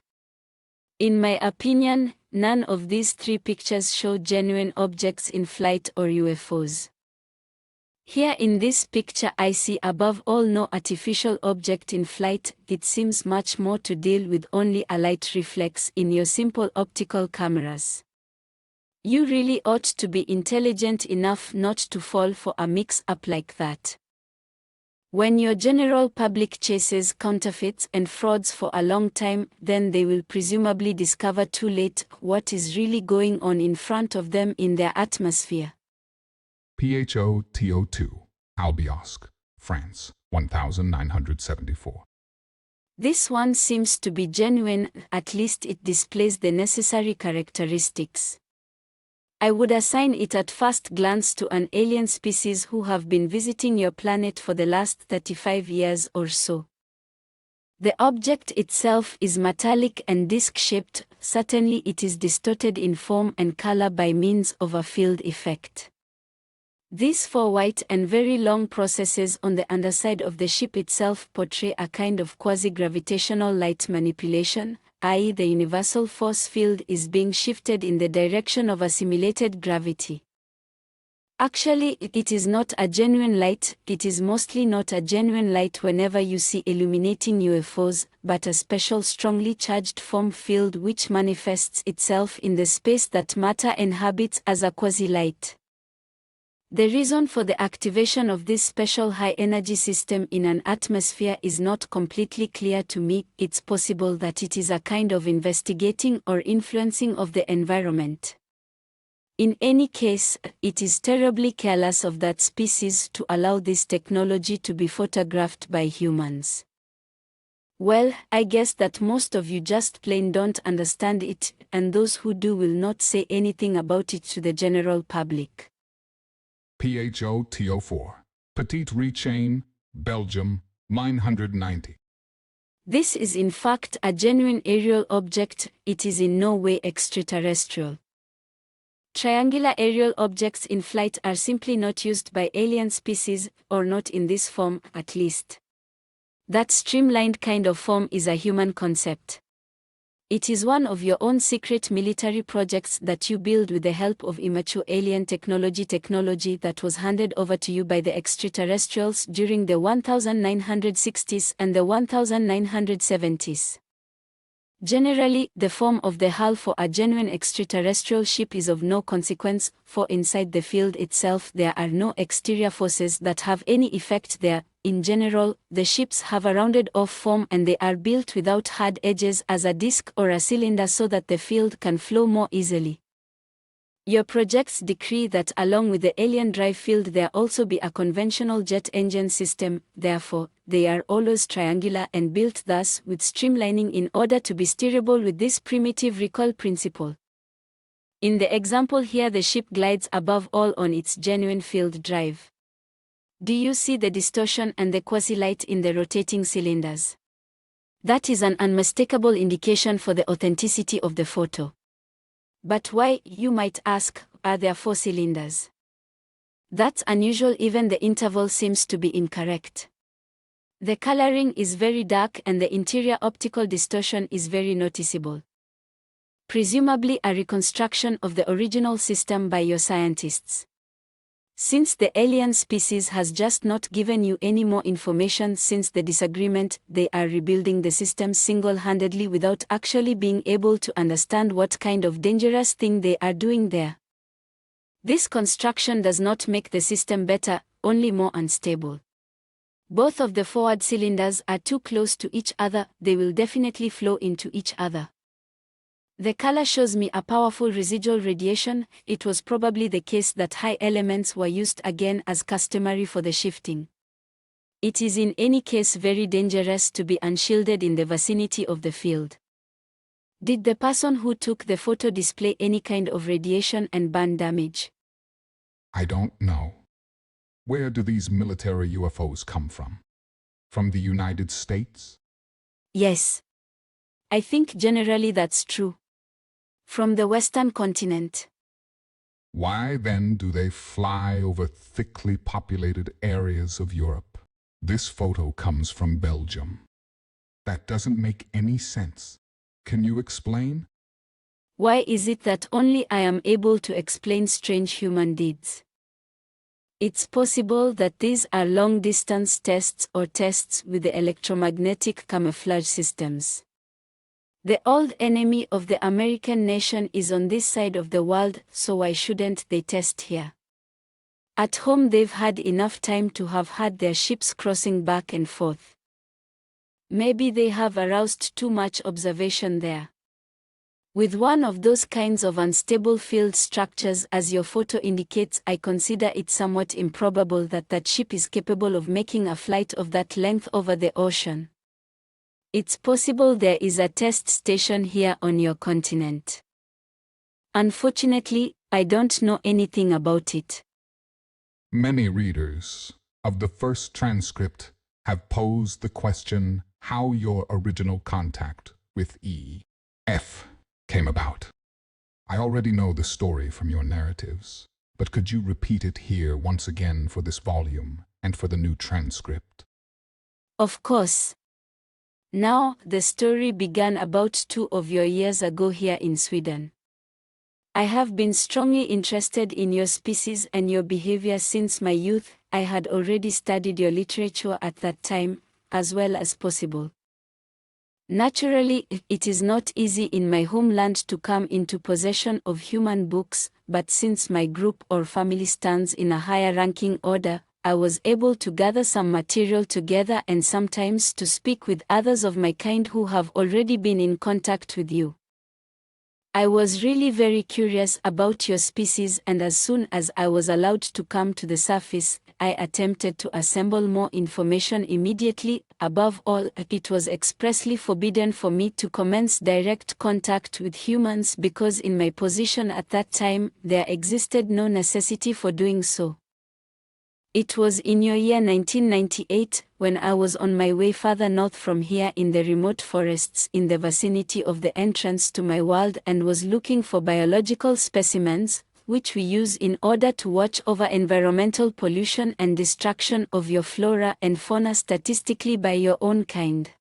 In my opinion, none of these 3 pictures show genuine objects in flight or UFOs. Here in this picture I see above all no artificial object in flight. It seems much more to deal with only a light reflex in your simple optical cameras. You really ought to be intelligent enough not to fall for a mix-up like that. When your general public chases counterfeits and frauds for a long time, then they will presumably discover too late what is really going on in front of them in their atmosphere. PHOTO2, Albiosque, France, 1974. This one seems to be genuine, at least it displays the necessary characteristics. I would assign it at first glance to an alien species who have been visiting your planet for the last 35 years or so. The object itself is metallic and disc-shaped. Certainly it is distorted in form and color by means of a field effect. These 4 white and very long processes on the underside of the ship itself portray a kind of quasi-gravitational light manipulation, i.e. the universal force field is being shifted in the direction of assimilated gravity. Actually, it is not a genuine light. It is mostly not a genuine light whenever you see illuminating UFOs, but a special strongly charged form field which manifests itself in the space that matter inhabits as a quasi-light. The reason for the activation of this special high-energy system in an atmosphere is not completely clear to me. It's possible that it is a kind of investigating or influencing of the environment. In any case, it is terribly careless of that species to allow this technology to be photographed by humans. Well, I guess that most of you just plain don't understand it, and those who do will not say anything about it to the general public. PHOTO4, Petite Rechain, Belgium, 990. This is in fact a genuine aerial object. It is in no way extraterrestrial. Triangular aerial objects in flight are simply not used by alien species, or not in this form, at least. That streamlined kind of form is a human concept. It is one of your own secret military projects that you build with the help of immature alien technology that was handed over to you by the extraterrestrials during the 1960s and the 1970s. Generally, the form of the hull for a genuine extraterrestrial ship is of no consequence, for inside the field itself there are no exterior forces that have any effect there. In general, the ships have a rounded-off form and they are built without hard edges as a disc or a cylinder so that the field can flow more easily. Your projects decree that along with the alien drive field there also be a conventional jet engine system, therefore, they are always triangular and built thus with streamlining in order to be steerable with this primitive recoil principle. In the example here the ship glides above all on its genuine field drive. Do you see the distortion and the quasi-light in the rotating cylinders? That is an unmistakable indication for the authenticity of the photo. But why, you might ask, are there 4 cylinders? That's unusual, even the interval seems to be incorrect. The coloring is very dark and the interior optical distortion is very noticeable. Presumably a reconstruction of the original system by your scientists. Since the alien species has just not given you any more information since the disagreement, they are rebuilding the system single-handedly without actually being able to understand what kind of dangerous thing they are doing there. This construction does not make the system better, only more unstable. Both of the forward cylinders are too close to each other, they will definitely flow into each other. The color shows me a powerful residual radiation. It was probably the case that high elements were used again as customary for the shifting. It is in any case very dangerous to be unshielded in the vicinity of the field. Did the person who took the photo display any kind of radiation and burn damage? I don't know. Where do these military UFOs come from? From the United States? Yes. I think generally that's true. From the Western continent. Why then do they fly over thickly populated areas of Europe? This photo comes from Belgium. That doesn't make any sense. Can you explain? Why is it that only I am able to explain strange human deeds? It's possible that these are long-distance tests or tests with the electromagnetic camouflage systems. The old enemy of the American nation is on this side of the world, so why shouldn't they test here? At home they've had enough time to have had their ships crossing back and forth. Maybe they have aroused too much observation there. With one of those kinds of unstable field structures as your photo indicates, I consider it somewhat improbable that that ship is capable of making a flight of that length over the ocean. It's possible there is a test station here on your continent. Unfortunately, I don't know anything about it. Many readers of the first transcript have posed the question how your original contact with E.F. came about. I already know the story from your narratives, but could you repeat it here once again for this volume and for the new transcript? Of course. Now, the story began about 2 of your years ago here in Sweden. I have been strongly interested in your species and your behavior since my youth. I had already studied your literature at that time, as well as possible. Naturally, it is not easy in my homeland to come into possession of human books, but since my group or family stands in a higher ranking order, I was able to gather some material together and sometimes to speak with others of my kind who have already been in contact with you. I was really very curious about your species, and as soon as I was allowed to come to the surface, I attempted to assemble more information immediately. Above all, it was expressly forbidden for me to commence direct contact with humans because in my position at that time, there existed no necessity for doing so. It was in your year 1998, when I was on my way further north from here in the remote forests in the vicinity of the entrance to my world and was looking for biological specimens, which we use in order to watch over environmental pollution and destruction of your flora and fauna statistically by your own kind.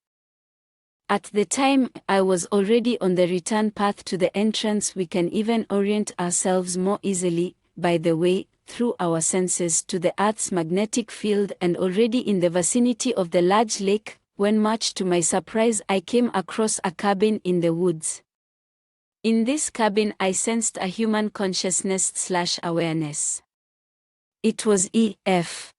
At the time, I was already on the return path to the entrance. We can even orient ourselves more easily, by the way, through our senses to the Earth's magnetic field and already in the vicinity of the large lake, when much to my surprise I came across a cabin in the woods. In this cabin I sensed a human consciousness/awareness. It was EF.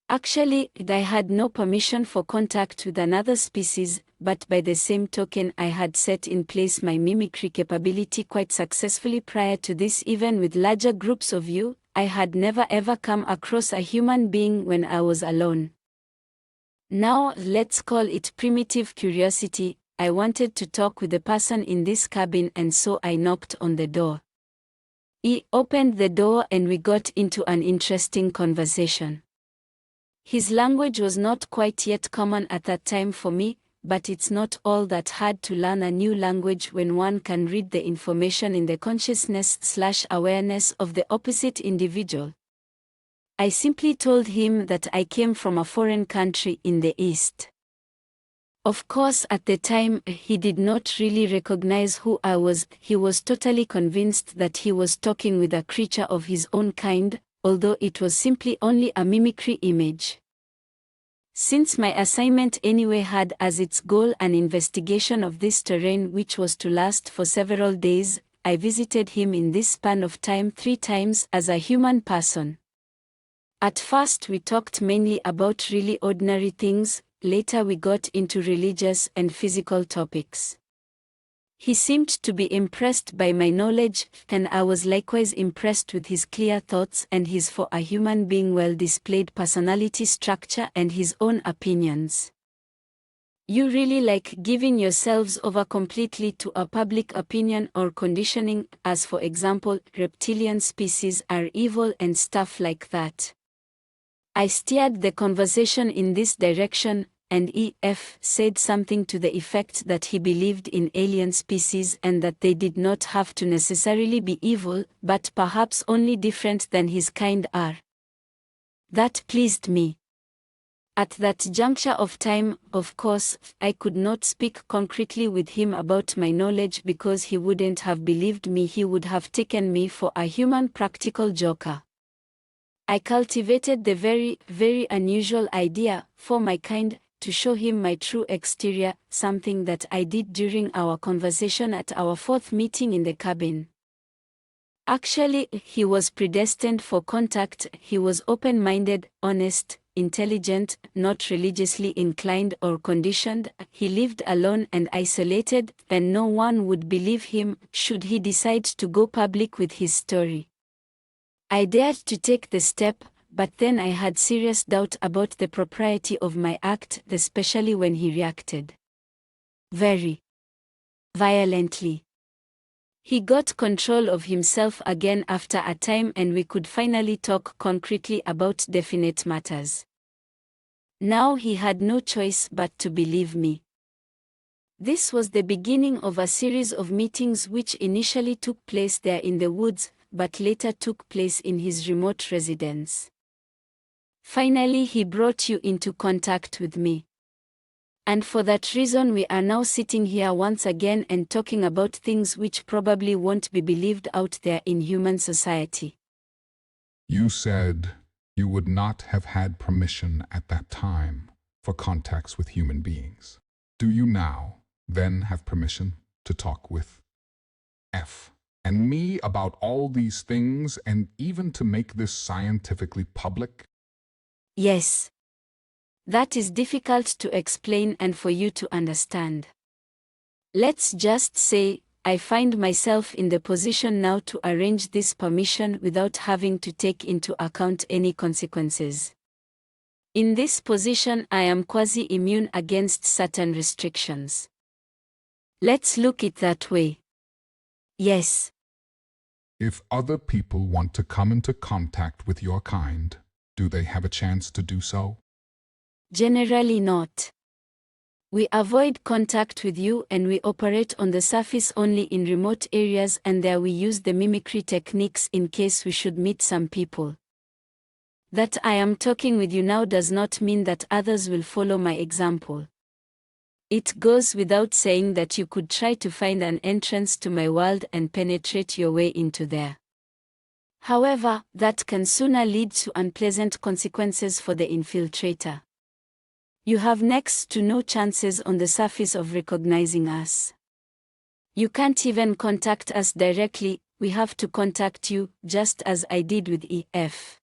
Actually, I had no permission for contact with another species, but by the same token I had set in place my mimicry capability quite successfully prior to this. Even with larger groups of you, I had never ever come across a human being when I was alone. Now, let's call it primitive curiosity. I wanted to talk with the person in this cabin, and so I knocked on the door. He opened the door and we got into an interesting conversation. His language was not quite yet common at that time for me, but it's not all that hard to learn a new language when one can read the information in the consciousness/awareness of the opposite individual. I simply told him that I came from a foreign country in the East. Of course, at the time, he did not really recognize who I was. He was totally convinced that he was talking with a creature of his own kind, although it was simply only a mimicry image. Since my assignment anyway had as its goal an investigation of this terrain which was to last for several days, I visited him in this span of time 3 times as a human person. At first we talked mainly about really ordinary things, later we got into religious and physical topics. He seemed to be impressed by my knowledge, and I was likewise impressed with his clear thoughts and his for a human being well-displayed personality structure and his own opinions. You really like giving yourselves over completely to a public opinion or conditioning, as for example, reptilian species are evil and stuff like that. I steered the conversation in this direction, and EF said something to the effect that he believed in alien species and that they did not have to necessarily be evil, but perhaps only different than his kind are. That pleased me. At that juncture of time, of course, I could not speak concretely with him about my knowledge because he wouldn't have believed me. He would have taken me for a human practical joker. I cultivated the very, very unusual idea, for my kind, to show him my true exterior, something that I did during our conversation at our 4th meeting in the cabin. Actually, he was predestined for contact. He was open-minded, honest, intelligent, not religiously inclined or conditioned. He lived alone and isolated, and no one would believe him should he decide to go public with his story. I dared to take the step, but then I had serious doubt about the propriety of my act, especially when he reacted very violently. He got control of himself again after a time and we could finally talk concretely about definite matters. Now he had no choice but to believe me. This was the beginning of a series of meetings which initially took place there in the woods, but later took place in his remote residence. Finally, he brought you into contact with me. And for that reason we are now sitting here once again and talking about things which probably won't be believed out there in human society. You said you would not have had permission at that time for contacts with human beings. Do you now, then, have permission to talk with F and me about all these things and even to make this scientifically public? Yes. That is difficult to explain and for you to understand. Let's just say, I find myself in the position now to arrange this permission without having to take into account any consequences. In this position, I am quasi-immune against certain restrictions. Let's look it that way. Yes. If other people want to come into contact with your kind, do they have a chance to do so? Generally not. We avoid contact with you and we operate on the surface only in remote areas, and there we use the mimicry techniques in case we should meet some people. That I am talking with you now does not mean that others will follow my example. It goes without saying that you could try to find an entrance to my world and penetrate your way into there. However, that can sooner lead to unpleasant consequences for the infiltrator. You have next to no chances on the surface of recognizing us. You can't even contact us directly, we have to contact you, just as I did with EF.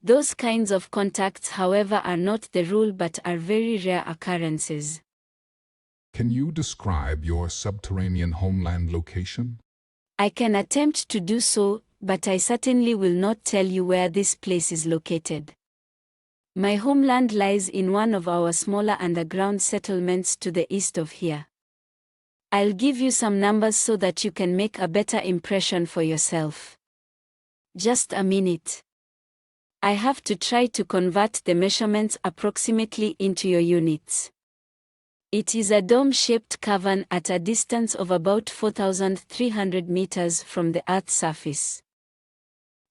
Those kinds of contacts, however, are not the rule but are very rare occurrences. Can you describe your subterranean homeland location? I can attempt to do so, but I certainly will not tell you where this place is located. My homeland lies in one of our smaller underground settlements to the east of here. I'll give you some numbers so that you can make a better impression for yourself. Just a minute. I have to try to convert the measurements approximately into your units. It is a dome-shaped cavern at a distance of about 4,300 meters from the Earth's surface.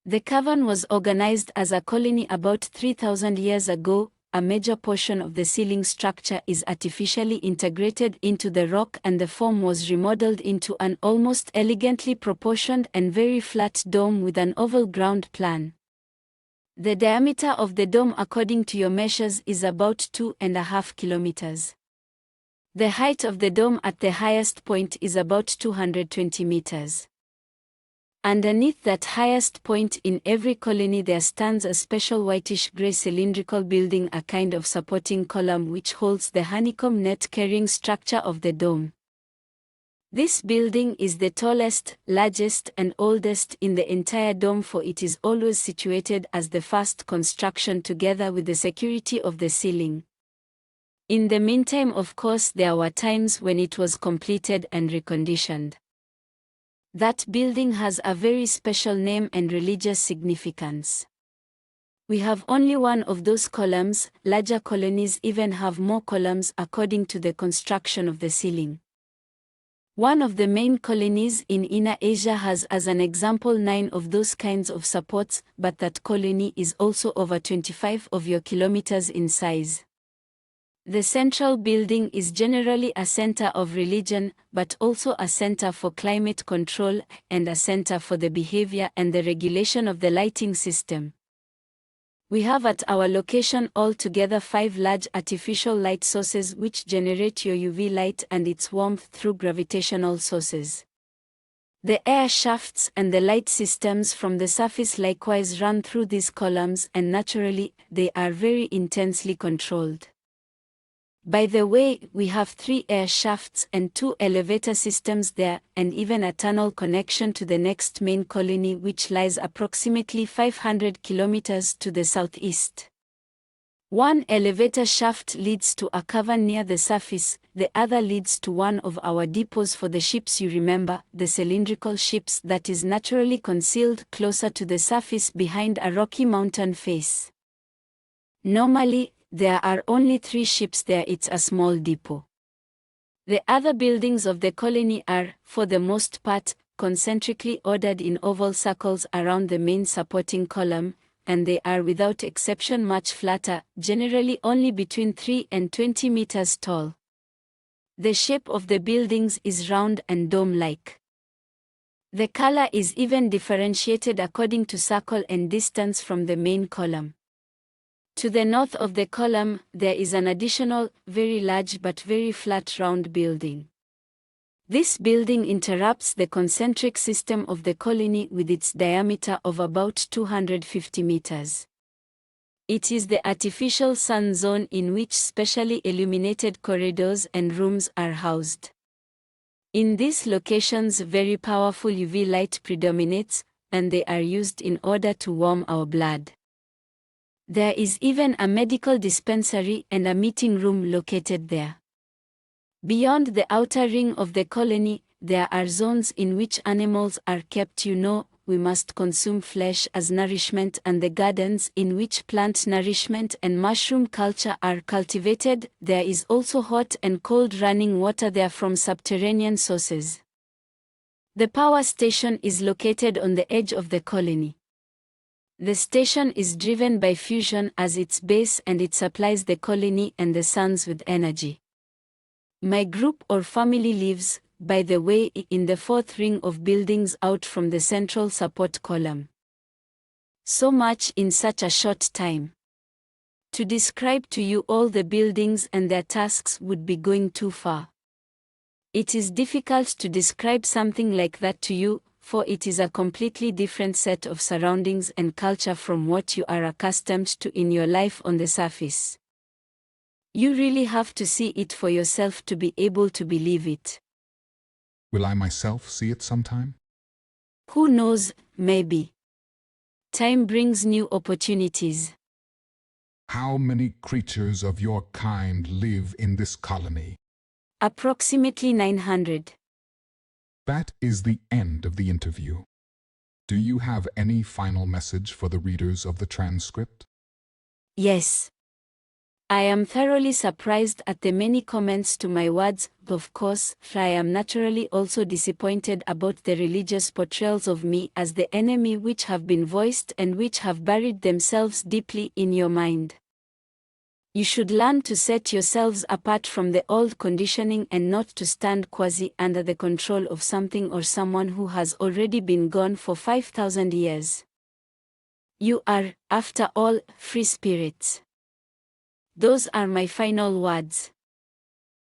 The cavern was organized as a colony about 3,000 years ago. A major portion of the ceiling structure is artificially integrated into the rock, and the form was remodeled into an almost elegantly proportioned and very flat dome with an oval ground plan. The diameter of the dome, according to your measures, is about 2.5 kilometers. The height of the dome at the highest point is about 220 meters. Underneath that highest point in every colony there stands a special whitish-gray cylindrical building, a kind of supporting column which holds the honeycomb net carrying structure of the dome. This building is the tallest, largest and oldest in the entire dome, for it is always situated as the first construction together with the security of the ceiling. In the meantime, of course, there were times when it was completed and reconditioned. That building has a very special name and religious significance. We have only one of those columns. Larger colonies even have more columns according to the construction of the ceiling. One of the main colonies in Inner Asia has, as an example, 9 of those kinds of supports, but that colony is also over 25 of your kilometers in size. The central building is generally a center of religion, but also a center for climate control, and a center for the behavior and the regulation of the lighting system. We have at our location altogether 5 large artificial light sources which generate your UV light and its warmth through gravitational sources. The air shafts and the light systems from the surface likewise run through these columns, and naturally, they are very intensely controlled. By the way, we have 3 air shafts and 2 elevator systems there, and even a tunnel connection to the next main colony, which lies approximately 500 kilometers to the southeast. One elevator shaft leads to a cavern near the surface, the other leads to one of our depots for the ships, you remember, the cylindrical ships, that is naturally concealed closer to the surface behind a rocky mountain face. Normally, there are only 3 ships there. It's a small depot. The other buildings of the colony are, for the most part, concentrically ordered in oval circles around the main supporting column, and they are without exception much flatter, generally only between 3 and 20 meters tall. The shape of the buildings is round and dome-like. The color is even differentiated according to circle and distance from the main column. To the north of the column, there is an additional, very large but very flat round building. This building interrupts the concentric system of the colony with its diameter of about 250 meters. It is the artificial sun zone in which specially illuminated corridors and rooms are housed. In these locations, very powerful UV light predominates, and they are used in order to warm our blood. There is even a medical dispensary and a meeting room located there. Beyond the outer ring of the colony, there are zones in which animals are kept. We must consume flesh as nourishment, and the gardens in which plant nourishment and mushroom culture are cultivated. There is also hot and cold running water there from subterranean sources. The power station is located on the edge of the colony. The station is driven by fusion as its base, and it supplies the colony and the suns with energy. My group or family lives, by the way, in the fourth ring of buildings out from the central support column. So much in such a short time. To describe to you all the buildings and their tasks would be going too far. It is difficult to describe something like that to you, for it is a completely different set of surroundings and culture from what you are accustomed to in your life on the surface. You really have to see it for yourself to be able to believe it. Will I myself see it sometime? Who knows, maybe. Time brings new opportunities. How many creatures of your kind live in this colony? Approximately 900. That is the end of the interview. Do you have any final message for the readers of the transcript? Yes. I am thoroughly surprised at the many comments to my words. Of course, I am naturally also disappointed about the religious portrayals of me as the enemy which have been voiced and which have buried themselves deeply in your mind. You should learn to set yourselves apart from the old conditioning and not to stand quasi under the control of something or someone who has already been gone for 5,000 years. You are, after all, free spirits. Those are my final words.